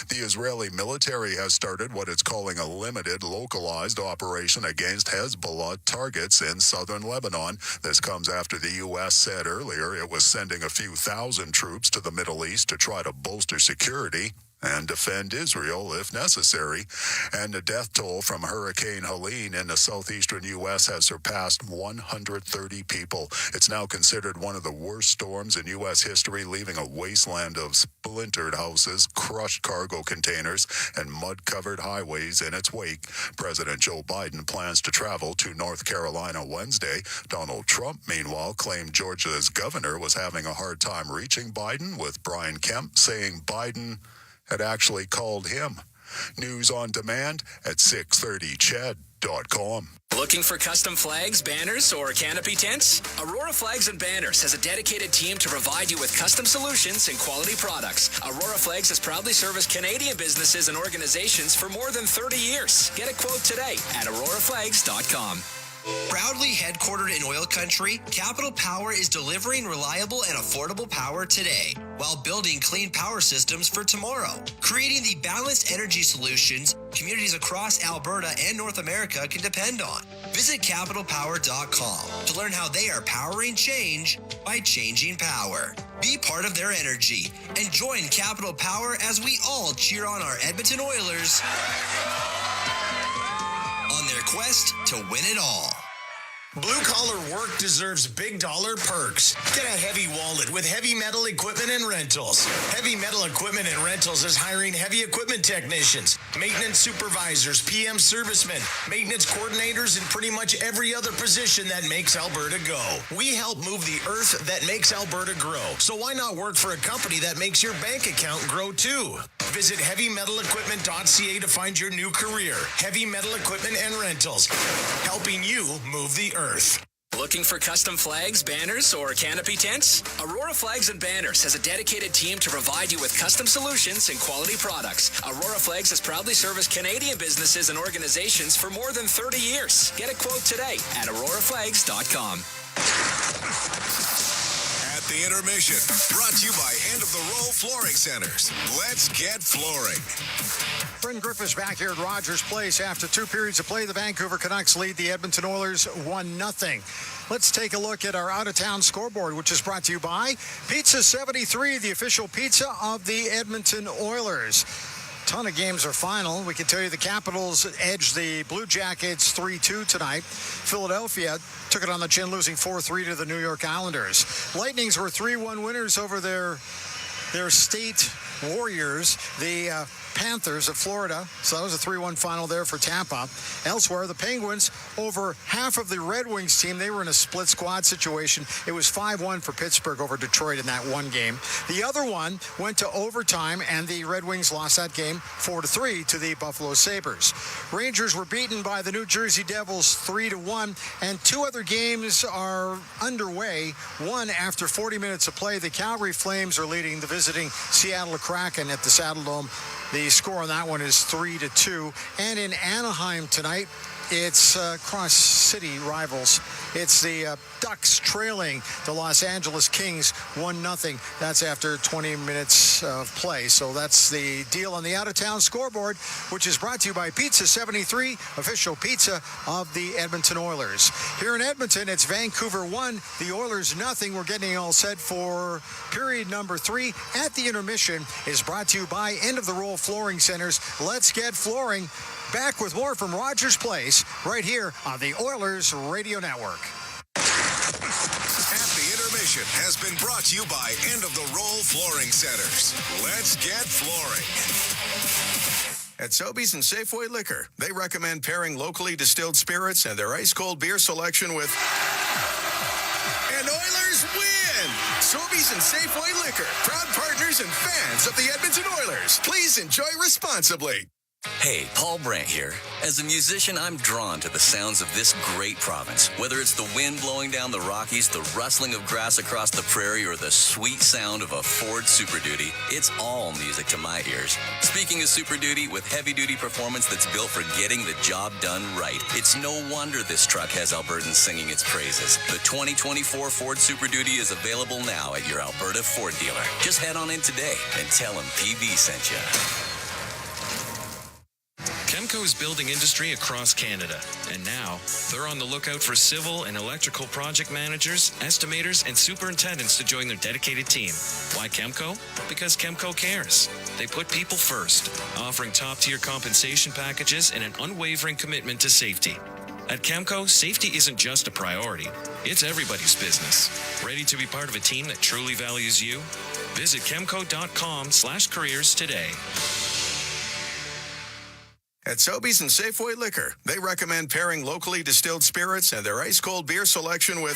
The Israeli military has started what it's calling a limited, localized operation against Hezbollah targets in southern Lebanon. This comes after the U.S. said earlier it was sending a few thousand troops to the Middle East to try to bolster security and defend Israel if necessary. And the death toll from Hurricane Helene in the southeastern U.S. has surpassed 130 people. It's now considered one of the worst storms in U.S. history, leaving a wasteland of splintered houses, crushed cargo containers, and mud-covered highways in its wake. President Joe Biden plans to travel to North Carolina Wednesday. Donald Trump, meanwhile, claimed Georgia's governor was having a hard time reaching Biden, with Brian Kemp saying Biden had actually called him. News on demand at 630ched.com. Looking for custom flags, banners, or canopy tents? Aurora Flags and Banners has a dedicated team to provide you with custom solutions and quality products. Aurora Flags has proudly serviced Canadian businesses and organizations for more than 30 years. Get a quote today at auroraflags.com. Proudly headquartered in oil country, Capital Power is delivering reliable and affordable power today while building clean power systems for tomorrow, creating the balanced energy solutions communities across Alberta and North America can depend on. Visit capitalpower.com to learn how they are powering change by changing power. Be part of their energy and join Capital Power as we all cheer on our Edmonton Oilers on their quest to win it all. Blue-collar work deserves big-dollar perks. Get a heavy wallet with Heavy Metal Equipment and Rentals. Heavy Metal Equipment and Rentals is hiring heavy equipment technicians, maintenance supervisors, PM servicemen, maintenance coordinators, and pretty much every other position that makes Alberta go. We help move the earth that makes Alberta grow. So why not work for a company that makes your bank account grow too? Visit heavymetalequipment.ca to find your new career. Heavy Metal Equipment and Rentals, helping you move the earth. Looking for custom flags, banners, or canopy tents? Aurora Flags and Banners has a dedicated team to provide you with custom solutions and quality products. Aurora Flags has proudly serviced Canadian businesses and organizations for more than 30 years. Get a quote today at auroraflags.com. At the intermission, brought to you by End of the Row Flooring Centers. Let's get flooring. Bryn Griffiths back here at Rogers Place. After 2 periods of play, the Vancouver Canucks lead the Edmonton Oilers 1-0. Let's take a look at our out-of-town scoreboard, which is brought to you by Pizza 73, the official pizza of the Edmonton Oilers. Ton of games are final. We can tell you the Capitals edged the Blue Jackets 3-2 tonight. Philadelphia took it on the chin, losing 4-3 to the New York Islanders. Lightnings were 3-1 winners over their state Warriors, the Panthers of Florida. So that was a 3-1 final there for Tampa. Elsewhere, the Penguins over half of the Red Wings team. They were in a split squad situation. It was 5-1 for Pittsburgh over Detroit in that one game. The other one went to overtime, and the Red Wings lost that game 4-3 to the Buffalo Sabres. Rangers were beaten by the New Jersey Devils 3-1, and 2 other games are underway. One after 40 minutes of play. The Calgary Flames are leading the visiting Seattle Kraken at the Saddle Dome. The score on that one is 3-2. And in Anaheim tonight, it's cross-city rivals. It's the Ducks trailing the Los Angeles Kings 1-0. That's after 20 minutes of play. So that's the deal on the out-of-town scoreboard, which is brought to you by Pizza 73, official pizza of the Edmonton Oilers. Here in Edmonton, it's Vancouver 1, the Oilers 0. We're getting all set for period number 3. At the intermission is brought to you by End of the Roll Flooring Centers. Let's get flooring. Back with more from Rogers Place, right here on the Oilers Radio Network. At the intermission has been brought to you by End of the Roll Flooring Centers. Let's get flooring. At Sobeys and Safeway Liquor, they recommend pairing locally distilled spirits and their ice-cold beer selection with... And Oilers win! Sobeys and Safeway Liquor, proud partners and fans of the Edmonton Oilers. Please enjoy responsibly. Hey, Paul Brandt here. As a musician, I'm drawn to the sounds of this great province. Whether it's the wind blowing down the Rockies, the rustling of grass across the prairie, or the sweet sound of a Ford Super Duty, it's all music to my ears. Speaking of Super Duty, with heavy-duty performance that's built for getting the job done right, it's no wonder this truck has Albertans singing its praises. The 2024 Ford Super Duty is available now at your Alberta Ford dealer. Just head on in today and tell them PB sent you. Chemco is building industry across Canada, and now they're on the lookout for civil and electrical project managers, estimators, and superintendents to join their dedicated team. Why Chemco? Because Chemco cares. They put people first, offering top-tier compensation packages and an unwavering commitment to safety. At Chemco, safety isn't just a priority, it's everybody's business. Ready to be part of a team that truly values you? Visit chemco.com/careers today. At Sobeys and Safeway Liquor, they recommend pairing locally distilled spirits and their ice-cold beer selection with...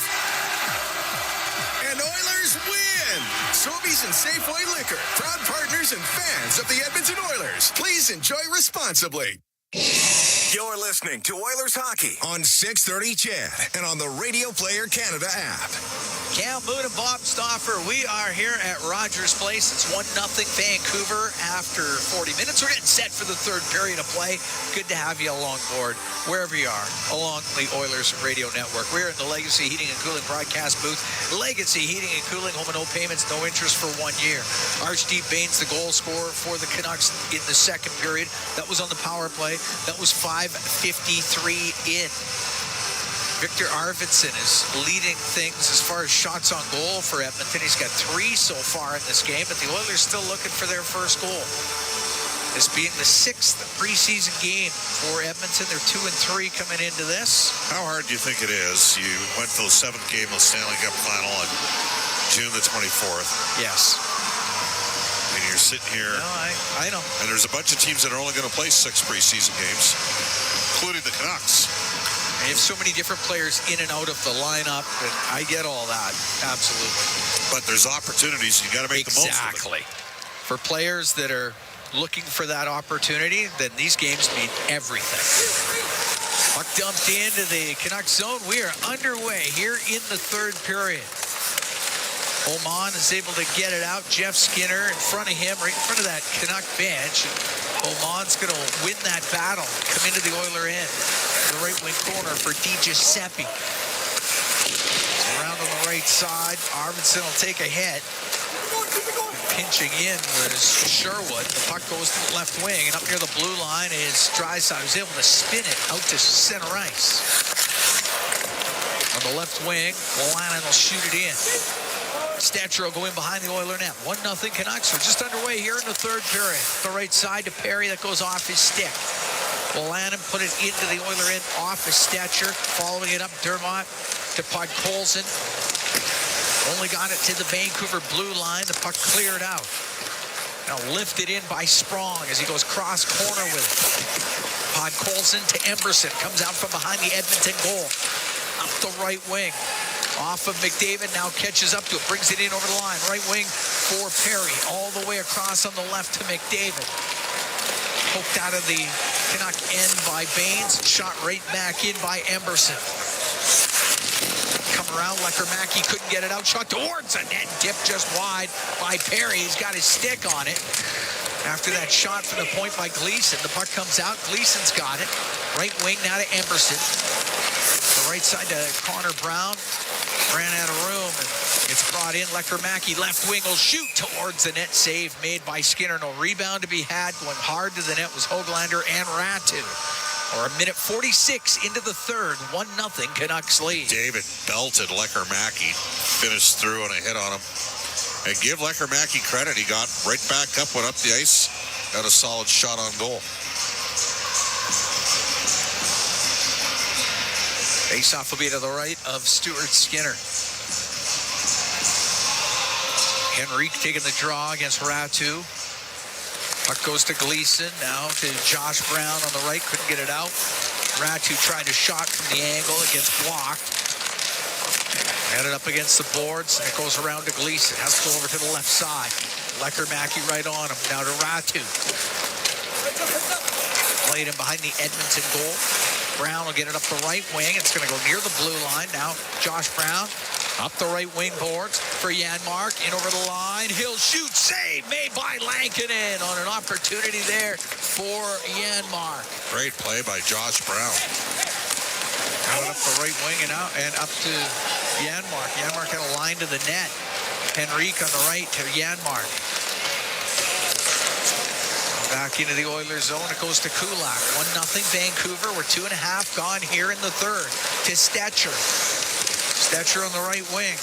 And Oilers win! Sobeys and Safeway Liquor, proud partners and fans of the Edmonton Oilers. Please enjoy responsibly. You're listening to Oilers Hockey on 630 CHED and on the Radio Player Canada app. Cam Moon and Bob Stauffer, we are here at Rogers Place. It's 1-0 Vancouver after 40 minutes. We're getting set for the third period of play. Good to have you along board, wherever you are, along the Oilers Radio Network. We're in the Legacy Heating and Cooling broadcast booth. Legacy Heating and Cooling, home and no payments, no interest for 1 year. Archdeep Baines, the goal scorer for the Canucks in the second period. That was on the power play. That was 5:53 in. Victor Arvidsson is leading things as far as shots on goal for Edmonton. He's got 3 so far in this game, but the Oilers still looking for their first goal. This being the 6th preseason game for Edmonton. They're 2-3 coming into this. How hard do you think it is? You went to the 7th game of the Stanley Cup final on June the 24th. Yes. And you're sitting here. No, I know. And there's a bunch of teams that are only going to play 6 preseason games, including the Canucks. You have so many different players in and out of the lineup, and I get all that, absolutely. But there's opportunities. You got to make the most of it. Exactly. For players that are looking for that opportunity, then these games mean everything. Puck dumped into the Canucks zone. We are underway here in the third period. Oman is able to get it out. Jeff Skinner in front of him, right in front of that Canuck bench. Oman's going to win that battle, come into the Oiler end. The right wing corner for Di Giuseppe. Around on the right side. Arvidsson will take a hit. Pinching in was Sherwood. The puck goes to the left wing, and up near the blue line is Draisaitl, who's able to spin it out to center ice. On the left wing, Wolanin will shoot it in. Stetcher will go in behind the Oiler net. 1-0 Canucks. We're just underway here in the third period. The right side to Perry, that goes off his stick. Wolanin put it into the Oiler end off his Stetcher. Following it up, Dermott to Podkolzin. Only got it to the Vancouver blue line. The puck cleared out. Now lifted in by Sprong as he goes cross corner with it. Podkolzin to Emberson. Comes out from behind the Edmonton goal. Up the right wing. Off of McDavid, now catches up to it, brings it in over the line. Right wing for Perry, all the way across on the left to McDavid. Poked out of the Canuck end by Baines, shot right back in by Emberson. Come around, Lecker-Mackey couldn't get it out, shot towards the net, tipped just wide by Perry. He's got his stick on it. After that shot from the point by Gleason, the puck comes out, Gleason's got it. Right wing now to Emberson. The right side to Connor Brown. Ran out of room, and it's brought in. Lecker-Mackey, left wing, will shoot towards the net. Save made by Skinner. No rebound to be had. Going hard to the net was Höglander and Ratu. Or 1:46 into the third. 1-0 Canucks lead. David belted Lecker-Mackey. Finished through and a hit on him. And give Lecker-Mackey credit. He got right back up, went up the ice, got a solid shot on goal. Faceoff will be to the right of Stuart Skinner. Henrique taking the draw against Ratu. Puck goes to Gleason, now to Josh Brown on the right, couldn't get it out. Ratu tried a shot from the angle, it gets blocked. Headed up against the boards, and it goes around to Gleason. Has to go over to the left side. Lecker-Mackey right on him, now to Ratu. Played him behind the Edmonton goal. Brown will get it up the right wing. It's going to go near the blue line. Now Josh Brown up the right wing boards for Janmark. In over the line. He'll shoot. Save made by Lankinen on an opportunity there for Janmark. Great play by Josh Brown. Out up the right wing and out and up to Janmark. Janmark had a line to the net. Henrique on the right to Janmark. Back into the Oilers zone. It goes to Kulak. 1-0 Vancouver. We're 2.5 gone here in the third. To Stetcher. Stetcher on the right wing.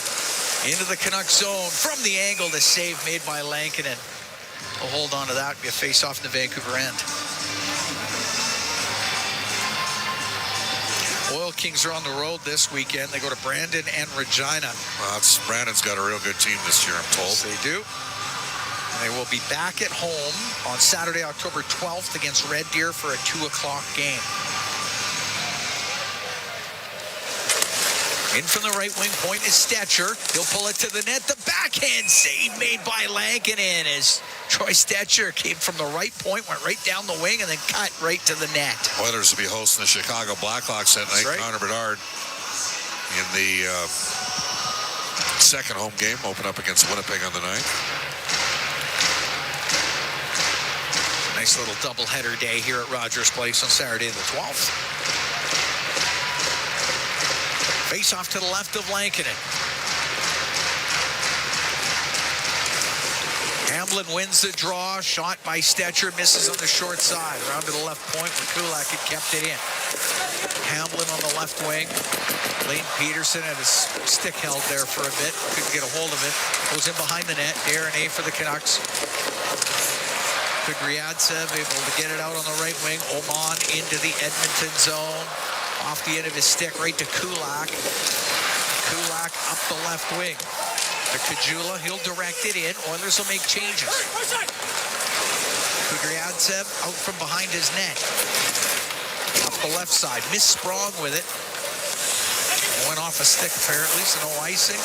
Into the Canucks zone. From the angle, the save made by Lankinen. We'll hold on to that. Be a face-off in the Vancouver end. Oil Kings are on the road this weekend. They go to Brandon and Regina. Well, Brandon's got a real good team this year, I'm told. Yes, they do. They will be back at home on Saturday, October 12th against Red Deer for a 2 o'clock game. In from the right wing point is Stetcher. He'll pull it to the net. The backhand save made by Lankinen as Troy Stetcher came from the right point, went right down the wing, and then cut right to the net. Oilers will be hosting the Chicago Blackhawks that night. Right. Connor Bedard in the second home game, open up against Winnipeg on the 9th. Nice little doubleheader day here at Rogers Place on Saturday the 12th. Face off to the left of Lankinen. Hamblin wins the draw. Shot by Stetcher, misses on the short side. Around to the left point where Kulak had kept it in. Hamblin on the left wing. Lane Peterson had his stick held there for a bit. Couldn't get a hold of it. Goes in behind the net. Darren A for the Canucks. Kudryavtsev able to get it out on the right wing. Oman into the Edmonton zone. Off the end of his stick right to Kulak. Kulak up the left wing. To Kajula, he'll direct it in. Oilers will make changes. Kudryavtsev out from behind his net. Up the left side. Miss Sprong with it. Went off a stick apparently, so no icing.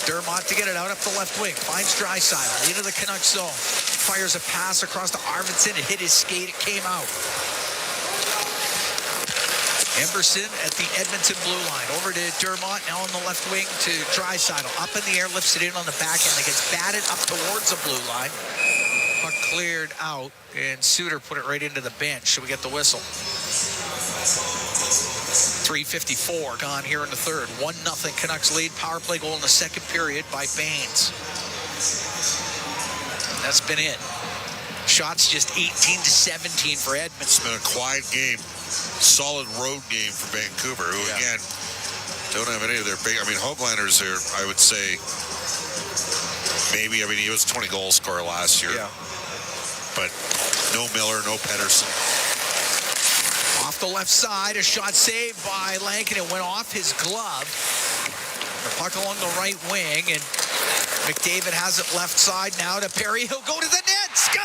Dermott to get it out up the left wing. Finds Draisaitl into the Canucks zone. Fires a pass across to Arvidsson. It hit his skate. It came out. Emberson at the Edmonton blue line. Over to Dermott, now on the left wing to Draisaitl. Up in the air, lifts it in on the back end. It gets batted up towards the blue line. Puck cleared out, and Suter put it right into the bench. So we get the whistle. 3:54 gone here in the third. 1-0 Canucks lead. Power play goal in the second period by Baines. That's been it. Shots just 18-17 for Edmonton. It's been a quiet game. Solid road game for Vancouver, who again don't have any of their big. I mean, Hoaglander's there. I would say maybe. I mean, he was a 20 goal scorer last year. Yeah. But no Miller, no Pettersson. Off the left side, a shot saved by Lankin. It went off his glove. The puck along the right wing, and McDavid has it left side now to Perry. He'll go to the net. Scores!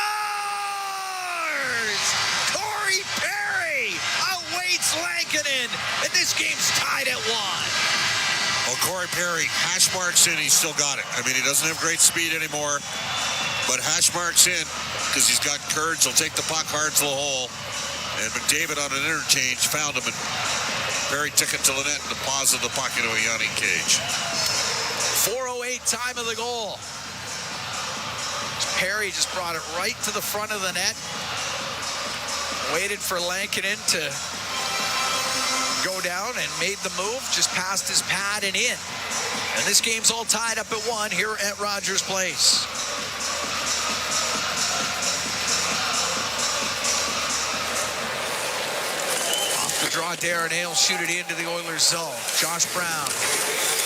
Corey Perry outweights Lankinen, and this game's tied at 1. Well, Corey Perry hash marks in. He's still got it. I mean, he doesn't have great speed anymore, but hash marks in because he's got courage. He'll take the puck hard to the hole. And McDavid on an interchange found him, and Perry took it to the net and deposited the puck into a yawning cage. 4:08 time of the goal. Perry just brought it right to the front of the net. Waited for Lankinen to go down and made the move. Just past his pad and in. And this game's all tied up at 1 here at Rogers Place. Draw Darren Ale, shoot it into the Oilers zone. Josh Brown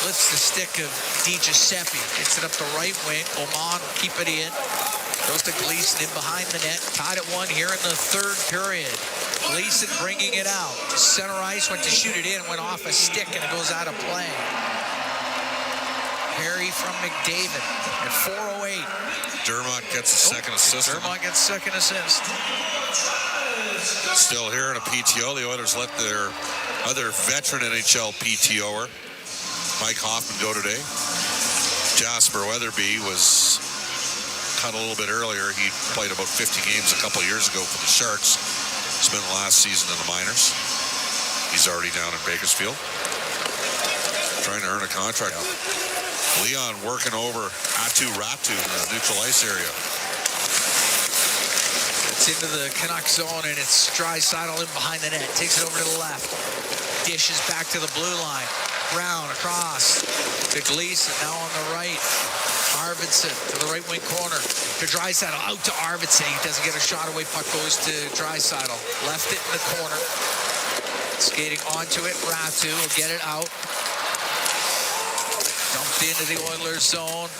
lifts the stick of DiGiuseppe, gets it up the right wing. Oman will keep it in. Goes to Gleason in behind the net. Tied at 1 here in the third period. Gleason bringing it out. Center ice, went to shoot it in, went off a stick, and it goes out of play. Perry from McDavid at 4:08. Dermott gets a second assist. Dermott gets second assist. Still here in a PTO. The Oilers let their other veteran NHL PTOer, Mike Hoffman, go today. Jasper Weatherby was cut a little bit earlier. He played about 50 games a couple years ago for the Sharks. Spent the last season in the minors. He's already down in Bakersfield, trying to earn a contract. Leon working over Atu Ratu in the neutral ice area. It's into the Canucks zone, and it's Draisaitl in behind the net. Takes it over to the left. Dishes back to the blue line. Brown across to Gleason, now on the right. Arvidsson to the right wing corner. To Draisaitl, out to Arvidsson. He doesn't get a shot away. Puck goes to Draisaitl. Left it in the corner. Skating onto it. Ratu will get it out. Dumped into the Oilers zone.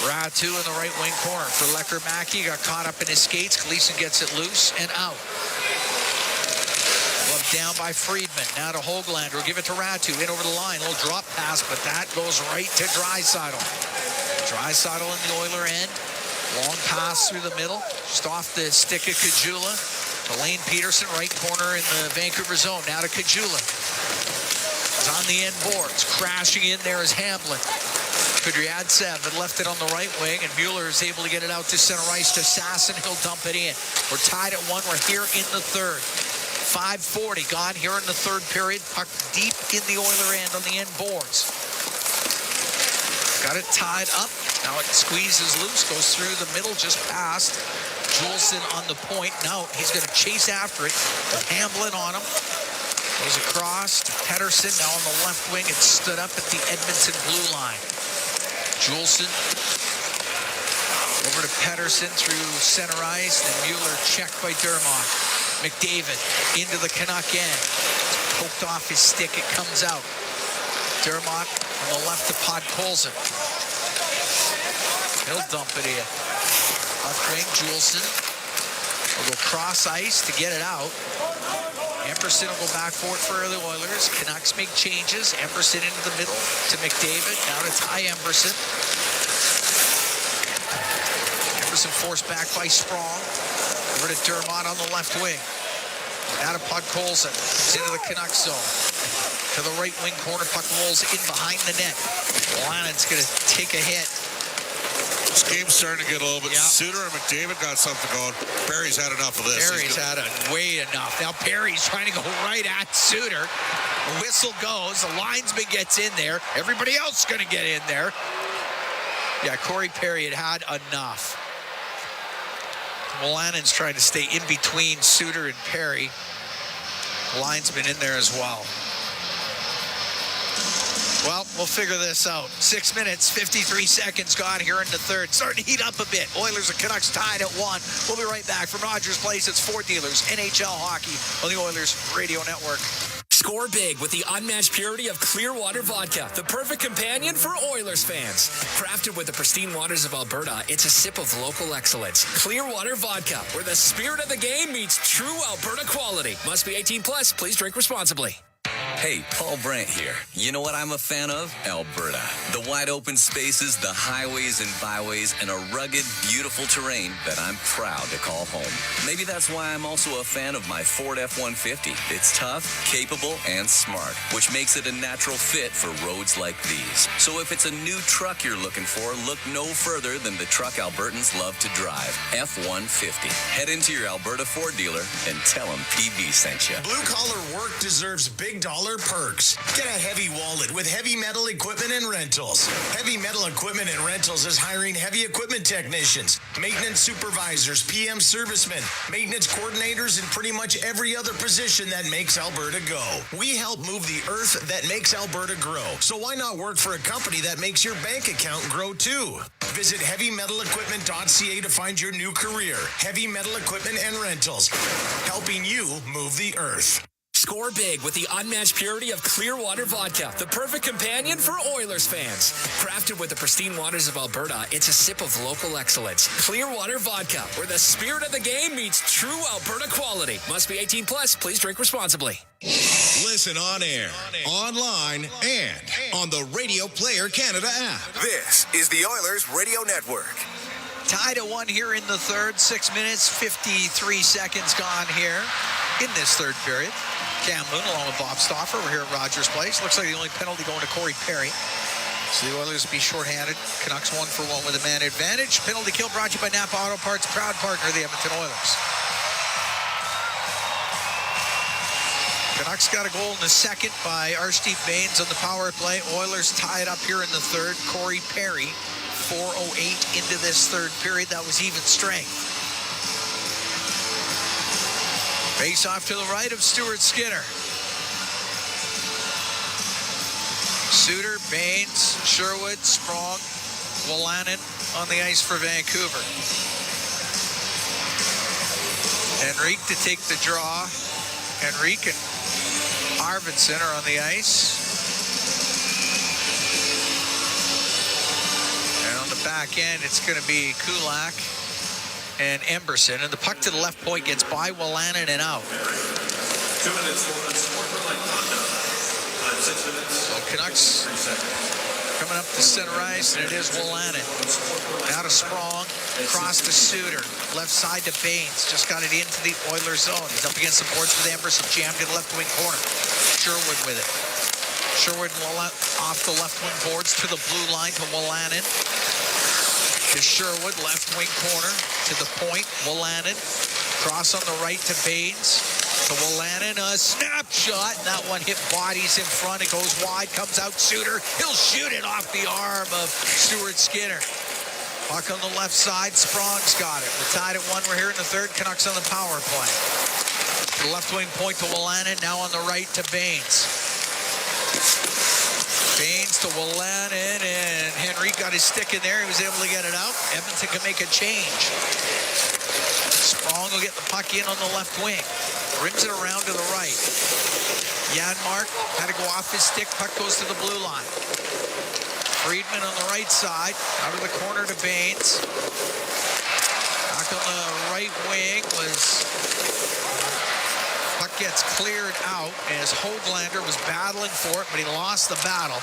Ratu in the right wing corner for Lecker-Mackey. Got caught up in his skates. Gleason gets it loose and out. Glove down by Friedman. Now to Hoaglander. Will give it to Ratu. In over the line. Little drop pass, but that goes right to Draisaitl. Draisaitl in the Oiler end. Long pass through the middle. Just off the stick of Kajula. To Lane Peterson, right corner in the Vancouver zone. Now to Kajula. It's on the end boards. Crashing in there is Hamblin. Kudryavtsev had left it on the right wing, and Mueller is able to get it out to center ice to Sasson. He'll dump it in. We're tied at 1. We're here in the third. 5:40 gone here in the third period. Puck deep in the Oiler end on the end boards. Got it tied up. Now it squeezes loose, goes through the middle, just past Juleson on the point. Now he's going to chase after it with Hamblin on him. Goes across to Pedersen, now on the left wing. It stood up at the Edmonton blue line. Juleson over to Pedersen through center ice. And Mueller checked by Dermott. McDavid into the Canuck end. Poked off his stick, it comes out. Dermott on the left to Podkolzin. He'll dump it in. Left wing, Juleson will go cross ice to get it out. Emberson will go back for it for the Oilers. Canucks make changes. Emberson into the middle to McDavid. Now to Ty Emberson. Emberson forced back by Sprong. Over to Dermott on the left wing. Out of Podkolzin. Comes into the Canucks zone. To the right wing corner. Puck rolls in behind the net. Lannon's going to take a hit. This game's starting to get a little bit. Suter and McDavid got something going. Perry's had enough of this. Perry's had way enough. Now Perry's trying to go right at Suter. The whistle goes. The linesman gets in there. Everybody else is going to get in there. Yeah, Corey Perry had enough. Mullanen's trying to stay in between Suter and Perry. Linesman in there as well. Well, we'll figure this out. 6 minutes, 53 seconds gone here in the third. Starting to heat up a bit. Oilers and Canucks tied at 1. We'll be right back from Rogers Place. It's Ford Dealers, NHL Hockey on the Oilers Radio Network. Score big with the unmatched purity of Clearwater Vodka, the perfect companion for Oilers fans. Crafted with the pristine waters of Alberta, it's a sip of local excellence. Clearwater Vodka, where the spirit of the game meets true Alberta quality. Must be 18 plus. Please drink responsibly. Hey, Paul Brandt here. You know what I'm a fan of? Alberta. The wide open spaces, the highways and byways, and a rugged, beautiful terrain that I'm proud to call home. Maybe that's why I'm also a fan of my Ford F-150. It's tough, capable, and smart, which makes it a natural fit for roads like these. So if it's a new truck you're looking for, look no further than the truck Albertans love to drive, F-150. Head into your Alberta Ford dealer and tell them PB sent you. Blue-collar work deserves big dollar perks. Get a heavy wallet with Heavy Metal Equipment and Rentals. Heavy Metal Equipment and Rentals is hiring heavy equipment technicians, maintenance supervisors, PM servicemen, maintenance coordinators, and pretty much every other position that makes Alberta go. We help move the earth that makes Alberta grow. So why not work for a company that makes your bank account grow too? Visit heavymetalequipment.ca to find your new career. Heavy Metal Equipment and Rentals, helping you move the earth. Score big with the unmatched purity of Clearwater Vodka, the perfect companion for Oilers fans. Crafted with the pristine waters of Alberta, it's a sip of local excellence. Clearwater Vodka, where the spirit of the game meets true Alberta quality. Must be 18 plus. Please drink responsibly. Listen on air, online, and on the Radio Player Canada app. This is the Oilers Radio Network. Tied at 1 here in the third. 6 minutes, 53 seconds gone here in this third period. Cam Moon along with Bob Stauffer. We're here at Rogers Place. Looks like the only penalty going to Corey Perry. So the Oilers will be shorthanded. Canucks 1-for-1 with a man advantage. Penalty kill brought to you by Napa Auto Parts, proud partner of the Edmonton Oilers. Canucks got a goal in the second by Arshdeep Bains on the power play. Oilers tied up here in the third. Corey Perry, 4:08 into this third period. That was even strength. Face off to the right of Stuart Skinner. Suter, Bains, Sherwood, Sprong, Wolanin on the ice for Vancouver. Henrique to take the draw. Henrique and Arvidsson are on the ice. And on the back end, it's going to be Kulak and Emberson, and the puck to the left point gets by Wolanin and out. 2 minutes, 4 minutes, 6 minutes. So Canucks coming up the center ice, and it is Wolanin. Out of Sprong, across to Suter, left side to Bains. Just got it into the Oilers zone. He's up against the boards with Emberson, jammed in the left wing corner. Sherwood with it. Sherwood off the left wing boards to the blue line to Wolanin. To Sherwood, left wing corner, to the point, Wolanin. Cross on the right to Bains. To Wolanin, a snapshot, and that one hit bodies in front. It goes wide, comes out Suter. He'll shoot it off the arm of Stuart Skinner. Puck on the left side, Sprong's got it. We're tied at 1. We're here in the third. Canucks on the power play. To the left wing point to Wolanin, now on the right to Baines. Baines to Wolanin, and Henry got his stick in there. He was able to get it out. Edmonton can make a change. Sprong will get the puck in on the left wing. Rims it around to the right. Janmark had to go off his stick. Puck goes to the blue line. Friedman on the right side. Out of the corner to Baines. Back on the right wing was... Puck gets cleared out as Höglander was battling for it, but he lost the battle.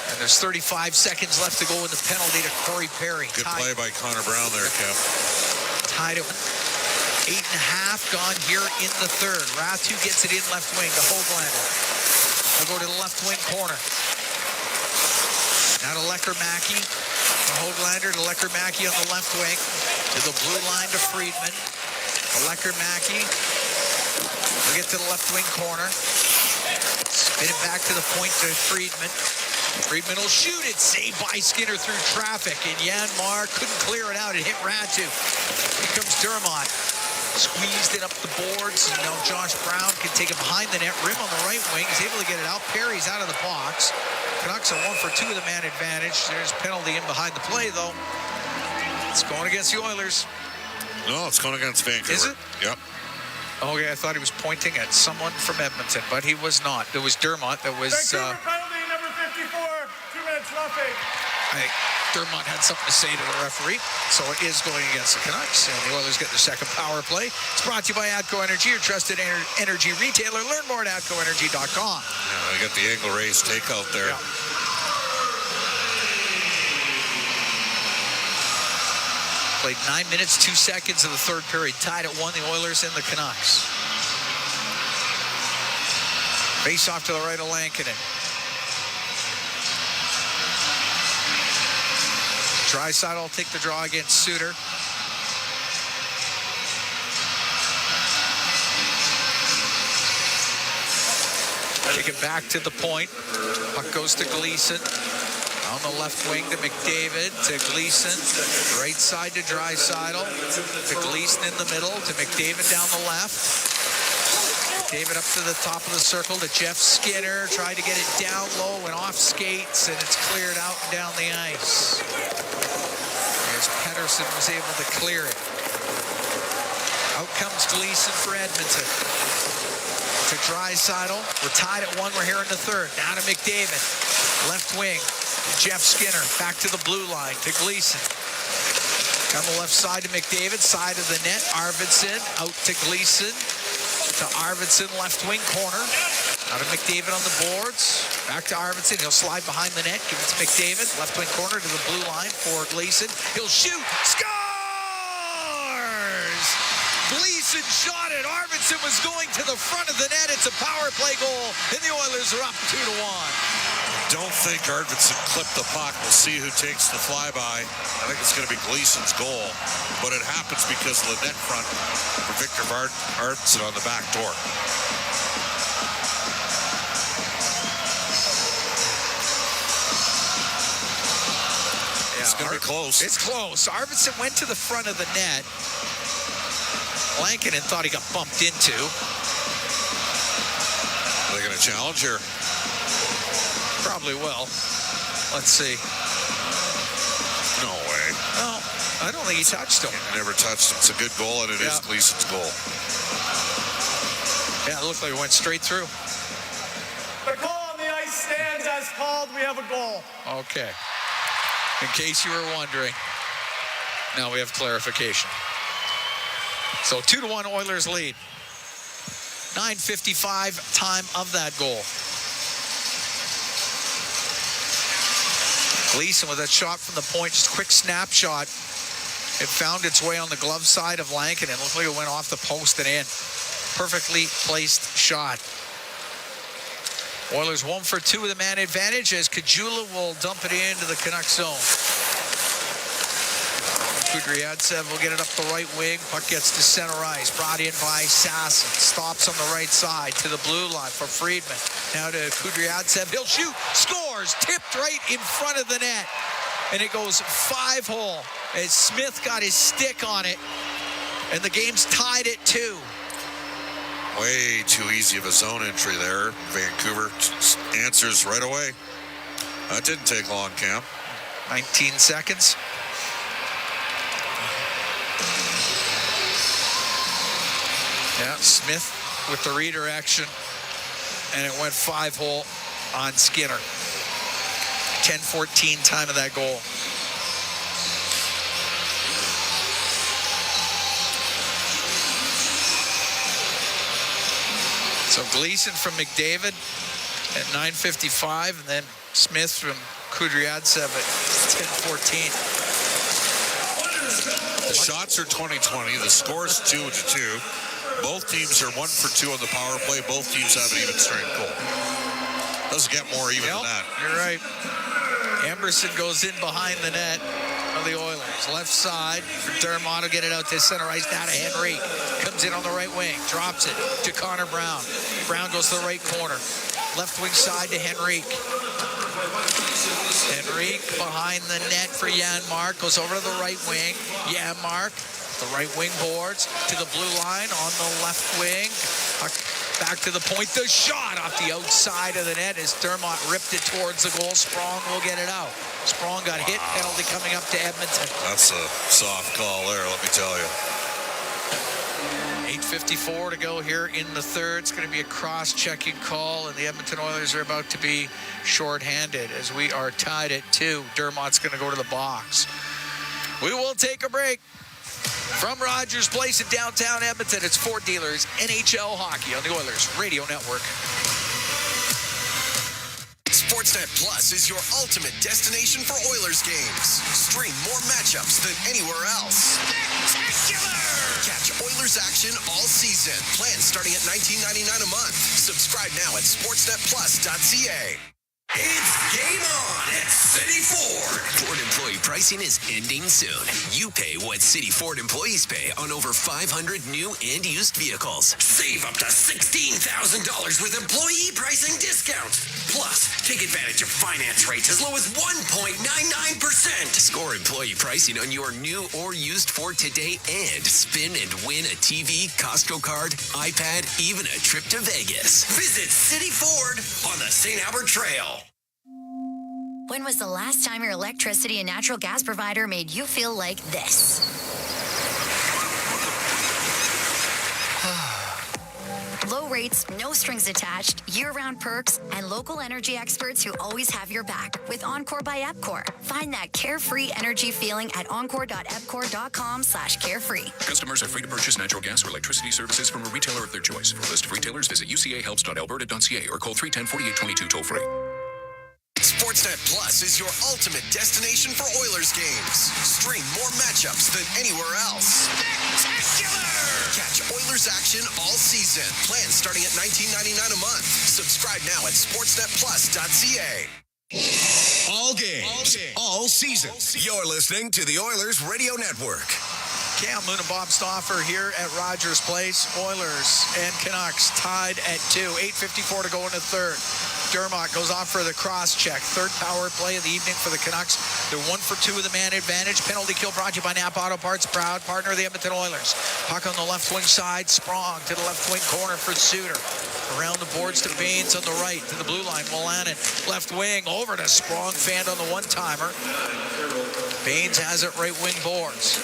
And there's 35 seconds left to go in the penalty to Corey Perry. Good play by Connor Brown there, Kev. Tied at 8.5 gone here in the third. Ratu gets it in left wing to Höglander. They'll go to the left wing corner. Now to Lecker-Mackey. To Höglander to Lecker-Mackey on the left wing. To the blue line to Friedman. To Lecker-Mackey. We'll get to the left wing corner. Spin it back to the point to Friedman. Friedman will shoot it. Saved by Skinner through traffic. And Janmark couldn't clear it out. It hit Ratu. Here comes Dermott. Squeezed it up the boards. And now Josh Brown can take it behind the net. Rim on the right wing. He's able to get it out. Perry's out of the box. Canucks are 1 for 2 with the man advantage. There's a penalty in behind the play, though. It's going against the Oilers. No, it's going against Vancouver. Is it? Yep. Okay, I thought he was pointing at someone from Edmonton, but he was not. There was Dermott that was... Vancouver penalty, number 54, 2 minutes roughing. I think Dermott had something to say to the referee, so it is going against the Canucks, and the Oilers get their second power play. It's brought to you by ATCO Energy, your trusted energy retailer. Learn more at atcoenergy.com. Yeah, I got the Angle Race takeout there. Yeah. Played 9 minutes, 2 seconds of the third period. Tied at 1, the Oilers and the Canucks. Face off to the right of Lankinen. Draisaitl will take the draw against Suter. Kick it back to the point. Puck goes to Gleason. On the left wing to McDavid, to Gleason, right side to Draisaitl, to Gleason in the middle, to McDavid down the left. McDavid up to the top of the circle to Jeff Skinner, tried to get it down low and off skates, and it's cleared out and down the ice. As Pettersson was able to clear it. Out comes Gleason for Edmonton. To Draisaitl, we're tied at 1, we're here in the third. Now to McDavid, left wing. Jeff Skinner back to the blue line to Gleason. On the left side to McDavid, side of the net. Arvidsson out to Gleason. To Arvidsson, left wing corner. Out of McDavid on the boards. Back to Arvidsson. He'll slide behind the net. Give it to McDavid. Left wing corner to the blue line for Gleason. He'll shoot. Scores! Gleason shot it. Arvidsson was going to the front of the net. It's a power play goal, and the Oilers are up 2-1. Don't think Arvidsson clipped the puck. We'll see who takes the flyby. I think it's going to be Gleason's goal, but it happens because of the net front for Victor Arvidsson on the back door. Yeah, it's going to be close. It's close. Arvidsson went to the front of the net. Lankinen thought he got bumped into. Are they going to challenge here? Probably will. Let's see. No way. No, I don't think he touched him. Never touched him. It's a good goal, and it is Gleason's goal. Yeah, it looked like it went straight through. The call on the ice stands as called. We have a goal. Okay. In case you were wondering, now we have clarification. So 2-1 Oilers lead. 9:55 time of that goal. Gleason with that shot from the point, just a quick snapshot. It found its way on the glove side of Lankinen. It looked like it went off the post and in. Perfectly placed shot. Oilers 1 for 2 with a man advantage as Kajula will dump it into the Canucks zone. Kudryavtsev will get it up the right wing. Puck gets to center ice. Brought in by Sasson. Stops on the right side to the blue line for Friedman. Now to Kudryavtsev. He'll shoot. Scores. Tipped right in front of the net. And it goes 5-hole as Smith got his stick on it. And the game's tied at 2. Way too easy of a zone entry there. Vancouver answers right away. That didn't take long, Cam. 19 seconds. Yeah, Smith with the redirection, and it went 5-hole on Skinner. 10-14 time of that goal. So Gleason from McDavid at 9:55, and then Smith from Kudryavtsev at 10:14. The shots are 20-20. The score's 2-2. Both teams are 1 for 2 on the power play. Both teams have an even strength goal. Doesn't get more even than that. You're right. Emberson goes in behind the net of the Oilers. Left side for Dermott. Will get it out to center ice. Now to Henrique. Comes in on the right wing. Drops it to Connor Brown. Brown goes to the right corner. Left wing side to Henrique. Henrique behind the net for Janmark. Goes over to the right wing. Janmark. The right wing boards to the blue line on the left wing. Back to the point. The shot off the outside of the net as Dermott ripped it towards the goal. Sprong will get it out. Sprong got hit. Penalty coming up to Edmonton. That's a soft call there, let me tell you. 8:54 to go here in the third. It's going to be a cross-checking call, and the Edmonton Oilers are about to be shorthanded as we are tied at 2. Dermott's going to go to the box. We will take a break. From Rogers Place in downtown Edmonton, it's Ford Dealers NHL Hockey on the Oilers Radio Network. Sportsnet Plus is your ultimate destination for Oilers games. Stream more matchups than anywhere else. Spectacular! Catch Oilers action all season. Plans starting at $19.99 a month. Subscribe now at sportsnetplus.ca. It's game on at City Ford. Ford employee pricing is ending soon. You pay what City Ford employees pay on over 500 new and used vehicles. Save up to $16,000 with employee pricing discounts. Plus, take advantage of finance rates as low as 1.99%. Score employee pricing on your new or used Ford today and spin and win a TV, Costco card, iPad, even a trip to Vegas. Visit City Ford on the St. Albert Trail. When was the last time your electricity and natural gas provider made you feel like this? Low rates, no strings attached, year-round perks, and local energy experts who always have your back with Encore by Epcor. Find that carefree energy feeling at encore.epcor.com/carefree. Customers are free to purchase natural gas or electricity services from a retailer of their choice. For a list of retailers, visit ucahelps.alberta.ca or call 310-4822 toll-free. Sportsnet Plus is your ultimate destination for Oilers games. Stream more matchups than anywhere else. Spectacular! Catch Oilers action all season. Plans starting at $19.99 a month. Subscribe now at sportsnetplus.ca. All games, all season. You're listening to the Oilers Radio Network. Cam Moon and Bob Stauffer here at Rogers Place. Oilers and Canucks tied at 2. 8:54 to go in the third. Dermott goes off for the cross-check. Third power play of the evening for the Canucks. They're 1 for 2 with the man advantage. Penalty kill brought to you by Napa Auto Parts, proud partner of the Edmonton Oilers. Puck on the left wing side. Sprong to the left wing corner for Suter. Around the boards to Baines on the right. To the blue line, Wolanin. Left wing over to Sprong. Fanned on the one-timer. Baines has it right wing boards.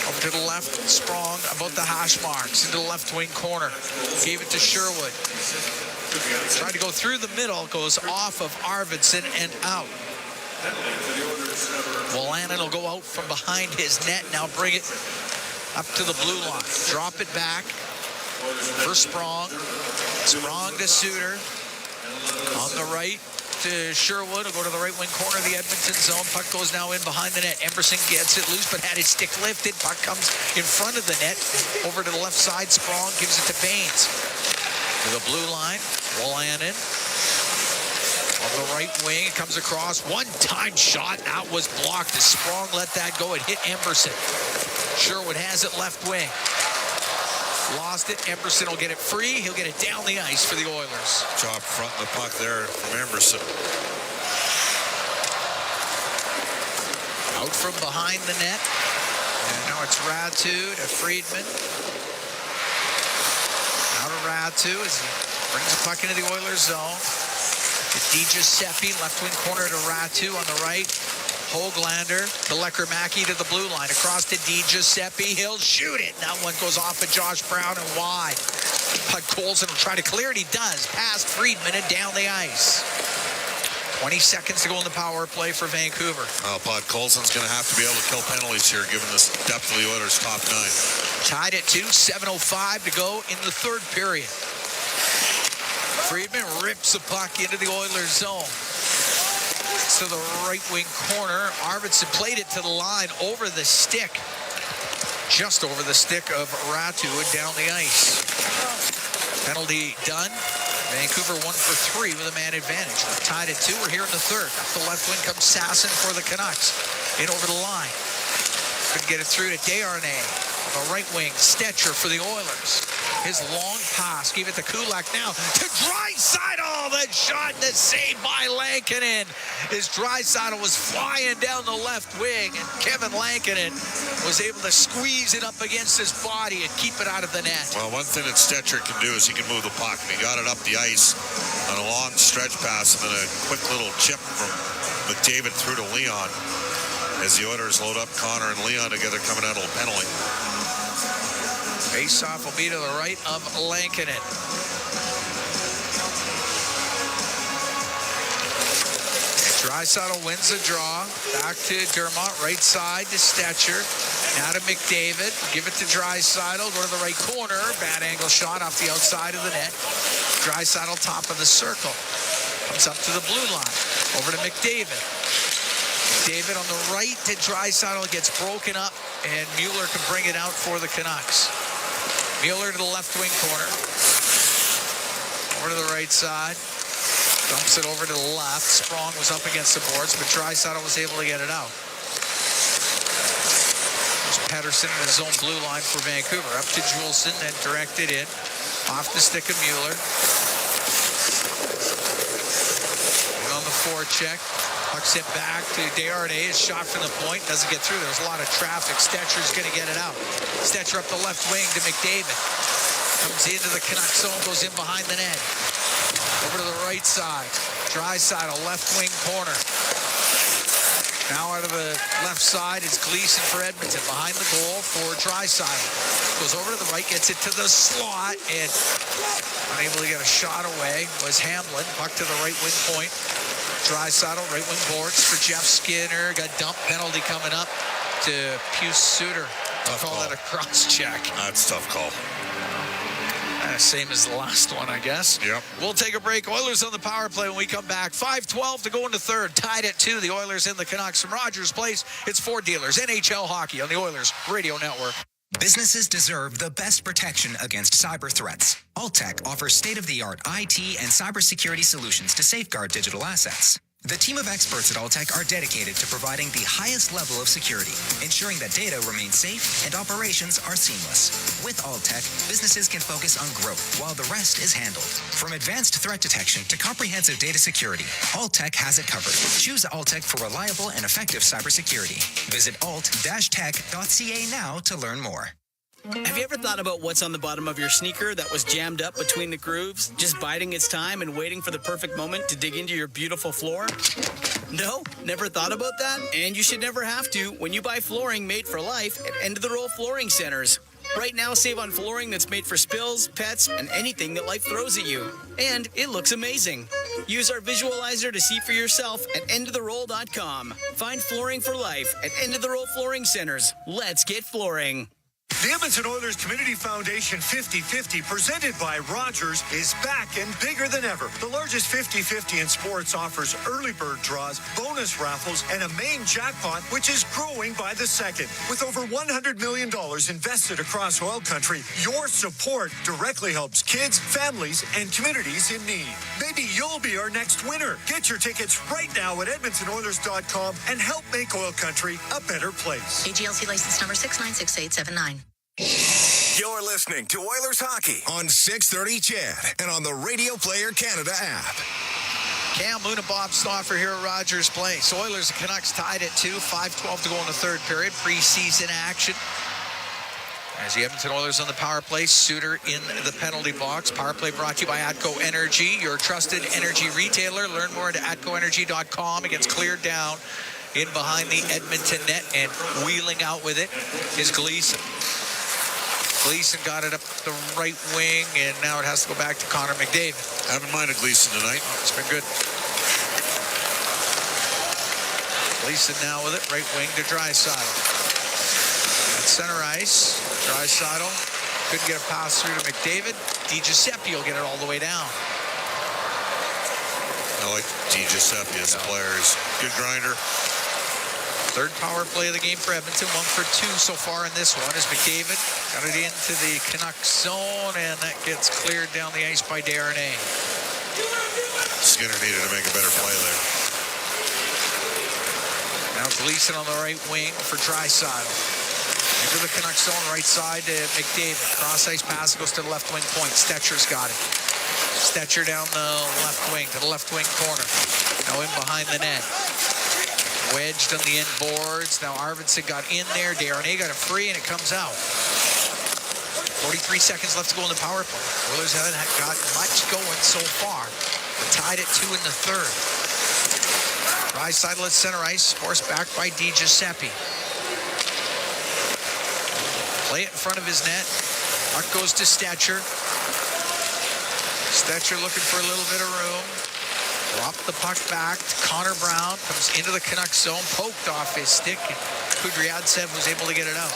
Over to the left, Sprong about the hash marks. Into the left wing corner. Gave it to Sherwood. Tried to go through the middle, goes off of Arvidsson and out. Wolanin will go out from behind his net. Now bring it up to the blue line. Drop it back for Sprong. Sprong to Suter. On the right to Sherwood. Will go to the right wing corner of the Edmonton zone. Puck goes now in behind the net. Emberson gets it loose, but had his stick lifted. Puck comes in front of the net. Over to the left side. Sprong gives it to Baines. To the blue line, Wolanin. On the right wing, it comes across. One-time shot. That was blocked. As Sprong let that go. It hit Emberson. Sherwood has it left wing. Lost it. Emberson will get it free. He'll get it down the ice for the Oilers. Job fronting the puck there from Emberson. Out from behind the net. And now it's Ratu to Friedman. Out of Ratu as he brings the puck into the Oilers zone. To DiGiuseppe, left wing corner to Ratu on the right. Hoglander to Lecker-Mackey to the blue line. Across to DiGiuseppe. He'll shoot it. That one goes off of Josh Brown and wide. Puck Colson will try to clear it. He does. Past Friedman and down the ice. 20 seconds to go in the power play for Vancouver. Well, Pod Colson's going to have to be able to kill penalties here, given the depth of the Oilers' top 9. Tied at 2, 7:05 to go in the third period. Friedman rips the puck into the Oilers zone. To the right wing corner. Arvidsson played it to the line over the stick. Just over the stick of Ratu and down the ice. Penalty done. Vancouver 1 for 3 with a man advantage. We're tied at 2. We're here in the third. Up the left wing comes Sasson for the Canucks. In over the line. Couldn't get it through to Desharnais. On the right wing, Stetcher for the Oilers. His long pass, gave it to Kulak now. To Draisaitl, that shot and the save by Lankinen. As Draisaitl was flying down the left wing, and Kevin Lankinen was able to squeeze it up against his body and keep it out of the net. Well, one thing that Stetcher can do is he can move the puck. And he got it up the ice on a long stretch pass and then a quick little chip from McDavid through to Leon. As the Oilers load up Connor and Leon together coming out of a penalty. Face-off will be to the right of Lankinen. Draisaitl wins the draw. Back to Dermott, right side to Stetcher. Now to McDavid. Give it to Draisaitl. Go to the right corner. Bad angle shot off the outside of the net. Draisaitl top of the circle. Comes up to the blue line. Over to McDavid. McDavid on the right to Draisaitl, gets broken up, and Mueller can bring it out for the Canucks. Mueller to the left wing corner. Over to the right side. Dumps it over to the left. Sprong was up against the boards, but Draisaitl was able to get it out. There's Pettersson in his own blue line for Vancouver. Up to Juleson, then directed in. Off the stick of Mueller. And on the forecheck. Puck sent back to Desharnais. Shot from the point. Doesn't get through. There's a lot of traffic. Stetcher's going to get it out. Stetcher up the left wing to McDavid. Comes into the Canucks zone. Goes in behind the net. Over to the right side. Draisaitl, left wing corner. Now out of the left side is Gleason for Edmonton. Behind the goal for Draisaitl. Goes over to the right. Gets it to the slot. And unable to get a shot away was Hamblin. Puck to the right wing point. Draisaitl, right wing boards for Jeff Skinner. Got dump penalty coming up to Pius Suter. I'll call that a cross check. That's a tough call. Same as the last one, I guess. Yep. We'll take a break. Oilers on the power play when we come back. 5:12 to go into third. Tied at 2. The Oilers and the Canucks from Rogers Place. It's Ford Dealers. NHL Hockey on the Oilers Radio Network. Businesses deserve the best protection against cyber threats. Alltech offers state-of-the-art IT and cybersecurity solutions to safeguard digital assets. The team of experts at Alltech are dedicated to providing the highest level of security, ensuring that data remains safe and operations are seamless. With Alltech, businesses can focus on growth while the rest is handled. From advanced threat detection to comprehensive data security, Alltech has it covered. Choose Alltech for reliable and effective cybersecurity. Visit alt-tech.ca now to learn more. Have you ever thought about what's on the bottom of your sneaker that was jammed up between the grooves, just biding its time and waiting for the perfect moment to dig into your beautiful floor? No? Never thought about that? And you should never have to when you buy flooring made for life at end-of-the-roll flooring centers. Right now, save on flooring that's made for spills, pets, and anything that life throws at you. And it looks amazing. Use our visualizer to see for yourself at endoftheroll.com. Find flooring for life at end-of-the-roll flooring centers. Let's get flooring. The Edmonton Oilers Community Foundation 50-50, presented by Rogers, is back and bigger than ever. The largest 50-50 in sports offers early bird draws, bonus raffles, and a main jackpot, which is growing by the second. With over $100 million invested across OilCountry, your support directly helps kids, families, and communities in need. Maybe you'll be our next winner. Get your tickets right now at EdmontonOilers.com and help make OilCountry a better place. AGLC license number 696879. You're listening to Oilers Hockey on 630 CHED and on the Radio Player Canada app. Cam Moon and Bob Stauffer here at Rogers Place. Oilers and Canucks tied at 2, 5:12 to go in the third period. Preseason action. As the Edmonton Oilers on the power play, Suter in the penalty box. Power play brought to you by ATCO Energy, your trusted energy retailer. Learn more at atcoenergy.com. It gets cleared down in behind the Edmonton net, and wheeling out with it is Gleason. Gleason got it up the right wing, and now it has to go back to Connor McDavid. Haven't minded Gleason tonight. It's been good. Gleason now with it, right wing to Draisaitl. At center ice, Draisaitl couldn't get a pass through to McDavid. DiGiuseppe will get it all the way down. I like DiGiuseppe as a player. He's a good grinder. Third power play of the game for Edmonton. 1 for 2 so far in this one as McDavid got it into the Canucks zone, and that gets cleared down the ice by Darnay. Skinner needed to make a better play there. Now Gleason on the right wing for Draisaitl. Into the Canucks zone, right side to McDavid. Cross ice pass goes to the left wing point. Stetcher's got it. Stetcher down the left wing to the left wing corner. Now in behind the net. Wedged on the end boards. Now Arvidsson got in there. Darnay got it free, and it comes out. 43 seconds left to go in the power play. Oilers haven't got much going so far. They're tied at 2 in the third. Draisaitl at center ice, forced back by DiGiuseppe. Play it in front of his net. Puck goes to Stetcher. Stetcher looking for a little bit of room. Drop the puck back to Connor Brown. Comes into the Canucks zone. Poked off his stick. And Kudryavtsev was able to get it out.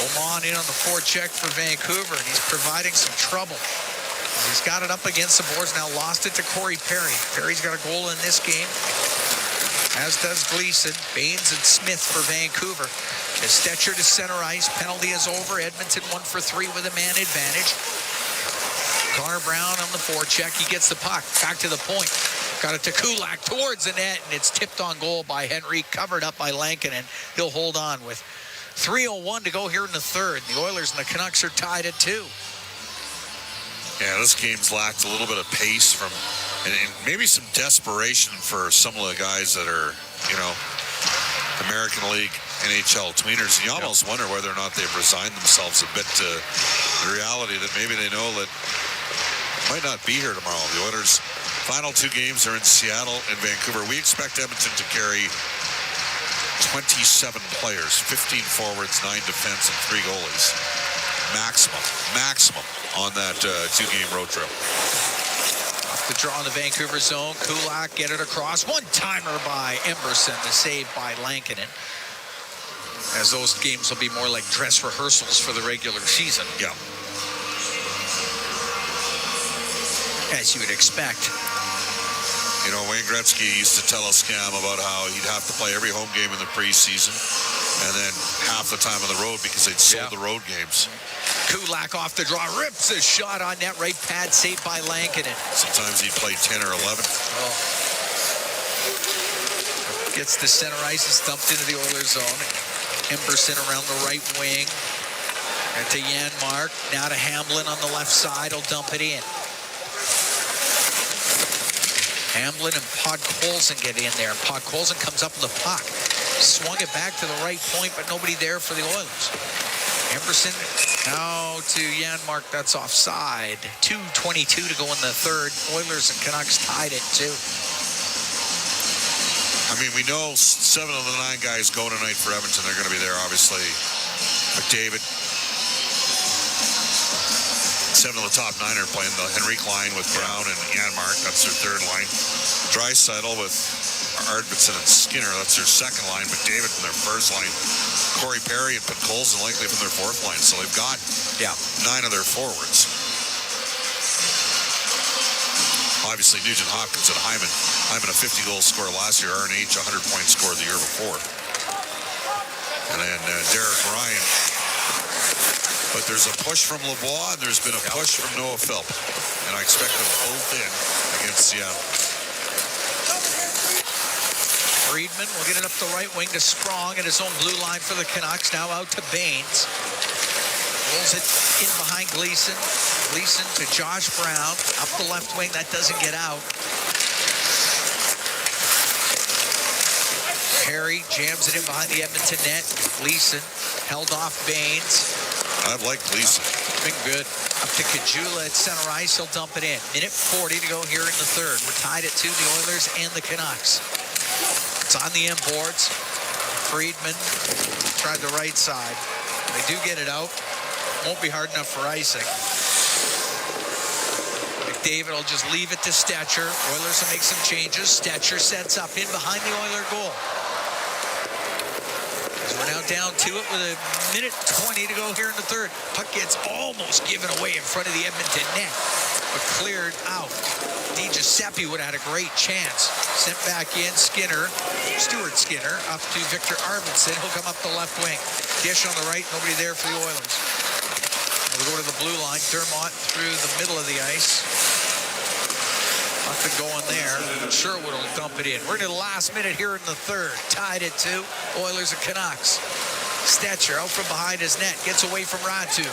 Oman in on the forecheck for Vancouver. And he's providing some trouble. He's got it up against the boards. Now lost it to Corey Perry. Perry's got a goal in this game. As does Gleason. Baines and Smith for Vancouver. As Stetcher to center ice. Penalty is over. Edmonton 1 for 3 with a man advantage. Connor Brown on the forecheck. He gets the puck back to the point. Got it to Kulak towards the net, and it's tipped on goal by Henry, covered up by Lankinen. He'll hold on with 3:01 to go here in the third. The Oilers and the Canucks are tied at 2. Yeah, this game's lacked a little bit of pace from, and maybe some desperation for some of the guys that are, American League, NHL tweeners. And you almost wonder whether or not they've resigned themselves a bit to the reality that maybe they know that might not be here tomorrow. The Oilers' final 2 games are in Seattle and Vancouver. We expect Edmonton to carry 27 players, 15 forwards, 9 defense, and 3 goalies. Maximum on that 2-game road trip. Off the draw in the Vancouver zone. Kulak get it across. One-timer by Emberson. The save by Lankinen. As those games will be more like dress rehearsals for the regular season. Yeah. As you would expect. Wayne Gretzky used to tell us, Cam, about how he'd have to play every home game in the preseason and then half the time on the road because they'd sold the road games. Kulak off the draw, rips a shot on net, right pad, saved by Lankinen. Sometimes he'd play 10 or 11. Gets the center ice, is dumped into the Oilers zone. Emberson around the right wing. And to Janmark, now to Hamblin on the left side, he'll dump it in. Hamblin and Podkolzin get in there. Podkolzin comes up with the puck. Swung it back to the right point, but nobody there for the Oilers. Emberson now to Janmark. That's offside. 2:22 to go in the third. Oilers and Canucks tied at 2. I mean, we know 7 of the 9 guys go tonight for Edmonton. They're going to be there, obviously. McDavid. 7 of the top 9 are playing the Henrique line with Brown and Janmark. That's their third line. Draisaitl with Edmonton and Skinner. That's their second line. McDavid from their first line. Corey Perry and Colson likely from their fourth line. So they've got 9 of their forwards. Obviously, Nugent Hopkins and Hyman. Hyman a 50-goal scorer last year. RNH 100-point scorer the year before. And then Derek Ryan. But there's a push from Lebois, and there's been a push from Noah Philp. And I expect them both in against Seattle. Friedman will get it up the right wing to Sprong at his own blue line for the Canucks. Now out to Baines. Rolls it in behind Gleason. Gleason to Josh Brown. Up the left wing. That doesn't get out. Perry jams it in behind the Edmonton net. Gleason held off Baines. I like Gleason. Been good. Up to Kajula at center ice. He'll dump it in. Minute 40 to go here in the third. We're tied at 2, the Oilers and the Canucks. It's on the end boards. Friedman tried the right side. They do get it out. Won't be hard enough for icing. McDavid will just leave it to Stetcher. Oilers will make some changes. Stetcher sets up in behind the Oiler goal. So we're now down to it with a minute 20 to go here in the third. Puck gets almost given away in front of the Edmonton net, but cleared out. Di Giuseppe would have had a great chance. Sent back in, Stuart Skinner, up to Victor Arvidsson. He'll come up the left wing. Dish on the right, nobody there for the Oilers. We'll go to the blue line. Dermott through the middle of the ice. Nothing going there. Sherwood will dump it in. We're to the last minute here in the third. Tied at 2. Oilers and Canucks. Stetcher out from behind his net. Gets away from Ratu.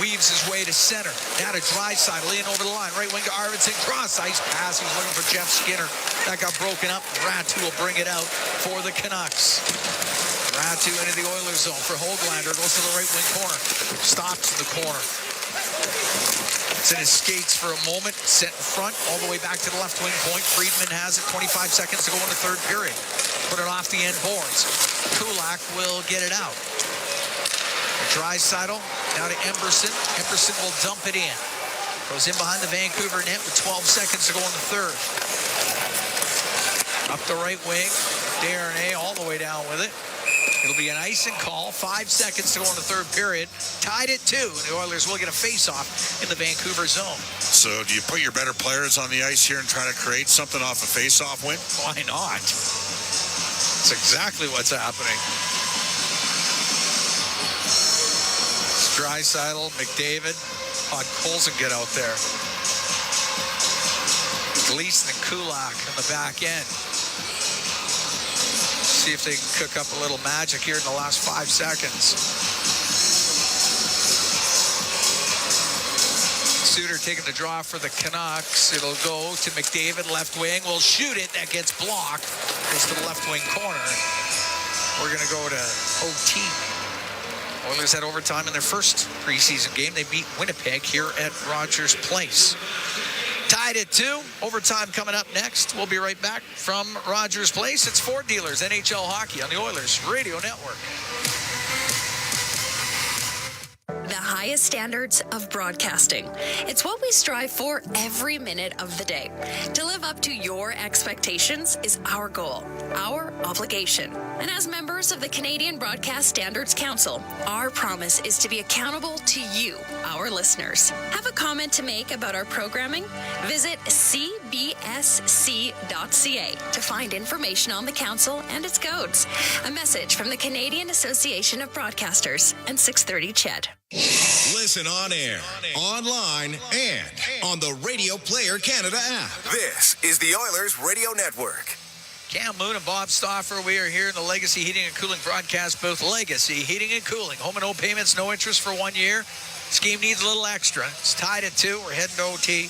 Weaves his way to center. Now to Draisaitl in over the line. Right wing to Arvidsson. Cross ice pass. He's looking for Jeff Skinner. That got broken up. Ratu will bring it out for the Canucks. Ratu into the Oilers zone for Höglander. Goes to the right wing corner. Stops in the corner. It's in his skates for a moment. Set in front. All the way back to the left wing point. Friedman has it. 25 seconds to go in the third period. Put it off the end boards. Kulak will get it out. Draisaitl now to Emberson. Emberson will dump it in. Goes in behind the Vancouver net with 12 seconds to go in the third. Up the right wing. Darnay all the way down with it. It'll be an icing call. 5 seconds to go in the third period. Tied at 2, and the Oilers will get a face-off in the Vancouver zone. So do you put your better players on the ice here and try to create something off a face-off win? Why not? That's exactly what's happening. Draisaitl, McDavid. Colson get out there. Gleason and Kulak on the back end. See if they can cook up a little magic here in the last 5 seconds. Suter taking the draw for the Canucks. It'll go to McDavid, left wing. Will shoot it. That gets blocked. Goes to the left wing corner. We're going to go to OT. Oilers had overtime in their first preseason game. They beat Winnipeg here at Rogers Place. Tied at 2. Overtime coming up next. We'll be right back from Rogers Place. It's Ford Dealers, NHL Hockey on the Oilers Radio Network. The highest standards of broadcasting. It's what we strive for every minute of the day. To live up to your expectations is our goal, our obligation. And as members of the Canadian Broadcast Standards Council, our promise is to be accountable to you, our listeners. Have a comment to make about our programming? Visit cbsc.ca to find information on the council and its codes. A message from the Canadian Association of Broadcasters and 630 CHED. Listen on air, online, and on the Radio Player Canada app. This is the Oilers Radio Network. Cam Moon and Bob Stauffer, we are here in the Legacy Heating and Cooling broadcast booth. Legacy Heating and Cooling. Home and no payments, no interest for 1 year. Scheme needs a little extra. It's tied at 2. We're heading to OT.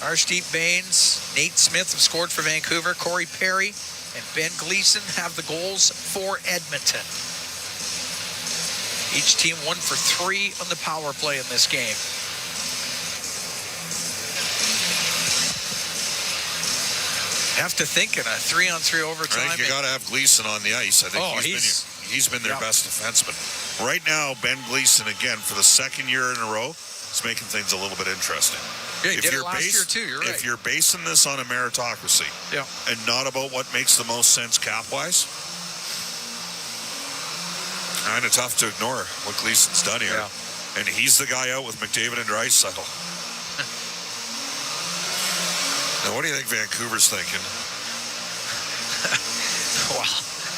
Arshdeep Baines, Nate Smith have scored for Vancouver. Corey Perry and Ben Gleason have the goals for Edmonton. Each team 1 for 3 on the power play in this game. Have to think in a 3-on-3 overtime. I think you got to have Gleason on the ice. I think he's been their best defenseman. Right now, Ben Gleason, again, for the second year in a row, is making things a little bit interesting. Yeah, he did it last year too. You're right. If you're basing this on a meritocracy, yeah, and not about what makes the most sense cap-wise, kind of tough to ignore what Gleason's done here. Yeah. And he's the guy out with McDavid and Draisaitl. Now, what do you think Vancouver's thinking? Well,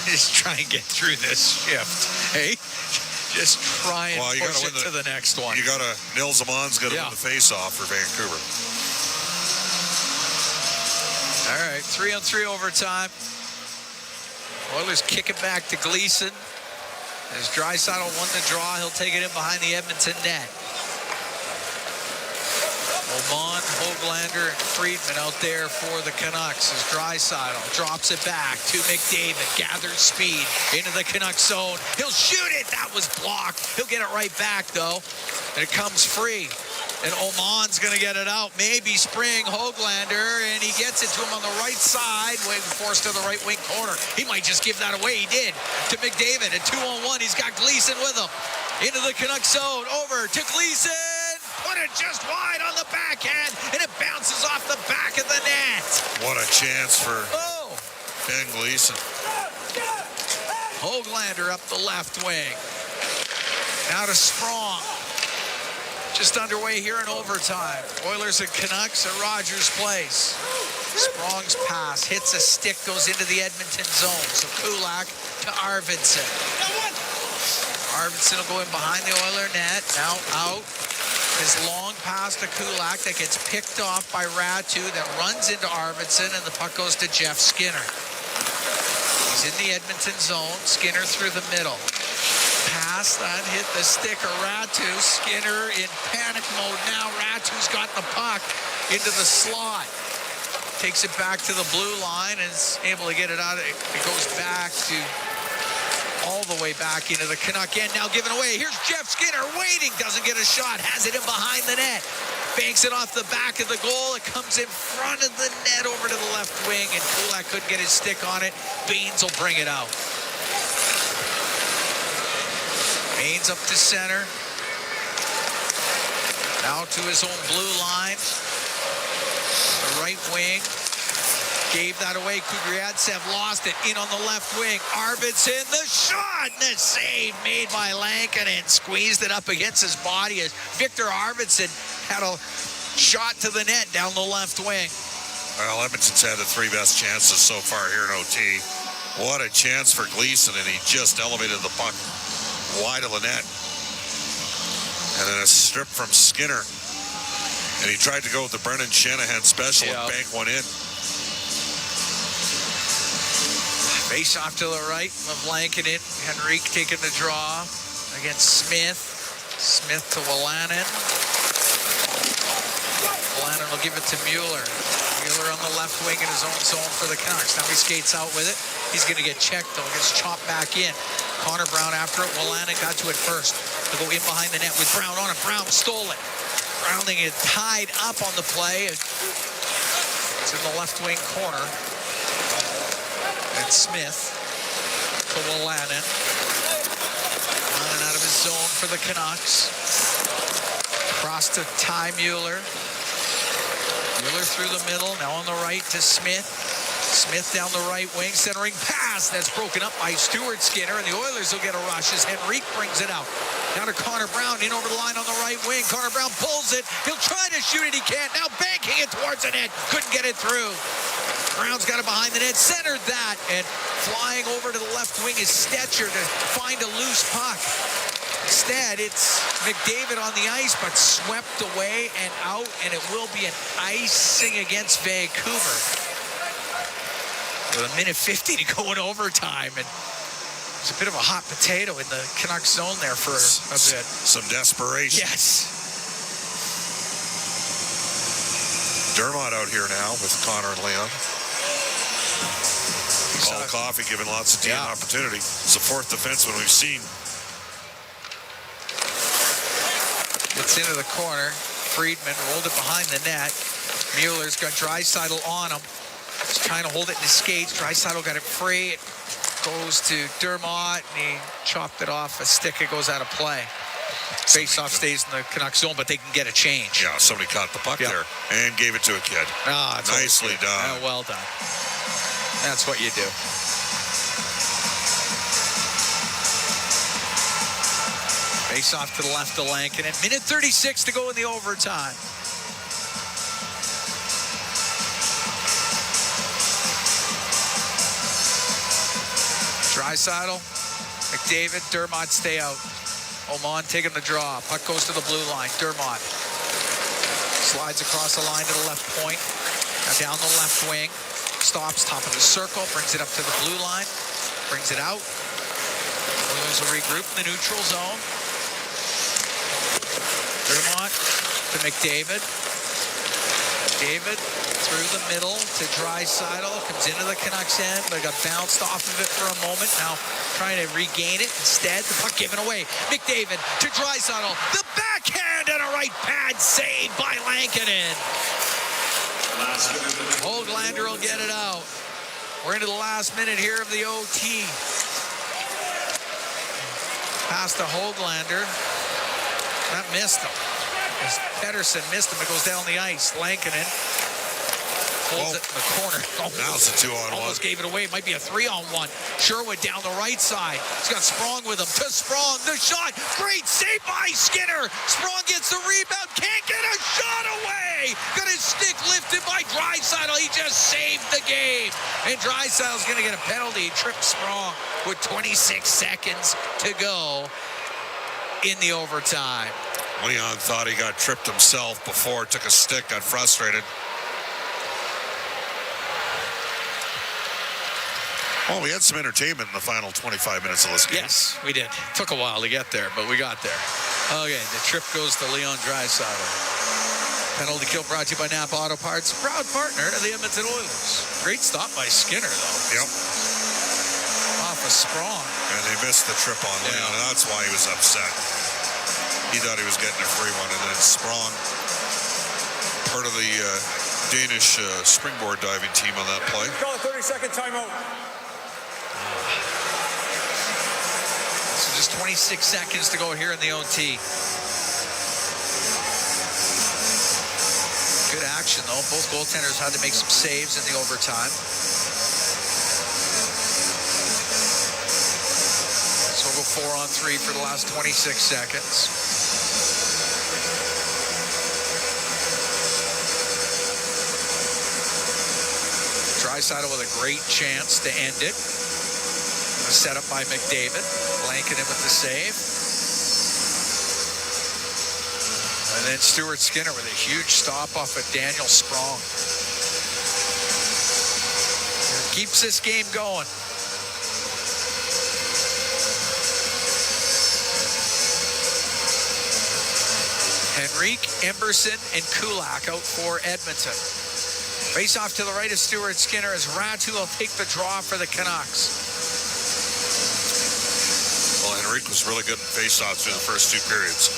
just try and get through this shift. Hey, just try and push it to the next one. You got to, Nils Aman's got to win the face-off for Vancouver. All right, 3-on-3 overtime. Oilers kick it back to Gleason. As Draisaitl won the draw, he'll take it in behind the Edmonton net. Oman, Hoglander, and Friedman out there for the Canucks as Draisaitl drops it back to McDavid. Gathers speed into the Canucks zone. He'll shoot it. That was blocked. He'll get it right back, though. And it comes free. And Oman's going to get it out. Maybe Spring, Hoglander, and he gets it to him on the right side. Forced to the right wing corner. He might just give that away. He did. To McDavid at 2-on-1. He's got Gleason with him. Into the Canucks zone. Over to Gleason. Put it just wide on the backhand, and it bounces off the back of the net. What a chance for Ben Gleason. Hoglander up the left wing. Now to Sprong. Just underway here in overtime. Oilers and Canucks at Rogers Place. Sprong's pass hits a stick, goes into the Edmonton zone. So Kulak to Arvidsson. Arvidsson will go in behind the Oiler net. Now out. His long pass to Kulak that gets picked off by Ratu, that runs into Arvidsson, and the puck goes to Jeff Skinner. He's in the Edmonton zone. Skinner through the middle. Pass that hit the stick of Ratu. Skinner in panic mode now. Ratu's got the puck into the slot. Takes it back to the blue line and is able to get it out. It goes back to all the way back into the Canuck end. Now given away. Here's Jeff Skinner waiting. Doesn't get a shot. Has it in behind the net. Banks it off the back of the goal. It comes in front of the net over to the left wing, and Kulak couldn't get his stick on it. Baines will bring it out. Baines up to center. Now to his own blue line. The right wing. Gave that away. Kudryavtsev lost it. In on the left wing. Arvidsson, the shot, and the save made by Lankinen. Squeezed it up against his body as Victor Arvidsson had a shot to the net down the left wing. Well, Edmonton's had the three best chances so far here in OT. What a chance for Gleason, and he just elevated the puck wide of the net. And then a strip from Skinner. And he tried to go with the Brendan Shanahan special and bank one in. Face off to the right of Lankinen. Henrique taking the draw against Smith. Smith to Wolanin. Wolanin will give it to Mueller. Mueller on the left wing in his own zone for the Canucks. Now he skates out with it. He's going to get checked, though. Gets chopped back in. Connor Brown after it. Wolanin got to it first. He'll go in behind the net with Brown on it. Brown stole it. Browning is tied up on the play. It's in the left wing corner. And Smith to Wolanin. Wolanin out of his zone for the Canucks. Cross to Ty Mueller. Mueller through the middle. Now on the right to Smith. Smith down the right wing. Centering pass. That's broken up by Stuart Skinner. And the Oilers will get a rush as Henrique brings it out. Now to Connor Brown. In over the line on the right wing. Connor Brown pulls it. He'll try to shoot it. He can't. Now banking it towards the net. Couldn't get it through. Brown's got it behind the net, centered that, and flying over to the left wing is Stetcher to find a loose puck. Instead, it's McDavid on the ice, but swept away and out, and it will be an icing against Vancouver. With a minute 50 to go in overtime, and there's a bit of a hot potato in the Canucks zone there for a bit. Some desperation. Yes. Dermott out here now with Connor and Leon. Paul Coffey giving lots of team opportunity. It's the fourth defenseman we've seen. Gets into the corner. Friedman rolled it behind the net. Mueller's got Draisaitl on him. He's trying to hold it in his skates. Draisaitl got it free. goes to Dermott, and he chopped it off a stick. It goes out of play. Face-off stays in the Canucks zone, but they can get a change. Yeah, somebody caught the puck there and gave it to a kid. It's Nicely done. Well done. That's what you do. Face-off to the left of Lankinen. Minute 36 to go in the overtime. Draisaitl, McDavid, Dermott stay out. Oman taking the draw. Puck goes to the blue line. Dermott slides across the line to the left point. Now down the left wing. Stops top of the circle. Brings it up to the blue line. Brings it out. Oilers will regroup in the neutral zone. Dermott to McDavid. David through the middle to Draisaitl. Comes into the Canucks end, but got bounced off of it for a moment. Now trying to regain it. Instead, the puck given away. McDavid to Draisaitl. The backhand and a right pad save by Lankinen. Höglander will get it out. We're into the last minute here of the OT. Pass to Höglander. That missed him. As Pettersson missed him, it goes down the ice. Lankinen holds it in the corner. Now it's a 2-on-1. Almost gave it away. It might be a 3-on-1. Sherwood down the right side. He's got Sprong with him. To Sprong, the shot. Great save by Skinner. Sprong gets the rebound. Can't get a shot away. Got his stick lifted by Draisaitl. He just saved the game. And Draisaitl's going to get a penalty. He tripped Sprong with 26 seconds to go in the overtime. Leon thought he got tripped himself before, took a stick, got frustrated. Well, we had some entertainment in the final 25 minutes of this game. Yes, we did. Took a while to get there, but we got there. Okay, the trip goes to Leon Draisaitl. Penalty kill brought to you by Napa Auto Parts, proud partner of the Edmonton Oilers. Great stop by Skinner, though. Yep. Off a Sprong. And they missed the trip on Leon, and that's why he was upset. He thought he was getting a free one, and then Sprong, part of the Danish springboard diving team on that play. Call a 30-second timeout. So just 26 seconds to go here in the OT. Good action, though. Both goaltenders had to make some saves in the overtime. So we'll go 4-on-3 for the last 26 seconds. Draisaitl with a great chance to end it. Set up by McDavid. Lankinen with the save. And then Stuart Skinner with a huge stop off of Daniel Sprong. Keeps this game going. Henrique, Emberson, and Kulak out for Edmonton. Face off to the right of Stuart Skinner as Ratu will take the draw for the Canucks. Well, Henrique was really good in face-offs through the first two periods.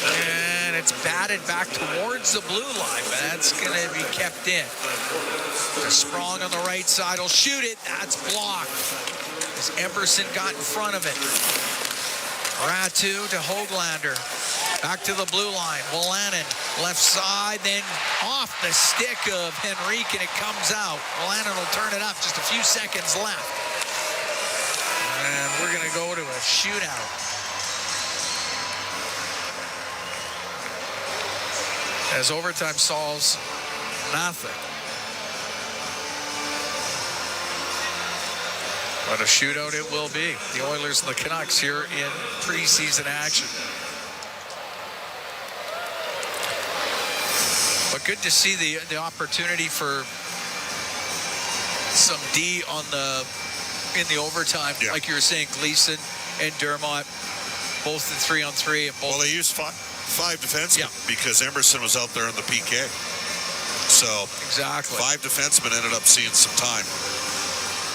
And it's batted back towards the blue line, but that's going to be kept in. Sprong on the right side will shoot it. That's blocked as Emberson got in front of it. Ratu to Höglander. Back to the blue line. Wolanin, left side, then off the stick of Henrique, and it comes out. Wolanin will turn it up. Just a few seconds left. And we're going to go to a shootout. As overtime solves nothing. But a shootout it will be. The Oilers and the Canucks here in preseason action. But good to see the opportunity for some D on in the overtime. Yeah. Like you were saying, Gleason and Dermott, both in 3-on-3. And both. Well, they used five defensemen because Emerson was out there in the PK. So exactly, 5 defensemen ended up seeing some time.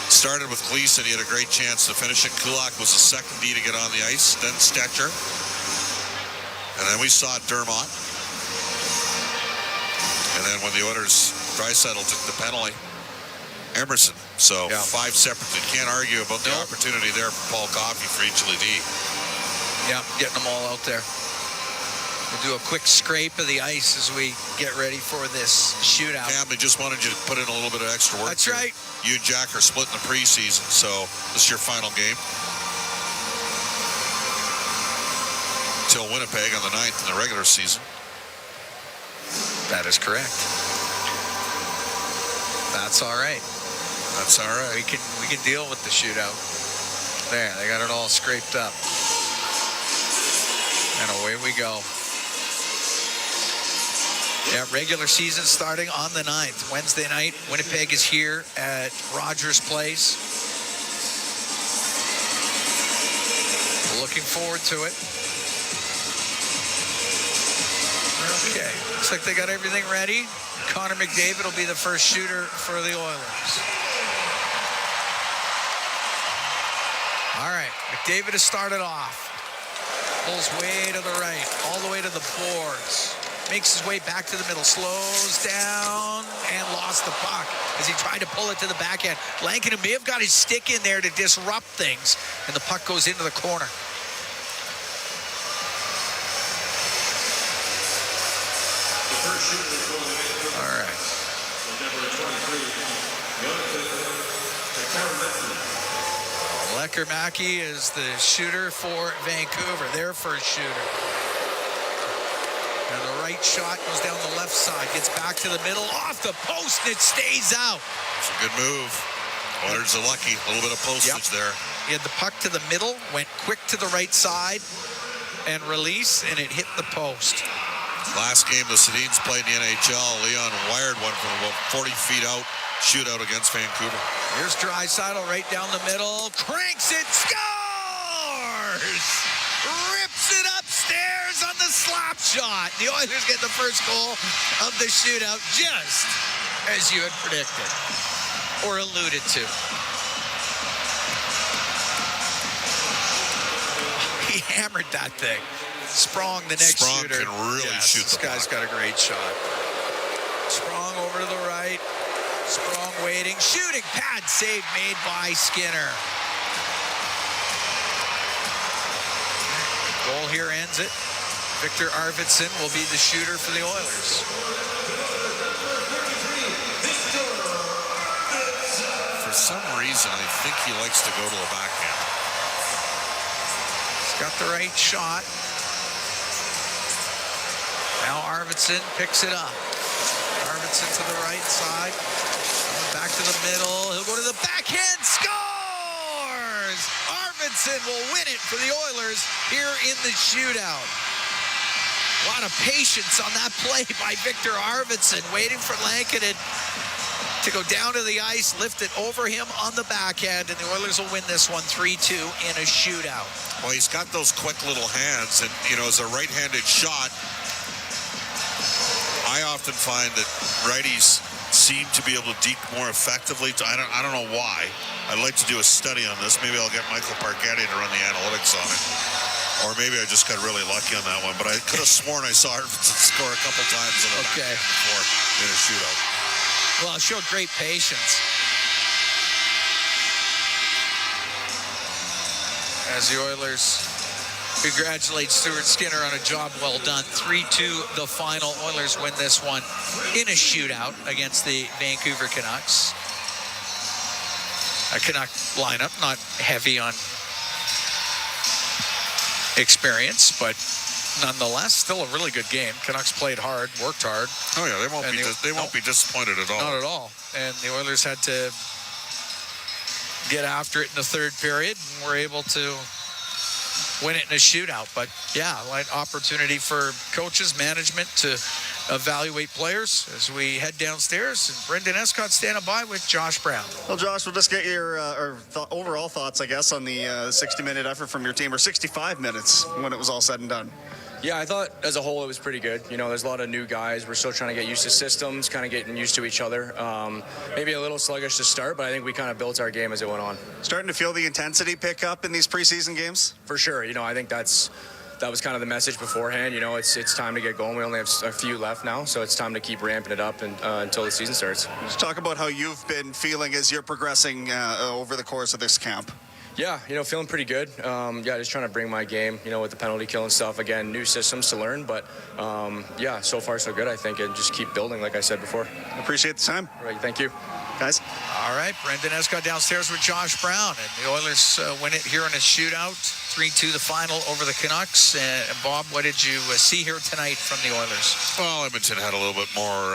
Started with Gleason. He had a great chance to finish it. Kulak was the second D to get on the ice. Then Stetcher. And then we saw Dermott. And then when the Oilers, Draisaitl took the penalty, Emerson So 5 separate. You can't argue about the opportunity there for Paul Coffey for each LED. Yeah, getting them all out there. We'll do a quick scrape of the ice as we get ready for this shootout. Cam, they just wanted you to put in a little bit of extra work. That's right. You and Jack are splitting the preseason, so this is your final game. Till Winnipeg on the 9th in the regular season. That is correct. That's all right. That's all right. We can deal with the shootout. There, they got it all scraped up. And away we go. Yeah, regular season starting on the 9th. Wednesday night, Winnipeg is here at Rogers Place. Looking forward to it. Okay, looks like they got everything ready. Connor McDavid will be the first shooter for the Oilers. All right, McDavid has started off. Pulls way to the right, all the way to the boards. Makes his way back to the middle, slows down, and lost the puck as he tried to pull it to the backhand. Lankinen may have got his stick in there to disrupt things, and the puck goes into the corner. All right. Lecker-Mackey is the shooter for Vancouver, their first shooter. And the right shot goes down the left side, gets back to the middle, off the post, and it stays out. It's a good move. Oilers are lucky. A little bit of postage there. He had the puck to the middle, went quick to the right side, and release, and it hit the post. Last game the Sedins played in the NHL, Leon wired one from about 40 feet out, shootout against Vancouver. Here's Draisaitl right down the middle, cranks it, scores! Rips it upstairs on the slap shot. The Oilers get the first goal of the shootout, just as you had predicted or alluded to. He hammered that thing. Sprong, the next Sprong shooter. can really shoot the This guy's got a great shot. Sprong over to the right. Sprong waiting. Shooting pad save made by Skinner. Goal here ends it. Victor Arvidsson will be the shooter for the Oilers. For some reason, I think he likes to go to the backhand. He's got the right shot. Now Arvidsson picks it up. Arvidsson to the right side. Back to the middle. He'll go to the backhand. Scores! Arvidsson will win it for the Oilers here in the shootout. A lot of patience on that play by Victor Arvidsson, waiting for Lankinen to go down to the ice, lift it over him on the backhand, and the Oilers will win this one 3-2 in a shootout. Well, he's got those quick little hands, and, as a right-handed shot, I often find that righties seem to be able to deke more effectively. I don't know why. I'd like to do a study on this. Maybe I'll get Michael Parketti to run the analytics on it. Or maybe I just got really lucky on that one. But I could have sworn I saw Arvidsson score a couple times in the backhand before in a shootout. Well, it showed great patience. As the Oilers congratulate Stuart Skinner on a job well done. 3-2 the final. Oilers win this one in a shootout against the Vancouver Canucks. A Canuck lineup, not heavy on experience, but nonetheless, still a really good game. Canucks played hard, worked hard. Oh yeah, they won't be disappointed at all. Not at all. And the Oilers had to get after it in the third period and were able to win it in a shootout. But yeah, like opportunity for coaches, management to evaluate players as we head downstairs. And Brendan Escott standing by with Josh Brown. Well, Josh, we'll just get your overall thoughts, I guess, on the 60-minute effort from your team, or 65 minutes when it was all said and done. Yeah, I thought as a whole it was pretty good. There's a lot of new guys. We're still trying to get used to systems, kind of getting used to each other. Maybe a little sluggish to start, but I think we kind of built our game as it went on. Starting to feel the intensity pick up in these preseason games? For sure. I think that's that was kind of the message beforehand. You know, it's time to get going. We only have a few left now, so it's time to keep ramping it up until the season starts. Let's talk about how you've been feeling as you're progressing over the course of this camp. Yeah, you know, feeling pretty good. Just trying to bring my game, you know, with the penalty kill and stuff. Again, new systems to learn, but so far so good, I think, and just keep building, like I said before. Appreciate the time. All right, thank you. Guys. All right, Brendan Escott downstairs with Josh Brown, and the Oilers win it here in a shootout. 3-2 the final over the Canucks. And Bob, what did you see here tonight from the Oilers? Well, Edmonton had a little bit more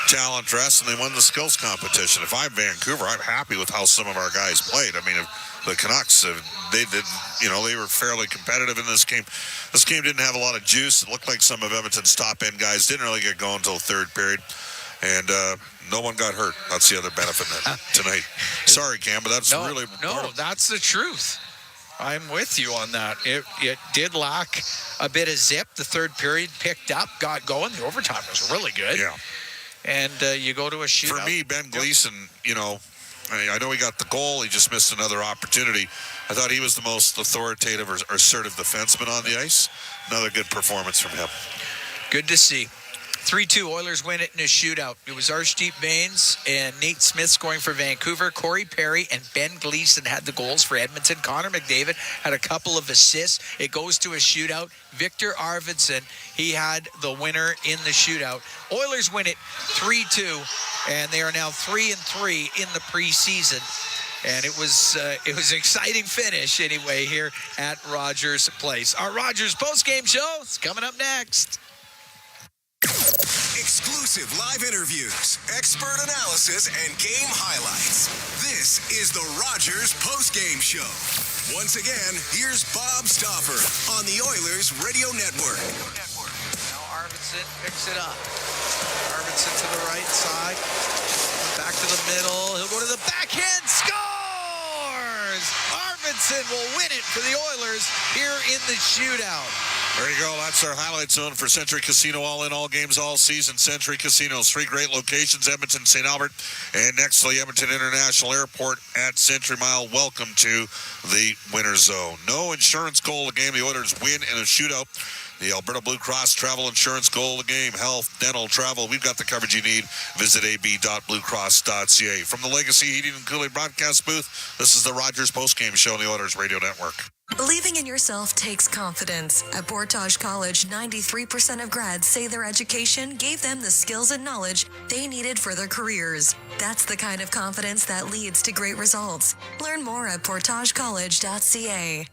talent rest, and they won the skills competition. If I'm Vancouver, I'm happy with how some of our guys played. I mean, the Canucks, they were fairly competitive in this game. This game didn't have a lot of juice. It looked like some of Edmonton's top-end guys didn't really get going until the third period. And no one got hurt. That's the other benefit tonight. Sorry, Cam, but that's really... No, that's the truth. I'm with you on that. It did lack a bit of zip. The third period picked up, got going. The overtime was really good. Yeah. And you go to a shootout. For me, Ben Gleason, I know he got the goal. He just missed another opportunity. I thought he was the most authoritative or assertive defenseman on the ice. Another good performance from him. Good to see. 3-2, Oilers win it in a shootout. It was Arshdeep Bains and Nate Smith scoring for Vancouver. Corey Perry and Ben Gleason had the goals for Edmonton. Connor McDavid had a couple of assists. It goes to a shootout. Victor Arvidsson, he had the winner in the shootout. Oilers win it 3-2, and they are now 3-3 in the preseason. And it was an exciting finish anyway here at Rogers Place. Our Rogers postgame show is coming up next. Exclusive live interviews, expert analysis, and game highlights. This is the Rogers postgame show. Once again, here's Bob Stauffer on the Oilers Radio Network. Now Arvidsson picks it up. Arvidsson to the right side. Back to the middle. He'll go to the backhand. Scores! Arvidsson will win it for the Oilers here in the shootout. There you go. That's our highlight zone for Century Casino. All in, all games, all season. Century Casinos. 3 great locations, Edmonton, St. Albert, and next to the Edmonton International Airport at Century Mile. Welcome to the winner zone. No insurance goal of the game. The Oilers win in a shootout. The Alberta Blue Cross Travel Insurance goal of the game. Health, dental, travel. We've got the coverage you need. Visit ab.bluecross.ca. From the Legacy Heating and Cooling broadcast booth, this is the Rogers postgame show on the Oilers Radio Network. Believing in yourself takes confidence. At Portage College, 93% of grads say their education gave them the skills and knowledge they needed for their careers. That's the kind of confidence that leads to great results. Learn more at portagecollege.ca.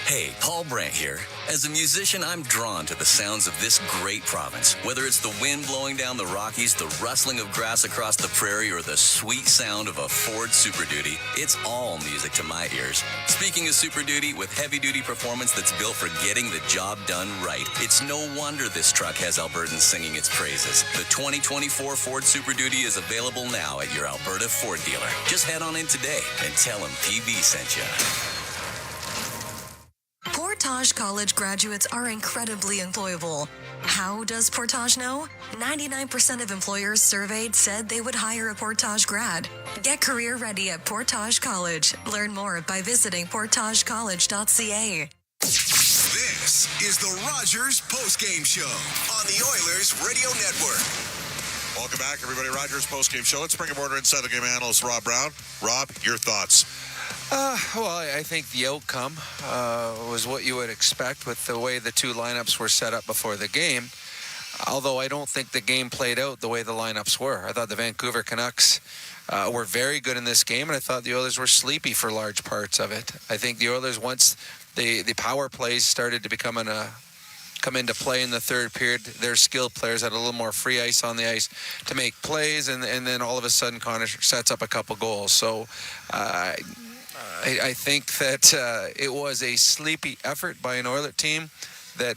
Hey, Paul Brandt here. As a musician, I'm drawn to the sounds of this great province. Whether it's the wind blowing down the Rockies, the rustling of grass across the prairie, or the sweet sound of a Ford Super Duty, it's all music to my ears. Speaking of Super Duty, with heavy-duty performance that's built for getting the job done right, it's no wonder this truck has Albertans singing its praises. The 2024 Ford Super Duty is available now at your Alberta Ford dealer. Just head on in today and tell them PB sent you. Portage College graduates are incredibly employable. How does Portage know? 99% of employers surveyed said they would hire a Portage grad. Get career ready at Portage College. Learn more by visiting portagecollege.ca. This is the Rogers postgame show on the Oilers Radio Network. Welcome back, everybody. Rogers postgame show. Let's bring aboard our inside the game analyst, Rob Brown. Rob, your thoughts? Well, I think the outcome was what you would expect with the way the two lineups were set up before the game. Although I don't think the game played out the way the lineups were. I thought the Vancouver Canucks were very good in this game, and I thought the Oilers were sleepy for large parts of it. I think the Oilers, once the power plays started to come into play in the third period, their skilled players had a little more free ice on the ice to make plays, and then all of a sudden Connor sets up a couple goals. So I think that it was a sleepy effort by an Oilers team that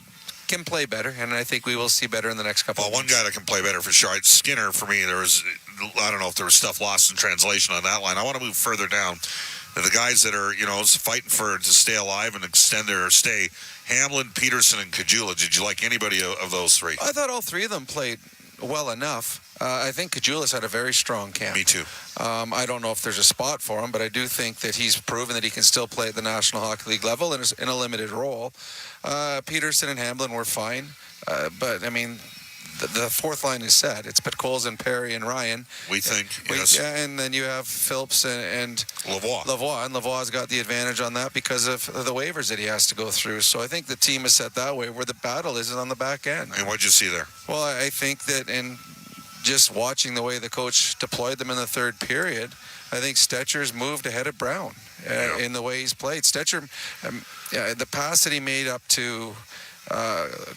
can play better, and I think we will see better in the next couple of one guy that can play better for sure. Skinner, for me, I don't know if there was stuff lost in translation on that line. I want to move further down. The guys that are, fighting to stay alive and extend their stay, Hamlin, Peterson, and Kajula. Did you like anybody of those three? I thought all three of them played well enough. I think Kajulis had a very strong camp. Me too. I don't know if there's a spot for him, but I do think that he's proven that he can still play at the National Hockey League level in a limited role. Peterson and Hamblin were fine, but I mean, the fourth line is set. It's Petcoles and Perry and Ryan. We think, yes. And then you have Phillips and Lavoie. And Lavoie's got the advantage on that because of the waivers that he has to go through. So I think the team is set that way. Where the battle is on the back end. And what'd you see there? Well, I think that in just watching the way the coach deployed them in the third period, I think Stetcher's moved ahead of Brown in the way he's played. Stetcher, the pass that he made up to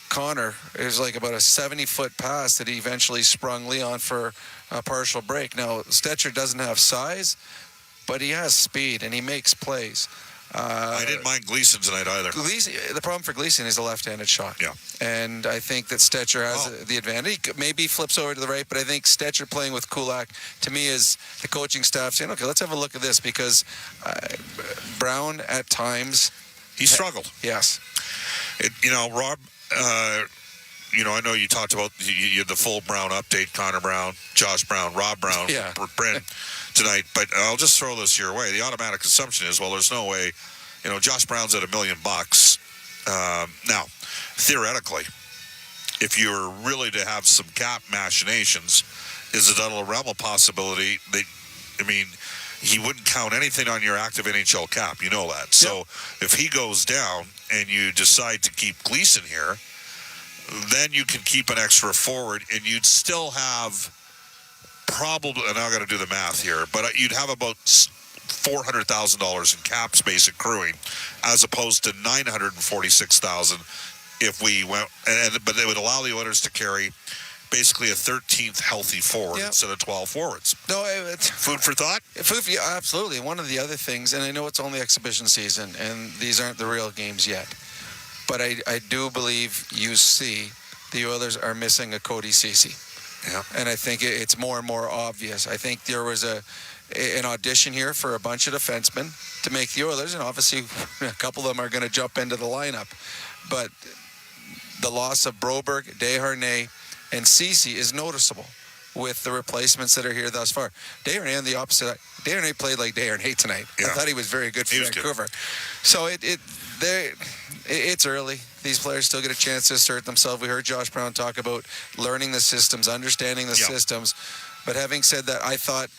Connor, it was like about a 70-foot pass that he eventually sprung Leon for a partial break. Now, Stetcher doesn't have size, but he has speed and he makes plays. I didn't mind Gleason tonight either. The problem for Gleason is a left-handed shot. Yeah. And I think that Stetcher has the advantage. Maybe he flips over to the right, but I think Stetcher playing with Kulak, to me, is the coaching staff saying, okay, let's have a look at this, because Brown, at times... He struggled. Yes. Rob, I know you talked about you had the full Brown update, Connor Brown, Josh Brown, Rob Brown, Brent tonight, but I'll just throw this your way. The automatic assumption is, well, there's no way, Josh Brown's at $1 million. Now, theoretically, if you were really to have some cap machinations, is it a realm of possibility that, he wouldn't count anything on your active NHL cap. You know that. So if he goes down and you decide to keep Gleason here, then you can keep an extra forward and you'd still have probably, and I got to do the math here, but you'd have about $400,000 in cap space accruing as opposed to $946,000 if we went, but they would allow the Oilers to carry basically a 13th healthy forward instead of 12 forwards. No, it's food for thought? Absolutely. One of the other things, and I know it's only exhibition season, and these aren't the real games yet, but I do believe you see the Oilers are missing a Cody Ceci. Yeah. And I think it's more and more obvious. I think there was an audition here for a bunch of defensemen to make the Oilers, and obviously a couple of them are going to jump into the lineup. But the loss of Broberg, Desharnais, and Ceci is noticeable with the replacements that are here thus far. Desharnais on the opposite. Desharnais played like Desharnais tonight. Yeah. I thought he was very good for Vancouver. Good. So it's early. These players still get a chance to assert themselves. We heard Josh Brown talk about learning the systems, understanding the systems. But having said that, I thought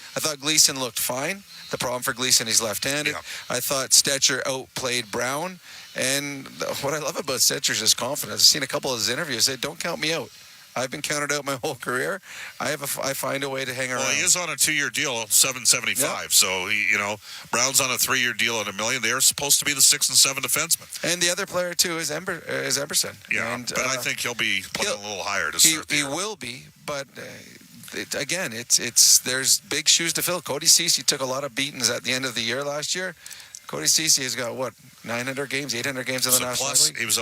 Gleason looked fine. The problem for Gleason, he's left-handed. Yeah. I thought Stetcher outplayed Brown. And what I love about Stetcher is his confidence. I've seen a couple of his interviews say, don't count me out. I've been counted out my whole career. I find a way to hang around. Well, he is on a 2-year deal, $775. Yep. So Brown's on a 3-year deal at $1 million. They're supposed to be the 6 and 7 defensemen. And the other player too is Emerson. Yeah, and, but I think he'll be playing a little higher to start. He will be, but there's big shoes to fill. Cody Ceci took a lot of beatings at the end of the year last year. Cody Ceci has got 900 games, 800 games in the National League. He was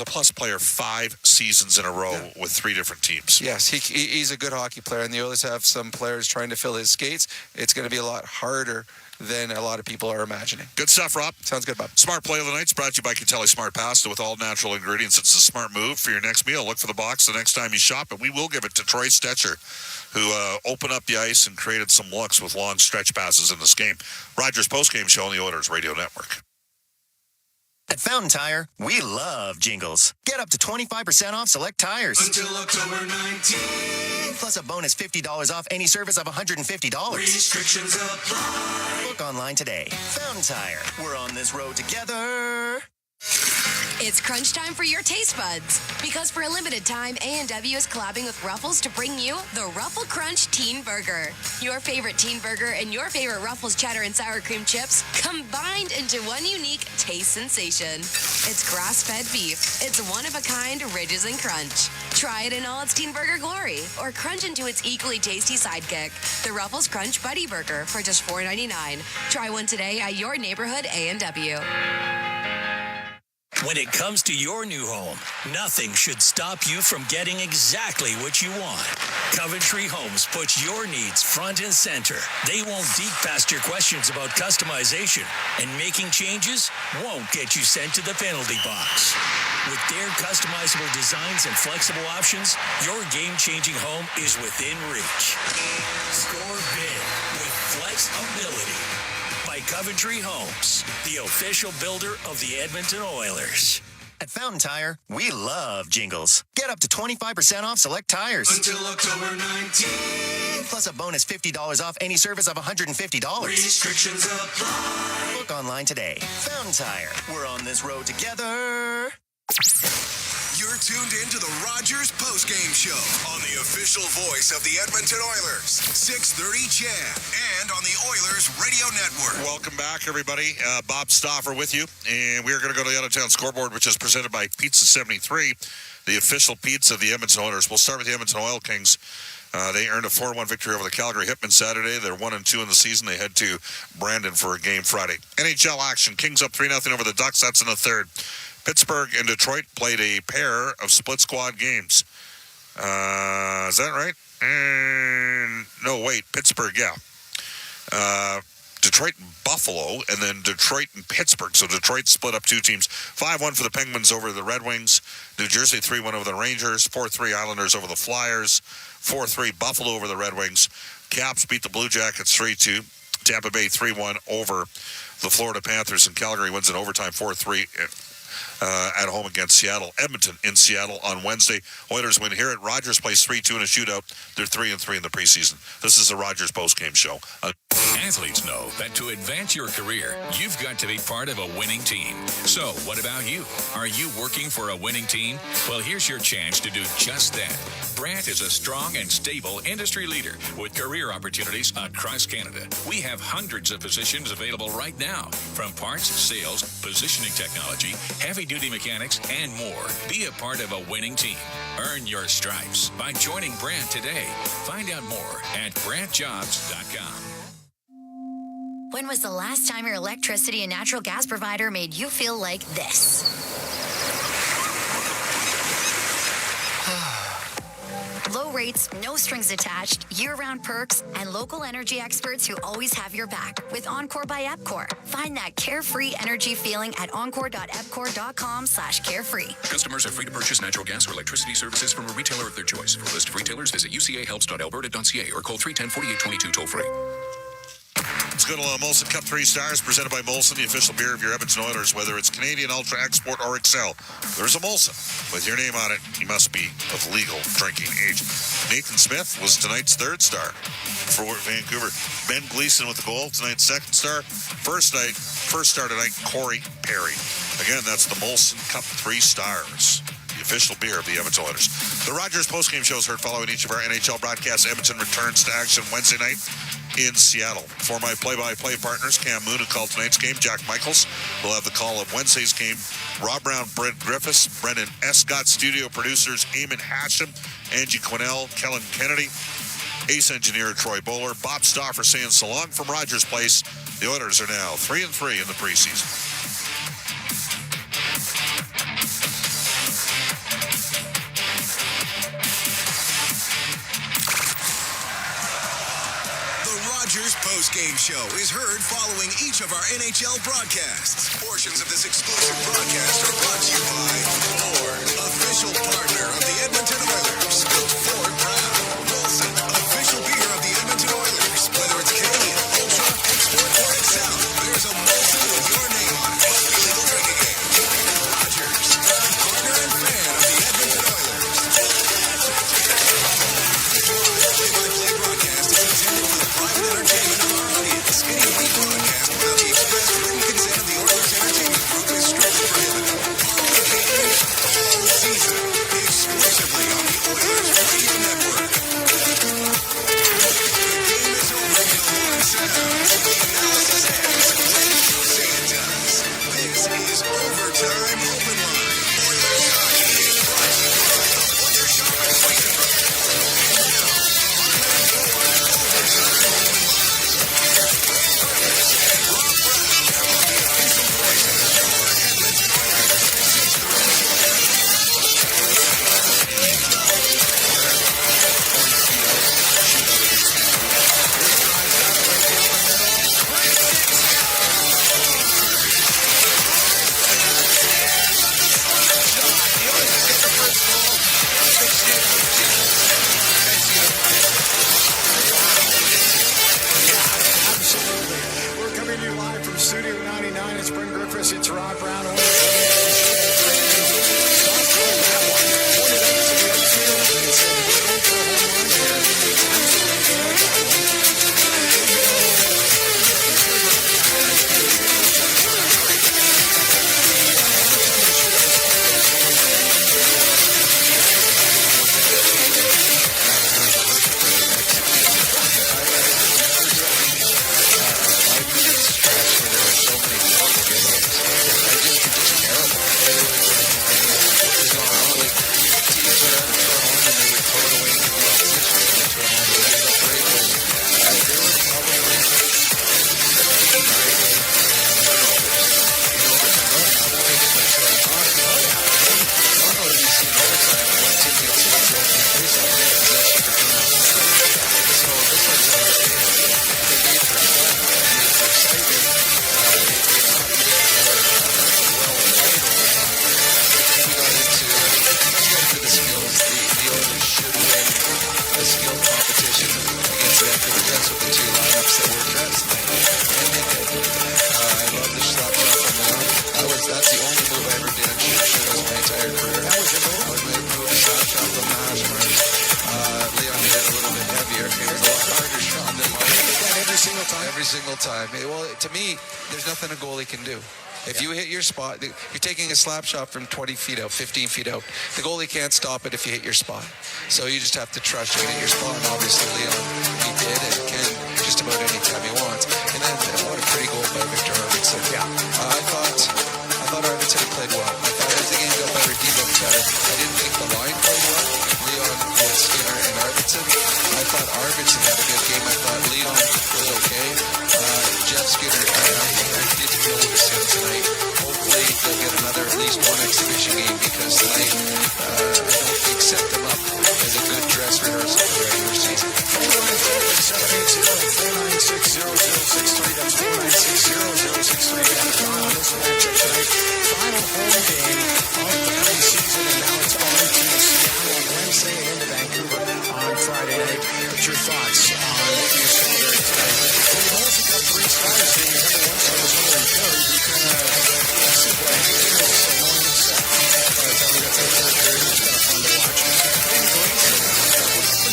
a plus player 5 seasons in a row with 3 different teams. Yes, he's a good hockey player, and the Oilers have some players trying to fill his skates. It's going to be a lot harder than a lot of people are imagining. Good stuff, Rob. Sounds good, Bob. Smart Play of the Night is brought to you by Catelli Smart Pasta with all natural ingredients. It's a smart move for your next meal. Look for the box the next time you shop, and we will give it to Troy Stetcher, who opened up the ice and created some looks with long stretch passes in this game. Rogers postgame show on the Oilers Radio Network. At Fountain Tire, we love jingles. Get up to 25% off select tires. Until October 19th. Plus a bonus $50 off any service of $150. Restrictions apply. Book online today. Fountain Tire. We're on this road together. It's crunch time for your taste buds. Because for a limited time, A&W is collabing with Ruffles to bring you the Ruffle Crunch Teen Burger. Your favorite teen burger and your favorite Ruffles cheddar and sour cream chips combined into one unique taste sensation. It's grass-fed beef. It's one-of-a-kind ridges and crunch. Try it in all its teen burger glory or crunch into its equally tasty sidekick, the Ruffles Crunch Buddy Burger for just $4.99. Try one today at your neighborhood A&W. When it comes to your new home, nothing should stop you from getting exactly what you want. Coventry Homes puts your needs front and center. They won't deep past your questions about customization, and making changes won't get you sent to the penalty box. With their customizable designs and flexible options, your game-changing home is within reach. Score big with flexibility by Coventry Homes, the official builder of the Edmonton Oilers. At Fountain Tire, we love jingles. Get up to 25% off select tires. Until October 19th. Plus a bonus $50 off any service of $150. Restrictions apply. Book online today. Fountain Tire. We're on this road together. You're tuned in to the Rogers Postgame Show on the official voice of the Edmonton Oilers, 630 CHED, and on the Oilers Radio Network. Welcome back, everybody. Bob Stauffer with you, and we are going to go to the out-of-town scoreboard, which is presented by Pizza 73, the official pizza of the Edmonton Oilers. We'll start with the Edmonton Oil Kings. They earned a 4-1 victory over the Calgary Hitmen Saturday. They're 1-2 in the season. They head to Brandon for a game Friday. NHL action. Kings up 3-0 over the Ducks. That's in the third. Pittsburgh and Detroit played a pair of split squad games. Is that right? No, wait. Pittsburgh, yeah. Detroit and Buffalo, and then Detroit and Pittsburgh. So Detroit split up two teams. 5-1 for the Penguins over the Red Wings. New Jersey 3-1 over the Rangers. 4-3 Islanders over the Flyers. 4-3 Buffalo over the Red Wings. Caps beat the Blue Jackets 3-2. Tampa Bay 3-1 over the Florida Panthers. And Calgary wins in overtime 4-3 at home against Seattle. Edmonton in Seattle on Wednesday. Oilers win here at Rogers plays 3-2 in a shootout. They're 3-3 in the preseason. This is the Rogers postgame show. Athletes know that to advance your career, you've got to be part of a winning team. So, what about you? Are you working for a winning team? Well, here's your chance to do just that. Brandt is a strong and stable industry leader with career opportunities across Canada. We have hundreds of positions available right now, from parts, sales, positioning technology, heavy-duty mechanics, and more. Be a part of a winning team. Earn your stripes by joining Brandt today. Find out more at BrandtJobs.com. When was the last time your electricity and natural gas provider made you feel like this? Low rates, no strings attached, year-round perks, and local energy experts who always have your back with Encore by Epcor. Find that carefree energy feeling at encore.epcor.com/carefree. Customers are free to purchase natural gas or electricity services from a retailer of their choice. For a list of retailers, visit ucahelps.alberta.ca or call 310-4822 toll-free. Let's go to Molson Cup 3 Stars, presented by Molson, the official beer of your Edmonton Oilers. Whether it's Canadian Ultra, Export, or Excel, there's a Molson with your name on it. You must be of legal drinking age. Nathan Smith was tonight's third star for Vancouver. Ben Gleason with the goal, tonight's second star. First star tonight, Corey Perry. Again, that's the Molson Cup 3 Stars, the official beer of the Edmonton Oilers. The Rogers postgame show is heard following each of our NHL broadcasts. Edmonton returns to action Wednesday night in Seattle. For my play-by-play partners, Cam Moon, who called tonight's game, Jack Michaels will have the call of Wednesday's game. Rob Brown, Brent Griffiths, Brendan Escott, studio producers, Eamon Hashem, Angie Quinnell, Kellen Kennedy, ace engineer Troy Bowler, Bob Stauffer saying so long from Rogers Place. The Oilers are now 3-3 in the preseason. Rogers postgame show is heard following each of our NHL broadcasts. Portions of this exclusive broadcast are brought to you by Ford, official partner of the Edmonton Oilers. Ford Brown, Wilson, official beer of the Edmonton Oilers. Whether it's Canadian, Ultra, Export, or Excel, there's a Molson with your name on it. Legal drinking game. Rogers, partner and fan of the Edmonton Oilers. Play-by-play broadcast is intended for the private entertainment of our audience. Any rebroadcast without the express written consent of the Oilers Entertainment Group is strictly prohibited. All game, all season. Griffiths, it's Rob Brown. If you hit your spot, you're taking a slap shot from 20 feet out, 15 feet out. The goalie can't stop it if you hit your spot. So you just have to trust you hit your spot. And obviously, Leon, he did and can just about any time he wants. And then what a pretty goal by Victor Arvidsson. Yeah. I thought Arvidsson played well. I thought as the game got better, he looked better. I didn't think the line played well. Leon with Skinner and Arvidsson. I thought Arvidsson had a good game. I thought Leon was okay. Jeff Skinner, I did feel with him tonight. Hopefully they'll get another, at least one exhibition game because tonight I don't think set them up as a good dress rehearsal for the regular season. 780-496-0063. That's 496-0063. On this matchup tonight. Final home game of the preseason, and now it's on to Seattle on Wednesday and into Vancouver on Friday night. What's your thoughts on what you saw there tonight? Well, you've also got 3 stars being number 1 star was William Perry, who kind of see what I think is annoying himself. By the time we got to the third period, it was kind of fun to watch. Ben Grayson,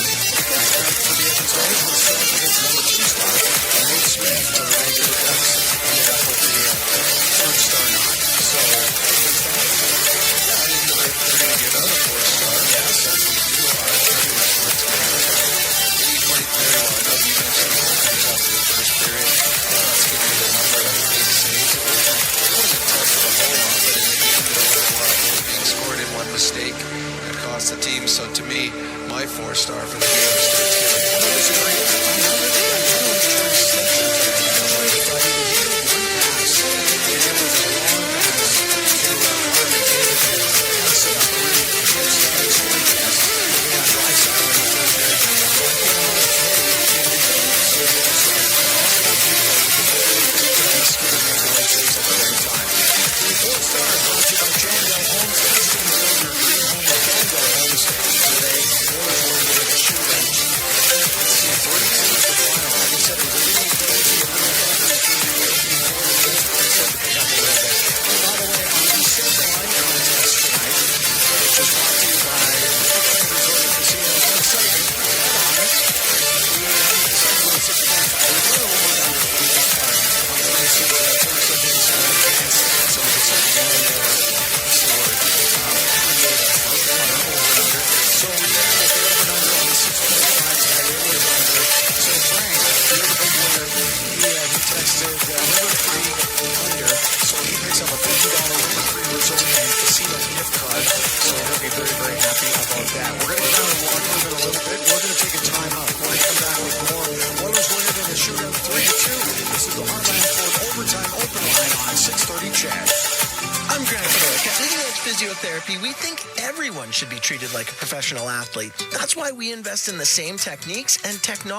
for the Edmonton Oilers, against number 2 star, Nate Smith for the Vancouver Canucks, ended up with the third star nod. So, I think they're going to get another 4-star. Yes, as we do our regular shorts. He played very well. I know you mentioned the comes after the first period. Let's give you the number of 8 saves. It wasn't touched a whole lot, but in the game, there was a lot of goals being scored in one mistake that cost the team. So, to me, my 4-star for the game is Stuart Skinner. I don't disagree. We think everyone should be treated like a professional athlete. That's why we invest in the same techniques and technology